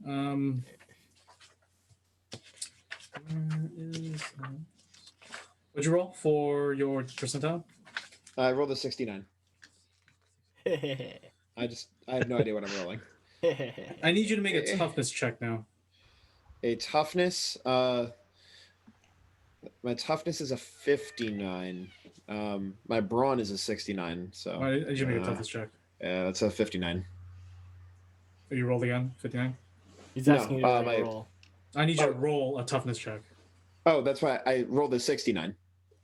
S10: What'd you roll for your percentile?
S12: I rolled a 69. I have no idea what I'm rolling.
S10: I need you to make a toughness check now.
S12: A toughness. My toughness is a 59. My brawn is a 69. So
S10: I need you to make a toughness check.
S12: Yeah, that's a 59.
S10: You rolled again, 59.
S1: He's asking you to roll.
S10: I need you to roll a toughness check.
S12: Oh, that's why I rolled a 69.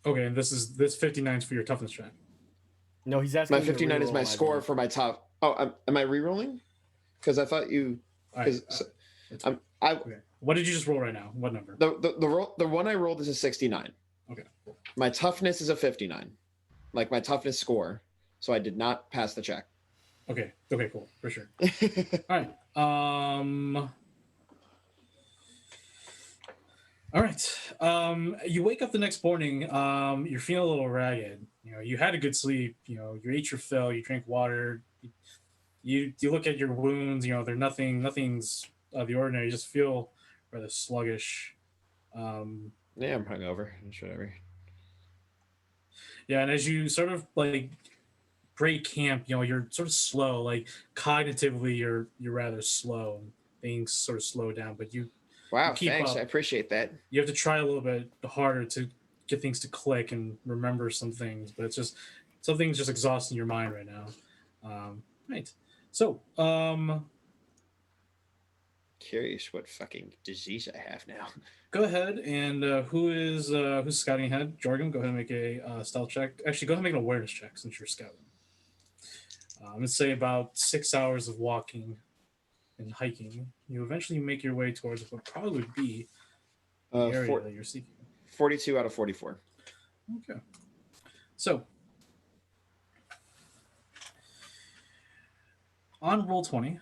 S10: Okay, and this 59 is for your toughness check.
S1: No, he's asking.
S12: My 59 is my score for my top. Oh, am I re-rolling? Because I thought you.
S10: Okay. What did you just roll right now? What number?
S12: The one I rolled is a 69.
S10: Okay.
S12: My toughness is a 59, like my toughness score. So I did not pass the check.
S10: Okay. Okay. Cool. For sure. All right. All right. You wake up the next morning. You're feeling a little ragged. You had a good sleep. You ate your fill. You drank water. You look at your wounds. They're nothing's out of the ordinary. You just feel rather sluggish.
S12: Yeah, I'm hungover. It's whatever.
S10: Yeah, and as you sort of like break camp, you're sort of slow. Like cognitively, you're rather slow. Things sort of slow down, but you.
S12: Wow,
S10: keep
S12: thanks.
S10: up.
S12: I appreciate that.
S10: You have to try a little bit harder to get things to click and remember some things, but it's just something's just exhausting your mind right now. Right. So,
S12: curious what fucking disease I have now.
S10: Go ahead and who's scouting ahead? Jorgen, go ahead and make a stealth check. Actually, go ahead and make an awareness check since you're scouting. I'm gonna say about 6 hours of walking and hiking. You eventually make your way towards what would probably be the area that you're seeking.
S12: 42 out of 44.
S10: Okay. So, on roll 20.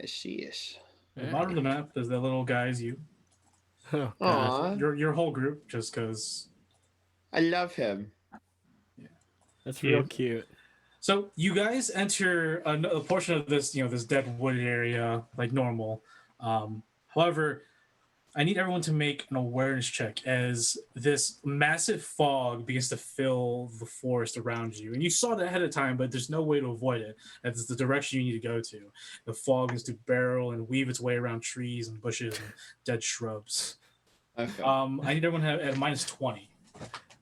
S12: I see it.
S10: At the bottom of the map is that little guy's you.
S12: Aww.
S10: Your whole group, just because.
S12: I love him.
S10: Yeah.
S1: That's real cute.
S10: So you guys enter a portion of this, this dead wooded area like normal. However, I need everyone to make an awareness check as this massive fog begins to fill the forest around you. And you saw that ahead of time, but there's no way to avoid it. That's the direction you need to go to. The fog is to barrel and weave its way around trees and bushes and dead shrubs.
S12: Okay.
S10: I need everyone to have at minus 20.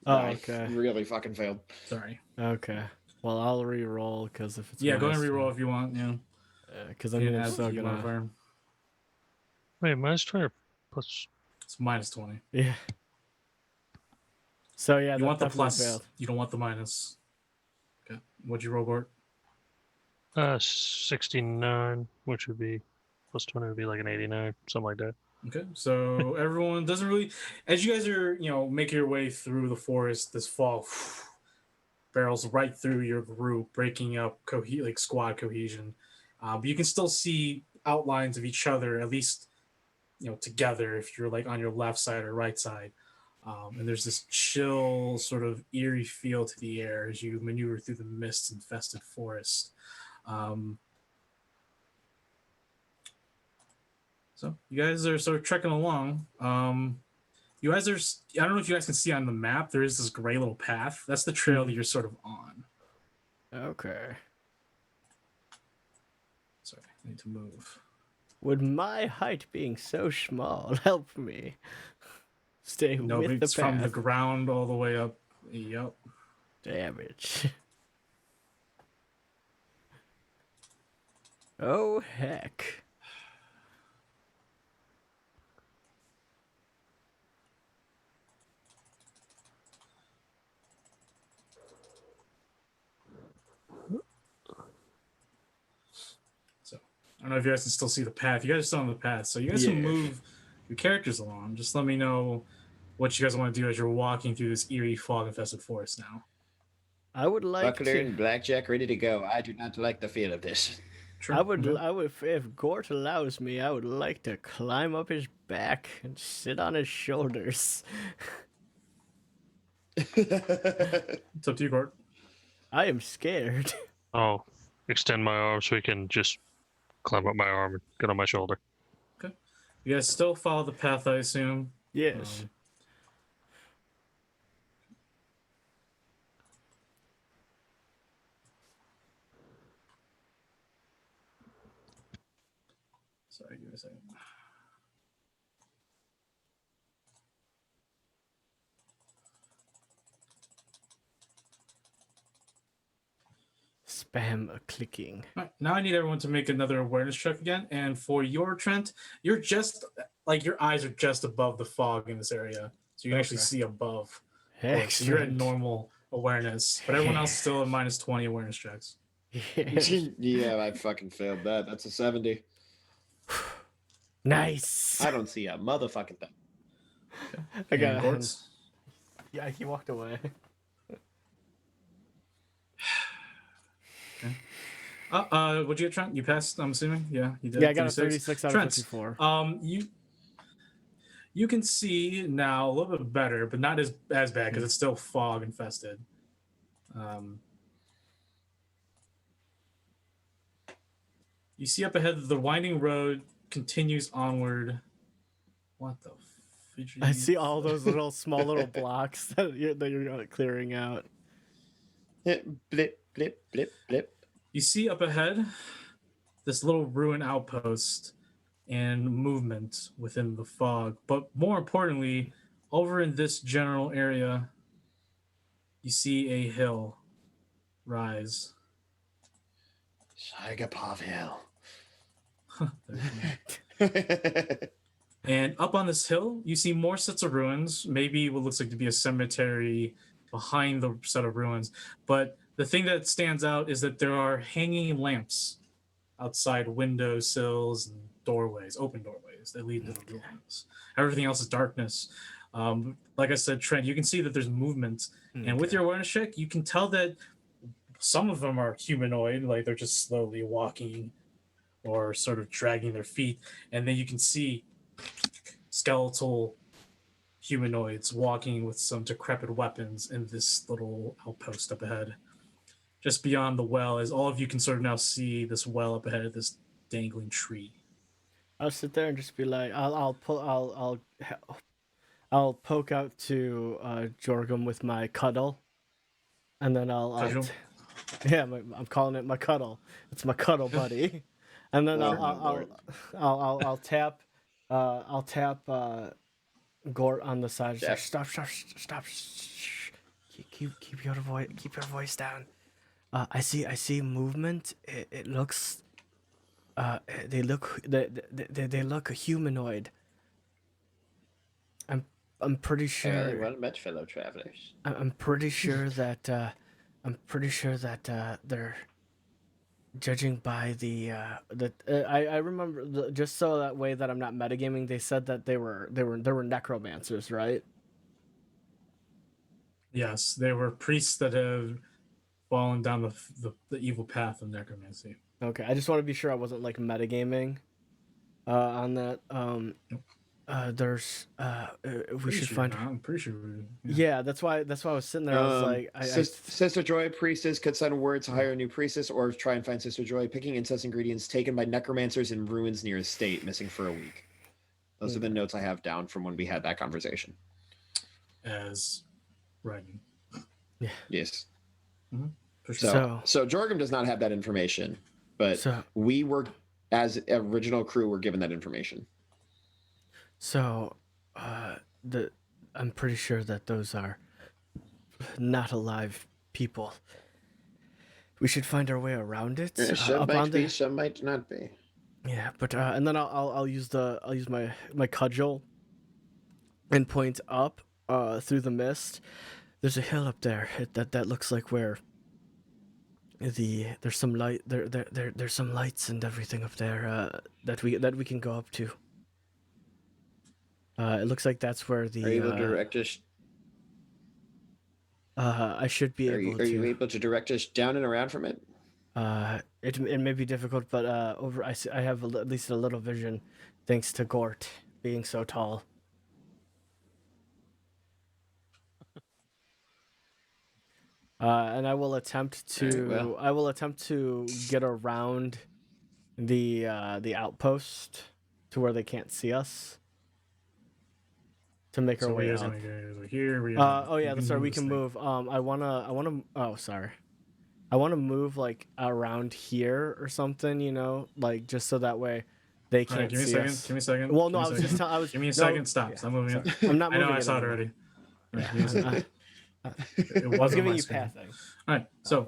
S1: Oh,
S12: I
S1: okay.
S12: really fucking failed.
S10: Sorry.
S1: Okay. Well, I'll re-roll because if it's
S10: Yeah, go ahead and
S1: minus
S10: re-roll if you want. Yeah.
S1: because I mean I'm still gonna.
S13: Wait, minus 20 or plus?
S10: It's minus 20.
S1: Yeah. So yeah,
S10: You
S1: that
S10: want the
S1: definitely
S10: plus.
S1: failed.
S10: You don't want the minus. Okay. What'd you roll, Gort?
S13: 69, which would be plus 20 would be like an 89, something like that.
S10: Okay, so everyone doesn't really, as you guys are, making your way through the forest, this fog barrels right through your group, breaking up squad cohesion. But you can still see outlines of each other, at least, together if you're like on your left side or right side. And there's this chill, sort of eerie feel to the air as you maneuver through the mist-infested forest. So you guys are sort of trekking along. You guys are, I don't know if you guys can see on the map, there is this gray little path. That's the trail that you're sort of on.
S1: Okay.
S10: Sorry, I need to move.
S1: Would my height being so small help me stay
S10: No,
S1: with the
S10: it's from the
S1: path?
S10: ground all the way up. Yep.
S1: Damn it. Oh, heck.
S10: I don't know if you guys can still see the path. You guys are still on the path, so you guys can move your characters along. Just let me know what you guys want to do as you're walking through this eerie, fog-infested forest now.
S1: I would like
S12: Buckler
S1: to.
S12: and Blackjack ready to go. I do not like the feel of this.
S10: Sure.
S1: I would, if Gort allows me, I would like to climb up his back and sit on his shoulders.
S10: It's up to you, Gort.
S1: I am scared.
S13: I'll extend my arm so he can just climb up my arm and get on my shoulder.
S10: Okay. You guys still follow the path, I assume?
S1: Yes.
S10: Sorry, give me a second.
S1: Spam a clicking.
S10: All right, now I need everyone to make another awareness check again. And for your Trent, you're just your eyes are just above the fog in this area, so you can actually see above. So you're at normal awareness, but everyone else is still at minus 20 awareness checks.
S12: Yeah, I fucking failed that. That's a 70.
S1: Nice.
S12: I don't see a motherfucking thing.
S1: I got
S10: it.
S1: Yeah, he walked away.
S10: Okay. What'd you get, Trent? You passed, I'm assuming? Yeah, you did.
S1: Yeah, I got a 36 out of
S10: Trent,
S1: 54.
S10: You can see now a little bit better, but not as bad because it's still fog infested. You see up ahead the winding road continues onward. What the fidgety?
S1: I see all those small little blocks that you're clearing out.
S12: Blip, blip, blip, blip.
S10: You see up ahead this little ruined outpost and movement within the fog. But more importantly, over in this general area, you see a hill rise.
S12: Shagapov Hill.
S10: And up on this hill, you see more sets of ruins, maybe what looks like to be a cemetery behind the set of ruins. But the thing that stands out is that there are hanging lamps outside windowsills and doorways, open doorways that lead to the ruins. Everything else is darkness. Like I said, Trent, you can see that there's movement. And with your awareness check, you can tell that some of them are humanoid, like they're just slowly walking or sort of dragging their feet. And then you can see skeletal humanoids walking with some decrepit weapons in this little outpost up ahead. Just beyond the well, as all of you can sort of now see this well up ahead of this dangling tree.
S1: I'll sit there and just be like, I'll poke out to Jorgum with my cuddle, and then
S10: Cudgel?
S1: I'm calling it my cuddle. It's my cuddle buddy, and then I'll tap Gort on the side. Just like, stop. Shh. Keep your voice down. I see movement. It looks. They look humanoid. I'm pretty sure.
S14: Well met, fellow travelers.
S1: I'm pretty sure that they're judging by the I remember just so that way that I'm not metagaming. They said that they were necromancers, right?
S10: Yes, they were priests that have fallen down the evil path of necromancy.
S1: Okay, I just want to be sure I wasn't like metagaming on that. We should find.
S10: I'm pretty sure.
S1: Yeah, that's why I was sitting there. I was like,
S12: Sister Joy priestess could send word to hire a new priestess or try and find Sister Joy. Picking incest ingredients taken by necromancers in ruins near estate, missing for a week. Those are the notes I have down from when we had that conversation.
S10: As writing.
S1: Yeah.
S12: Yes.
S10: Mm-hmm. For
S12: sure. So Jorgum does not have that information, but we were, as original crew, were given that information.
S1: So, I'm pretty sure that those are not alive people. We should find our way around it.
S14: Some might be, some might not be.
S1: Yeah, but and then I'll use my cudgel and point up through the mist. There's a hill up there that looks like where there's some light there's some lights and everything up there that we can go up to. It looks like that's where the.
S14: Are you able to direct us?
S1: I should be able to.
S14: Are you able to direct us down and around from it?
S1: It may be difficult, but I have at least a little vision, thanks to Gort being so tall. And I will attempt to get around the outpost to where they can't see us. To make our way out. Sorry, we can move. I wanna. Oh, sorry. I want to move like around here or something, like just so that way they can't see us.
S10: Give me a second.
S1: Well, no, I was just.
S10: Give me a second. Stop. Stop moving.
S1: I'm not moving.
S10: I know. I saw it already.
S1: Yeah. I was giving you pathing.
S10: All right. So.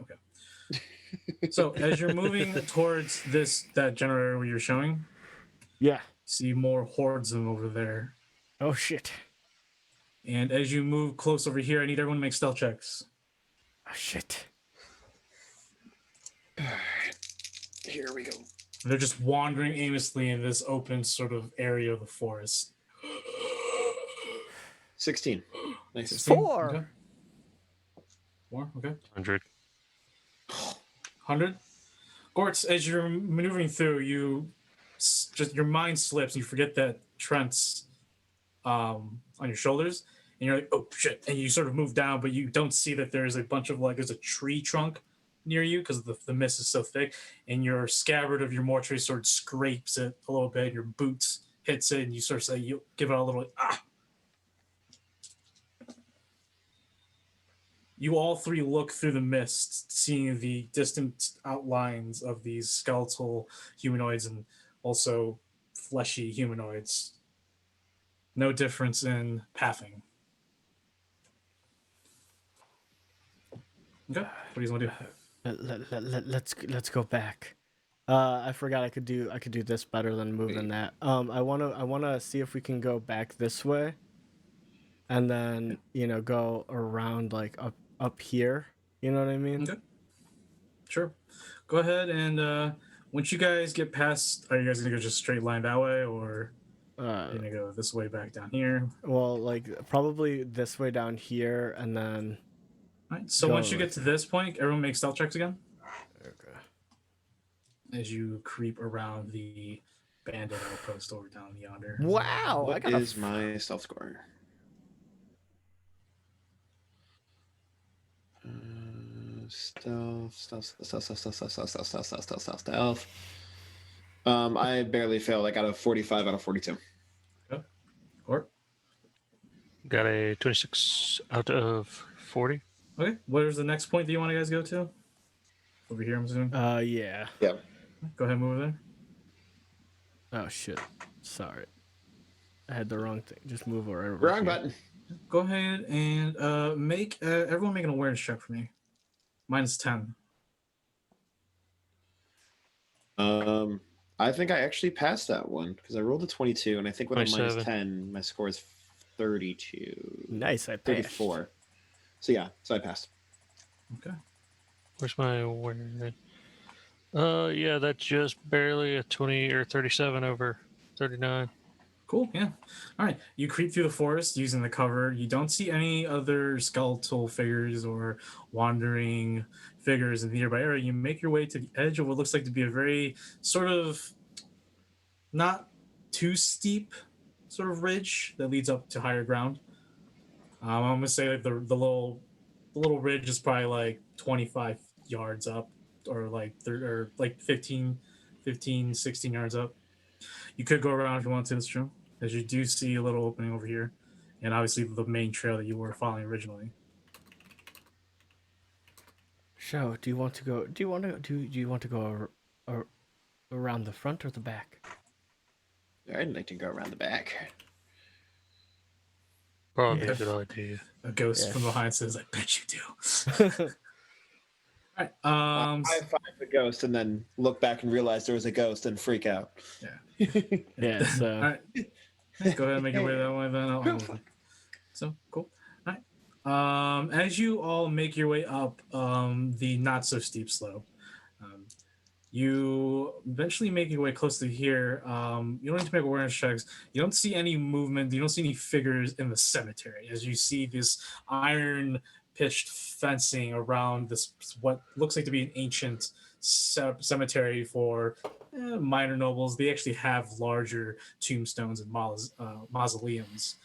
S10: Okay. So as you're moving towards that generator where you're showing.
S1: Yeah.
S10: See more hordes of them over there.
S1: Oh shit.
S10: And as you move close over here, I need everyone to make stealth checks.
S1: Oh shit.
S14: Alright. Here we go.
S10: They're just wandering aimlessly in this open sort of area of the forest.
S12: 16.
S10: Nice.
S1: 4.
S10: Okay. 4, okay.
S13: 100.
S10: 100? Gortz, as you're maneuvering through, your mind slips and you forget that Trent's on your shoulders, and you're like, oh shit, and you sort of move down, but you don't see that there's a bunch of there's a tree trunk near you because the mist is so thick, and your scabbard of your mortuary sword scrapes it a little bit, your boots hits it, and you sort of say, you give it a little ah. You all three look through the mist, seeing the distant outlines of these skeletal humanoids and also fleshy humanoids. No difference in pathing. Okay, what do you want to do?
S1: Let's go back. I forgot I could do this better than moving that. I wanna see if we can go back this way, and then go around like up here. You know what I mean?
S10: Okay. Sure. Go ahead and once you guys get past, are you guys gonna go just straight line that way, or are you gonna go this way back down here?
S1: Well, like probably this way down here, and then.
S10: All right. So once you get to this point, everyone make stealth checks again.
S1: Okay.
S10: As you creep around the bandit outpost over down yonder.
S1: Wow!
S12: What is my stealth score? Stealth.
S14: I barely failed. I got a 45 out of 42.
S10: Okay. Or
S13: Got a 26 out of 40.
S10: okay. Where's the next point that you want to guys go to? Over here, I'm assuming.
S1: Yeah.
S14: Yeah.
S10: Go ahead and move over there.
S1: Oh shit. Sorry. I had the wrong thing. Just move over.
S14: Wrong button.
S10: Go ahead and make everyone make an awareness check for me. Minus 10.
S14: I think I actually passed that one because I rolled a 22, and I think with a minus
S13: 27.
S14: 10, my score is 32.
S1: Nice, I passed.
S14: 34. So yeah, so I passed.
S10: Okay.
S13: Where's my awareness? Yeah, that's just barely a 20 or 37 over 39.
S10: Cool. Yeah. All right. You creep through the forest using the cover. You don't see any other skeletal figures or wandering figures in the nearby area. You make your way to the edge of what looks like to be a very sort of not too steep sort of ridge that leads up to higher ground. I'm gonna say like the little ridge is probably like 25 yards up, or like 15, 16 yards up. You could go around if you want to. It's true, as you do see a little opening over here, and obviously the main trail that you were following originally.
S1: So, do you want to go? Do you want to go around the front or the back?
S14: I'd like to go around the back.
S13: Probably
S1: Yes.
S13: a good idea.
S10: A ghost
S1: Yes.
S10: from behind says, "I bet you do." All right.
S14: I find the ghost and then look back and realize there was a ghost and freak out.
S1: Yeah. So.
S10: All right. Go ahead and make your way that way then. I'll move on. So cool. All right. As you all make your way up the not so steep slope, you eventually make your way close to here. You don't need to make awareness checks. You don't see any movement. You don't see any figures in the cemetery. As you see this iron pitched fencing around this what looks like to be an ancient cemetery for minor nobles. They actually have larger tombstones and mausoleums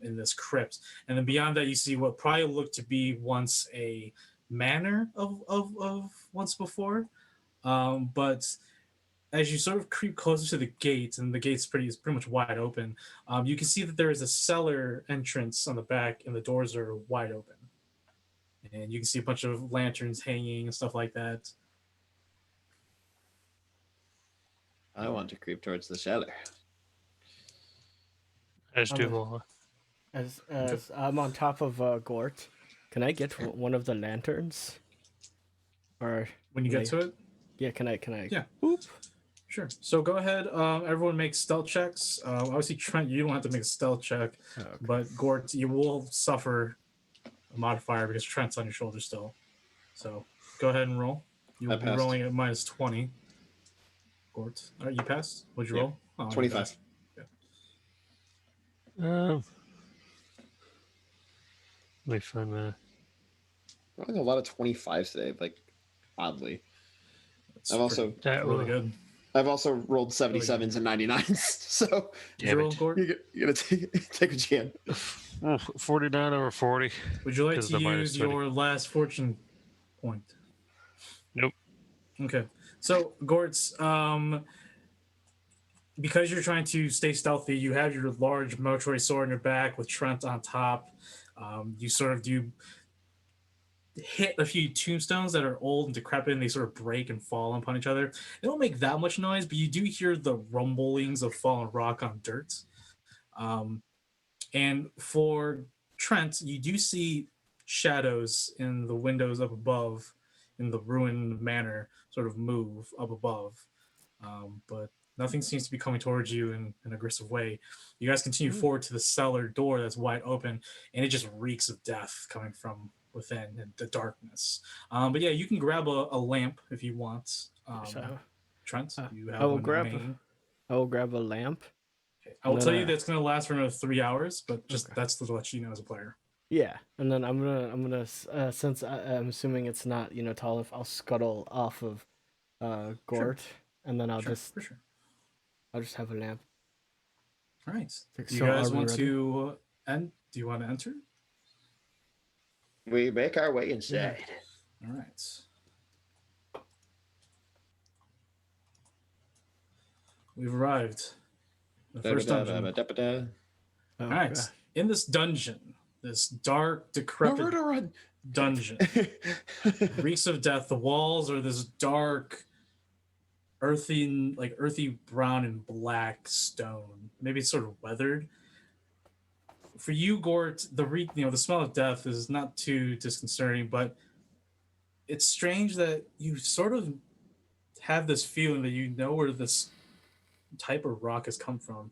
S10: in this crypt. And then beyond that, you see what probably looked to be once a manor of once before. But as you sort of creep closer to the gate, and the gate's pretty much wide open, you can see that there is a cellar entrance on the back, and the doors are wide open. And you can see a bunch of lanterns hanging and stuff like that.
S14: I want to creep towards the cellar.
S13: As do I.
S1: As I'm on top of Gort, can I get one of the lanterns? Or
S10: when you get to it?
S1: Yeah, can I?
S10: Yeah.
S1: Boop.
S10: Sure. So go ahead. Everyone make stealth checks. Obviously, Trent, you don't have to make a stealth check, but Gort, you will suffer a modifier because Trent's on your shoulder still. So go ahead and roll. You'll be rolling at minus 20. Gort, all right, you passed. What'd you roll? Oh,
S14: 25.
S13: Let me find my.
S14: Rolling a lot of 25s today, like oddly. I've also
S10: really good.
S14: I've also rolled 77s and 99s, so
S13: Damn it.
S14: you gotta take what you can.
S13: 49 over 40.
S10: Would you like
S13: because
S10: to
S13: of the minus
S10: use
S13: 20.
S10: your last fortune point?
S13: Nope.
S10: Okay. So, Gortz, because you're trying to stay stealthy, you have your large mortuary sword in your back with Trent on top. You sort of do hit a few tombstones that are old and decrepit, and they sort of break and fall upon each other. They don't make that much noise, but you do hear the rumblings of fallen rock on dirt. And for Trent, you do see shadows in the windows up above in the ruined manor sort of move up above. But nothing seems to be coming towards you in an aggressive way. You guys continue forward to the cellar door that's wide open, and it just reeks of death coming from within and the darkness. But yeah, you can grab a lamp if you want. Trent, you have
S1: I will
S10: one
S1: grab.
S10: remaining.
S1: I will grab a lamp.
S10: I will tell you that it's going to last for another 3 hours, but just that's to let you know as a player.
S1: Yeah, and then I'm gonna since I'm assuming it's not tall enough, I'll scuttle off of Gort, and then I'll just have a lamp.
S10: All right.
S1: Like,
S10: Do you
S1: so
S10: guys
S1: are we
S10: want
S1: ready?
S10: to end? Do you want to enter?
S14: We make our way inside.
S10: All right. we've arrived. The first dungeon.
S14: Oh,
S10: All right.
S1: God.
S10: In this dungeon, this dark, decrepit dungeon, reeks of death. The walls are this dark, earthy brown and black stone. Maybe it's sort of weathered. For you, Gort, the smell of death is not too disconcerting, but it's strange that you sort of have this feeling that you know where this type of rock has come from.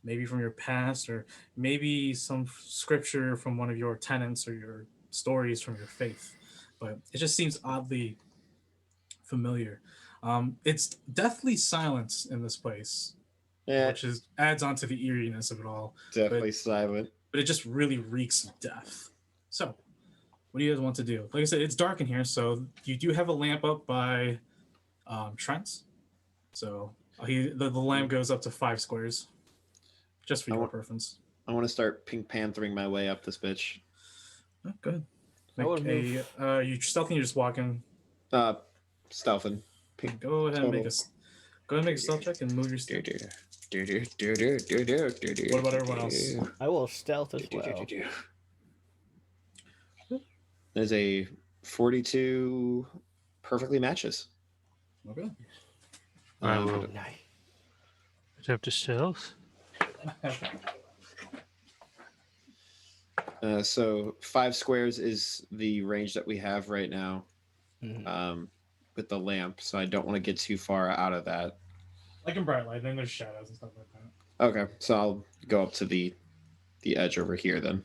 S10: Maybe from your past, or maybe some scripture from one of your tenets, or your stories from your faith. But it just seems oddly familiar. It's deathly silent in this place, which adds on to the eeriness of it all.
S14: Definitely silent.
S10: But it just really reeks of death. So, what do you guys want to do? Like I said, it's dark in here, so you do have a lamp up by Trent. So the lamp goes up to 5 squares. Just for your preference.
S14: I want to start Pink Panthering my way up this bitch.
S10: Oh, good. You stealthing, you're just walking.
S14: Stealthing.
S10: Pink. Go ahead and make a stealth check and move your stealth. What about everyone else?
S1: I will stealth as well.
S14: There's a 42 perfectly matches.
S10: Okay.
S13: I will have to stealth.
S14: So 5 squares is the range that we have right now, with the lamp. So I don't want to get too far out of that.
S10: Like in bright light, then there's shadows and stuff like that.
S14: Okay, so I'll go up to the edge over here then.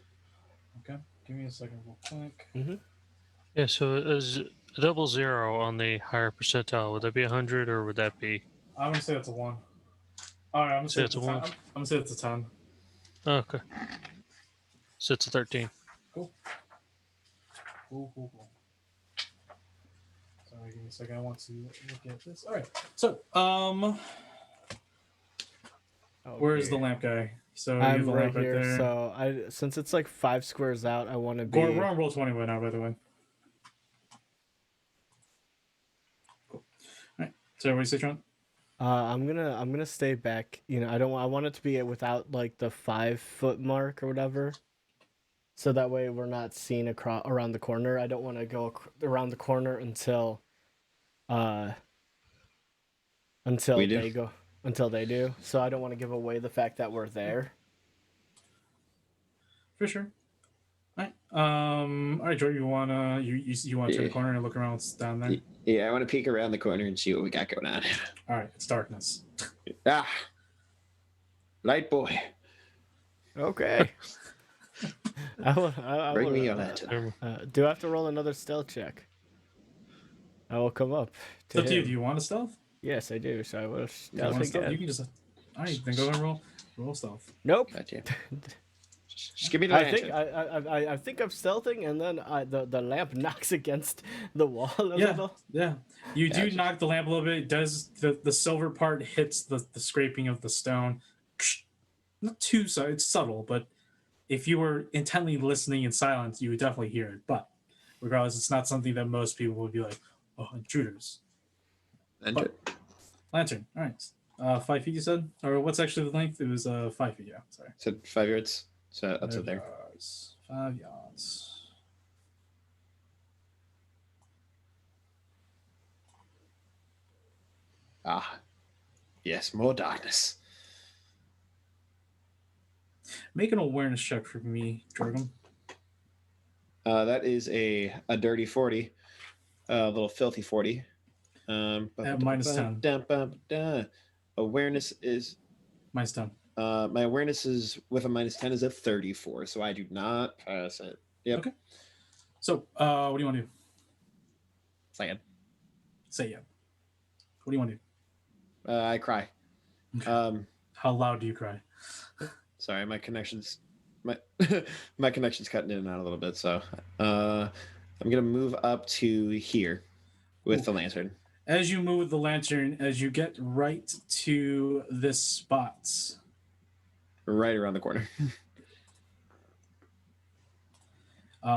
S10: Okay, give me a second real quick.
S13: Yeah, so is a 00 on the higher percentile, would that be 100 or would that be?
S10: I'm gonna say it's a 1. All right, I'm gonna say it's a
S13: 1.
S10: I'm gonna say it's a 10.
S13: Okay. So it's a 13.
S10: Cool. Sorry, give me a second. I want to look at this. All right. So, where's the lamp guy? So you have
S1: I'm
S10: the
S1: right
S10: lamp right
S1: here.
S10: there.
S1: So since it's like 5 squares out, I want to be.
S10: We're on roll 20 right now, by the way. Cool. All right. So everybody stay strong.
S1: I'm gonna stay back. I want it to be without like the 5-foot mark or whatever, so that way we're not seen around the corner. I don't want to go around the corner until they do. So I don't want to give away the fact that we're there.
S10: For sure. All right. All right, Jordan. You wanna turn the corner and look around what's down there?
S14: Yeah, I want to peek around the corner and see what we got going on.
S10: All right, it's darkness.
S14: Light boy.
S1: Okay.
S14: Bring me your lantern.
S1: Do I have to roll another stealth check? I will come up.
S10: It's up to you. Do you want a stealth?
S1: Yes, I do. So I will
S10: You
S1: stealth
S10: want stealth?
S1: again.
S10: You can just. All right, then go ahead and roll stealth.
S1: Nope.
S14: Gotcha. Just give me the lantern.
S1: I think I'm stealthing, and then the lamp knocks against the wall a little.
S10: Yeah. You do knock the lamp a little bit. It does the silver part hits the scraping of the stone. Not too so. It's subtle, but if you were intently listening in silence, you would definitely hear it. But regardless, it's not something that most people would be like, "Oh, intruders." Lantern. All right. 5 feet, you said, or what's actually the length? It was 5 feet. Yeah. Sorry.
S14: Said 5 yards. So up to there.
S10: 5 yards.
S14: Yes, more darkness.
S10: Make an awareness check for me, Jorgum.
S14: That is a dirty 40, a little filthy 40.
S10: At minus 10.
S14: Awareness is
S10: minus 10.
S14: My awareness is with a minus 10 is a 34, so I do not pass it. Yep.
S10: Okay. So, what do you want to do? Say yeah. What do you want to do?
S14: I cry.
S10: Okay. How loud do you cry?
S14: Sorry, my connection's my connection's cutting in and out a little bit, so I'm gonna move up to here with the lantern.
S10: As you move the lantern, as you get right to this spot,
S14: right around the corner,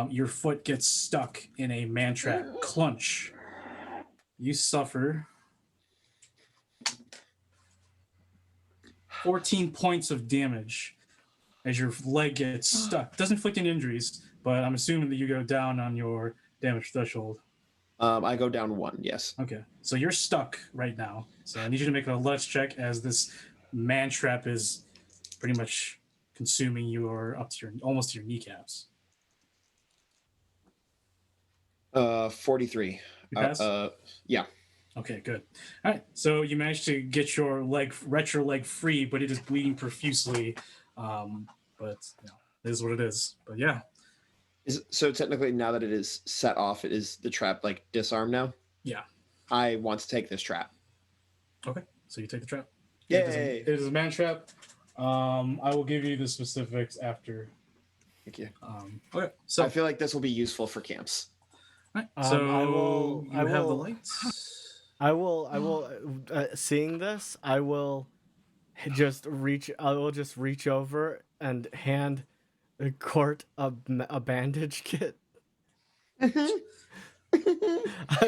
S10: your foot gets stuck in a man-trap clunch. You suffer 14 points of damage as your leg gets stuck. Doesn't inflict any injuries, but I'm assuming that you go down on your damage threshold.
S12: I go down 1. Yes.
S10: Okay, so you're stuck right now. So I need you to make an athletics check as this man trap is pretty much consuming you or up to almost to your kneecaps.
S12: 43.
S10: You pass?
S12: Yeah.
S10: Okay, good. All right, so you managed to get your leg free, but it is bleeding profusely. But it is what it is. But yeah.
S12: So technically, now that it is set off, it is the trap like disarmed now?
S10: Yeah.
S12: I want to take this trap.
S10: Okay, so you take the trap.
S12: Yay!
S10: It is a man trap. I will give you the specifics after.
S12: Thank you.
S10: Okay, so
S12: I feel like this will be useful for camps.
S10: All right, so you have the lights.
S1: I will. Seeing this, I will just reach over and hand Court a bandage kit.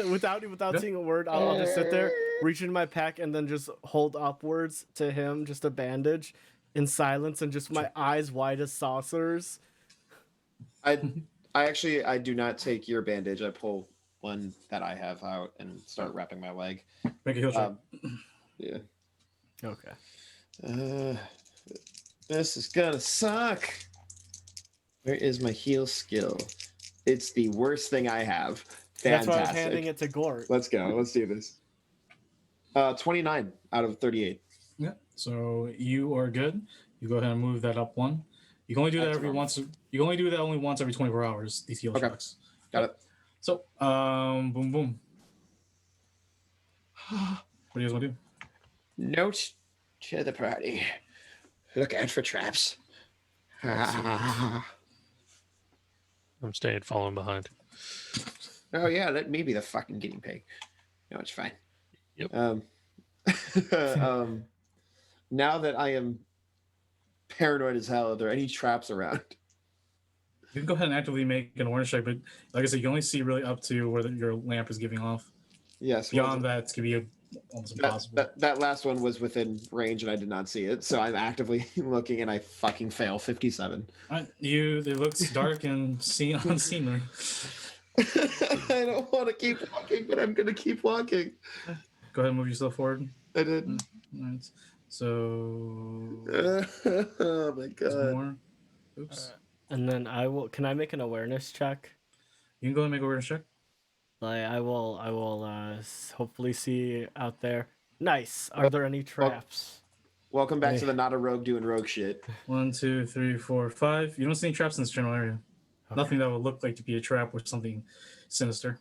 S1: without saying a word, I'll just sit there, reach into my pack, and then just hold upwards to him just a bandage in silence, and just my eyes wide as saucers.
S12: I do not take your bandage. I pull one that I have out and start wrapping my leg.
S10: Make a heal check.
S12: Yeah.
S1: Okay.
S12: This is gonna suck. Where is my heal skill? It's the worst thing I have. Fantastic.
S1: That's why I was handing it to Gort.
S12: Let's go. Let's do this. 29 out of 38.
S10: Yeah. So you are good. You go ahead and move that up 1. You can only do that You can only do that only once every 24 hours. These heal checks.
S12: Got it.
S10: So boom boom. What do you guys want to do?
S12: Note to the party: look out for traps.
S13: I'm staying following behind.
S12: Oh yeah, let me be the fucking guinea pig. No, it's fine.
S13: Yep.
S12: Now that I am paranoid as hell, are there any traps around?
S10: You can go ahead and actively make an awareness check, but like I said, you can only see really up to where your lamp is giving off.
S12: Yes.
S10: Beyond that, it's gonna be almost impossible.
S12: That last one was within range, and I did not see it, so I'm actively looking, and I fucking fail. 57.
S10: It looks dark and unseemly.
S12: I don't want to keep walking, but I'm gonna keep walking.
S10: Go ahead and move yourself forward.
S12: I did.
S10: Right. So.
S12: Oh my god.
S10: More. Oops.
S1: And then I will. Can I make an awareness check?
S10: You can go and make an awareness check.
S1: Like I will. Hopefully see out there. Nice. Are there any traps?
S12: Welcome back to the not a rogue doing rogue shit.
S10: 1, 2, 3, 4, 5. You don't see any traps in this general area. Okay. Nothing that would look like to be a trap or something sinister.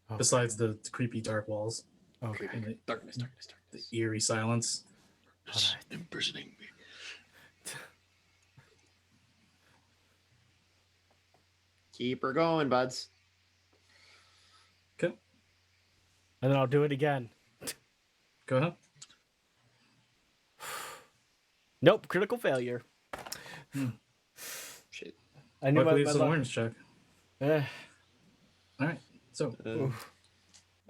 S10: Okay. Besides the creepy dark walls.
S1: Okay.
S10: And
S12: darkness.
S10: The eerie silence.
S13: Just imprisoning me.
S12: Keep her going, buds.
S10: Okay.
S1: And then I'll do it again.
S10: Go ahead.
S1: Nope, critical failure.
S12: Shit.
S1: I knew
S10: Luckily,
S1: my
S10: it's an awareness check. All right. So.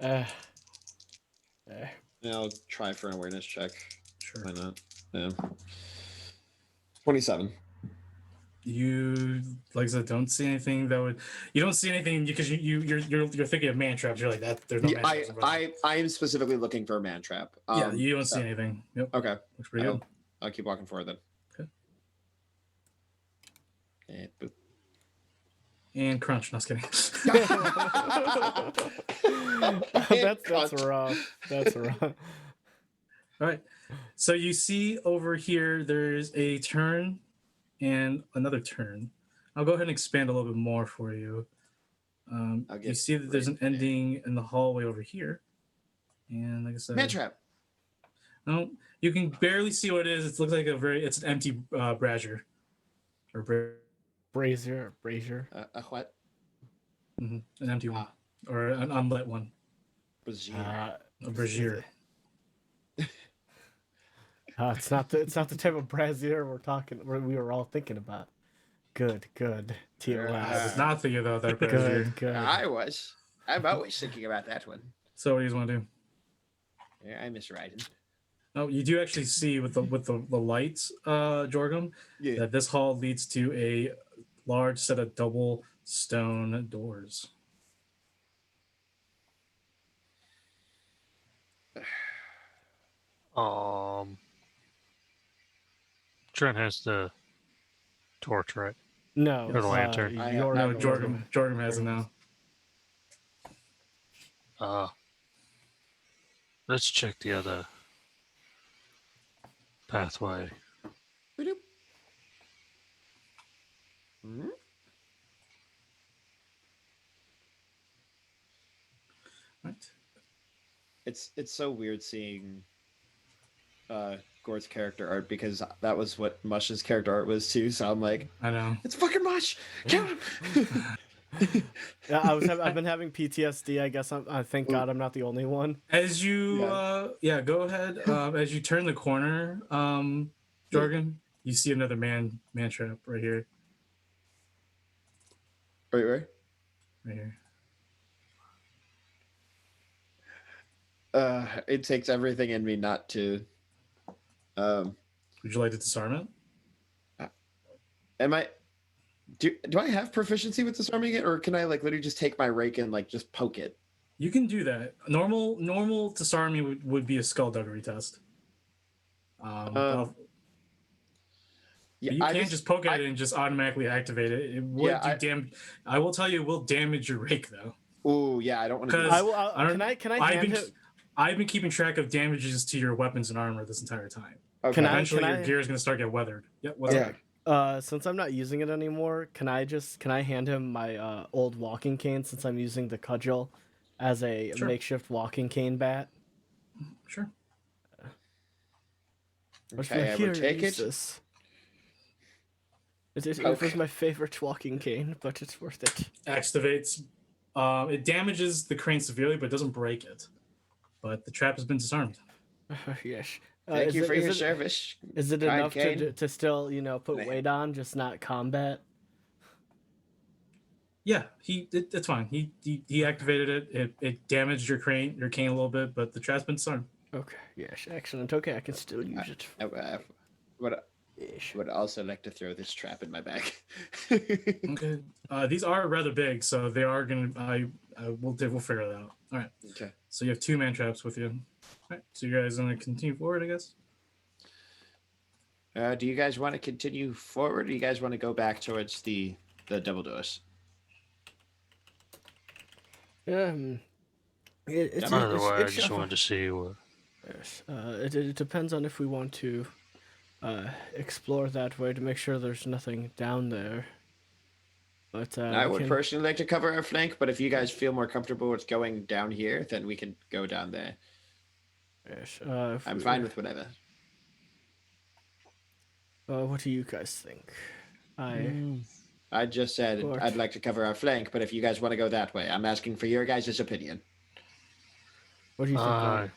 S12: Yeah, I'll try for an awareness check.
S10: Sure.
S12: Why not? Yeah. 27.
S10: You, like I said, don't see anything that would. You don't see anything because you're thinking of man traps. You're like that. There's no man traps.
S12: I am specifically looking for a man trap.
S10: Yeah, you don't see anything. Yep.
S12: Okay.
S10: Looks pretty good.
S12: I'll keep walking forward then.
S10: Okay.
S12: Boop.
S10: And crunch. No, I was kidding.
S1: That's rough. That's rough.
S10: All right. So you see over here, there's a turn and another turn. I'll go ahead and expand a little bit more for you. You see that there's an ending in the hallway over here. And like I said,
S12: man trap.
S10: No, you can barely see what it is. It looks like it's an empty brazier. Or
S1: brazier.
S12: A what?
S10: Mm-hmm. An empty one. Or an unlit one.
S12: Brazier.
S10: A brazier.
S1: It's not the type of brazier we were all thinking about. Good. TOS.
S10: I was not thinking about that brazier.
S1: Good.
S12: I'm always thinking about that one.
S10: So what do you want to do?
S12: Yeah, I miss Raiden.
S10: Oh, you do actually see with the lights, Jorgum, that this hall leads to a large set of double stone doors.
S13: Trent has the torch, right?
S1: No,
S13: Or the lantern.
S10: No, Jorgum has it now.
S13: Let's check the other pathway.
S10: Right.
S14: It's so weird seeing Gord's character art because that was what Mush's character art was too. So I'm like,
S10: I know
S14: it's fucking Mush. Kill him.
S1: Yeah, I've been having PTSD. I guess I thank God I'm not the only one.
S10: As you go ahead. As you turn the corner, Jorgen, you see another man trap right here.
S14: Right
S10: here.
S14: It takes everything in me not to.
S10: Would you like to disarm it?
S14: Am I? Do I have proficiency with disarming it, or can I like literally just take my rake and like just poke it?
S10: You can do that. Normal disarming would be a skullduggery test. You can't just poke at it and just automatically activate it. It would do damage. I will tell you, it will damage your rake though.
S14: Oh yeah, I don't want to.
S1: Can I hand it?
S10: I've been keeping track of damages to your weapons and armor this entire time.
S14: Okay.
S10: Eventually, your gear is going to start get weathered. Yep. What's up?
S1: Since I'm not using it anymore, can I hand him my old walking cane since I'm using the cudgel as a makeshift walking cane bat?
S10: Sure.
S14: Okay, I would take it.
S1: It was my favorite walking cane, but it's worth it.
S10: Activates. It damages the crane severely, but it doesn't break it. But the trap has been disarmed.
S1: Yes.
S14: Thank you for your service.
S1: Is it enough to still, put weight on, just not combat?
S10: Yeah, it's fine. He activated it. It damaged your cane a little bit, but the trap's been disarmed.
S1: Okay. Yes. Excellent. Okay, I can still use it.
S14: Would also like to throw this trap in my bag.
S10: Okay. These are rather big, so they are gonna. We'll figure it out. All right.
S14: Okay.
S10: So you have 2 man traps with you. All right. So you guys gonna continue forward, I guess.
S14: Do you guys want to continue forward, or do you guys want to go back towards the double doors?
S13: I just wanted to see what.
S1: Yes. It depends on if we want to explore that way to make sure there's nothing down there. But
S14: I would personally like to cover our flank, but if you guys feel more comfortable with going down here, then we can go down there.
S1: Yes.
S14: I'm fine with whatever.
S1: What do you guys think?
S14: I just said I'd like to cover our flank, but if you guys want to go that way, I'm asking for your guys' opinion.
S1: What do you think?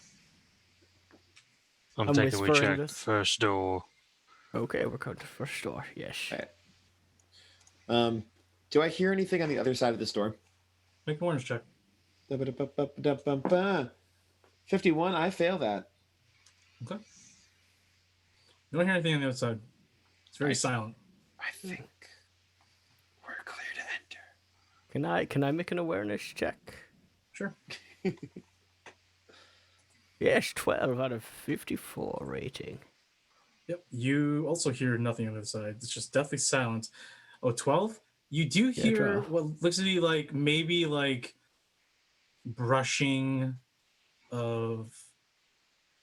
S13: I'm thinking we check the first door.
S1: Okay, we're going to the first door. Yes.
S14: Okay. Do I hear anything on the other side of this door?
S10: Make an orange check.
S14: 51. I fail that.
S10: Okay. You don't hear anything on the other side. It's very silent.
S14: I think we're clear to enter.
S1: Can I make an awareness check?
S10: Sure.
S1: Yes, 12 out of 54 rating.
S10: Yep. You also hear nothing on the other side. It's just deathly silent. Oh, 12? You do hear what looks to be maybe brushing of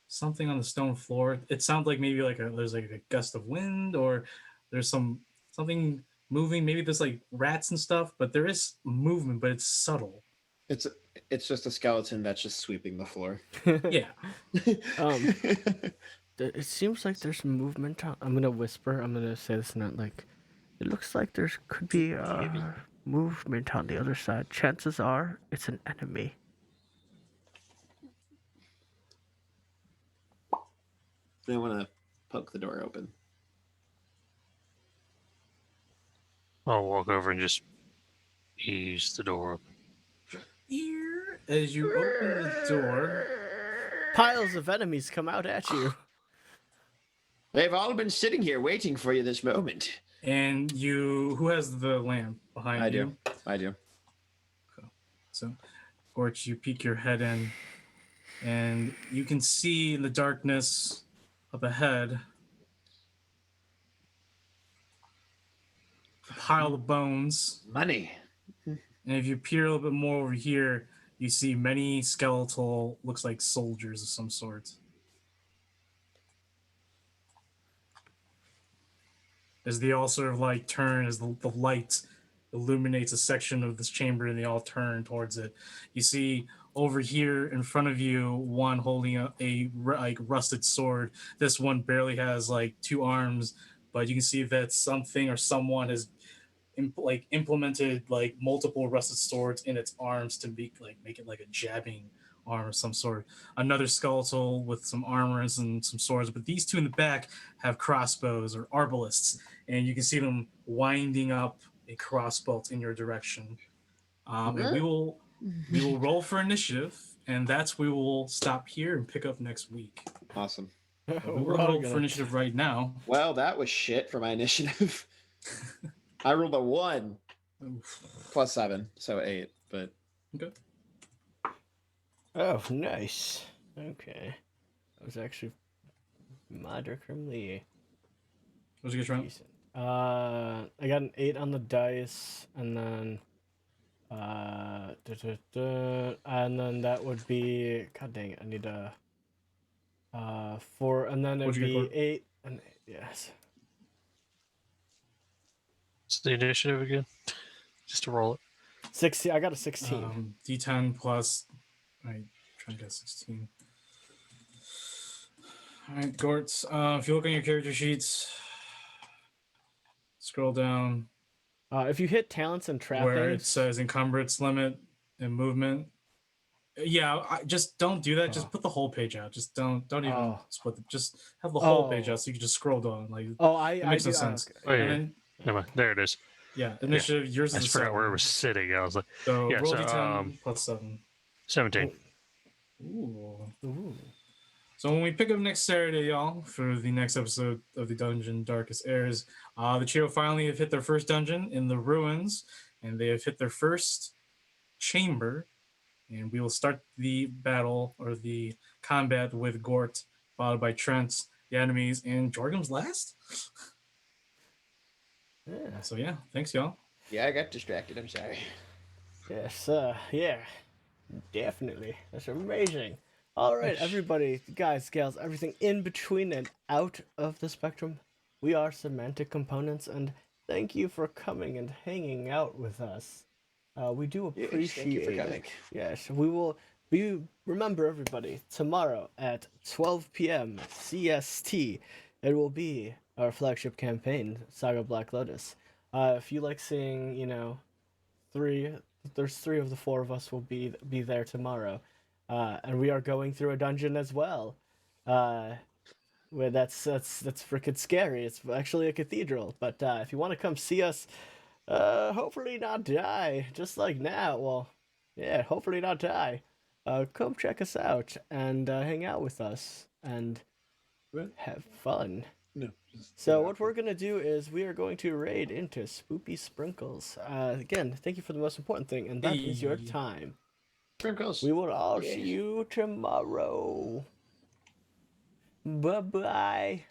S10: something on the stone floor. It sounds like maybe there's a gust of wind, or there's something moving. Maybe there's rats and stuff, but there is movement, but it's subtle.
S14: It's just a skeleton that's just sweeping the floor.
S10: Yeah.
S1: It seems like there's movement. I'm gonna whisper. I'm gonna say this not it looks like could be movement on the other side. Chances are it's an enemy.
S14: I want to poke the door open.
S13: I'll walk over and just ease the door open.
S10: Here, as you open the door,
S1: piles of enemies come out at you.
S14: They've all been sitting here waiting for you this moment.
S10: And who has the lamp behind
S14: I
S10: you?
S14: do. I do.
S10: So, Gorch, you peek your head in, and you can see in the darkness up ahead a pile of bones.
S14: Money.
S10: And if you peer a little bit more over here, you see many skeletal, looks like soldiers of some sort. As they all sort of like turn, as the light illuminates a section of this chamber and they all turn towards it. You see over here in front of you, one holding a like rusted sword. This one barely has like 2 arms, but you can see that something or someone has implemented like multiple rusted swords in its arms to make it like a jabbing arm of some sort. Another skeletal with some armor and some swords, but these 2 in the back have crossbows or arbalists, and you can see them winding up a crossbow in your direction. And we will roll for initiative, and we will stop here and pick up next week.
S14: Awesome.
S10: We will roll for initiative right now.
S14: Well, that was shit for my initiative. I rolled a 1 plus 7, so 8. But
S10: okay.
S1: Oh, nice. Okay, that was actually moderately.
S10: What'd you get, Trent?
S1: I got an 8 on the dice, and then and then that would be, god dang it, I need a 4, and then it'd be 8 and 8, yes.
S13: What's the initiative again? Just to roll it.
S1: 16. I got a 16.
S10: D10 plus. Alright, trying to get 16. Alright, Gortz. If you look on your character sheets, scroll down.
S1: If you hit talents and trappings,
S10: where it says encumbrance limit and movement. Yeah, just don't do that. Just put the whole page out. Just don't even split it. Just have the whole page out so you can just scroll down. Like, it makes no sense.
S13: Oh, yeah. Never mind. There it is.
S10: Yeah, initiative.
S13: Yeah.
S10: Yours is
S13: I just forgot where it was sitting. I was like,
S10: so
S13: yeah,
S10: roll D10 plus 7.
S13: 17.
S10: Ooh. So when we pick up next Saturday, y'all, for the next episode of the Dungeon Darkest Heirs, the trio finally have hit their first dungeon in the ruins, and they have hit their first chamber, and we will start the battle or the combat with Gort, followed by Trent, the enemies, and Jorgum's last.
S1: Yeah.
S10: So yeah, thanks y'all.
S14: Yeah, I got distracted. I'm sorry.
S1: Yes, yeah, definitely. That's amazing. All right, everybody, guys, gals, everything in between and out of the spectrum. We are Semantic Components, and thank you for coming and hanging out with us. We do appreciate
S14: thank you for coming.
S1: it. Yes, we will be. Remember, everybody, tomorrow at 12 p.m. CST, it will be our flagship campaign, Saga Black Lotus. If you like seeing, there's 3 of the 4 of us will be there tomorrow. And we are going through a dungeon as well. Where that's freaking scary. It's actually a cathedral. But if you want to come see us, hopefully not die, just like now. Well, yeah, hopefully not die. Come check us out and hang out with us and have fun.
S14: No.
S1: So what we're gonna do is we are going to raid into Spoopy Sprinkles. Again, thank you for the most important thing, and that is your time.
S14: Sprinkles.
S1: We will all see you tomorrow. Bye-bye.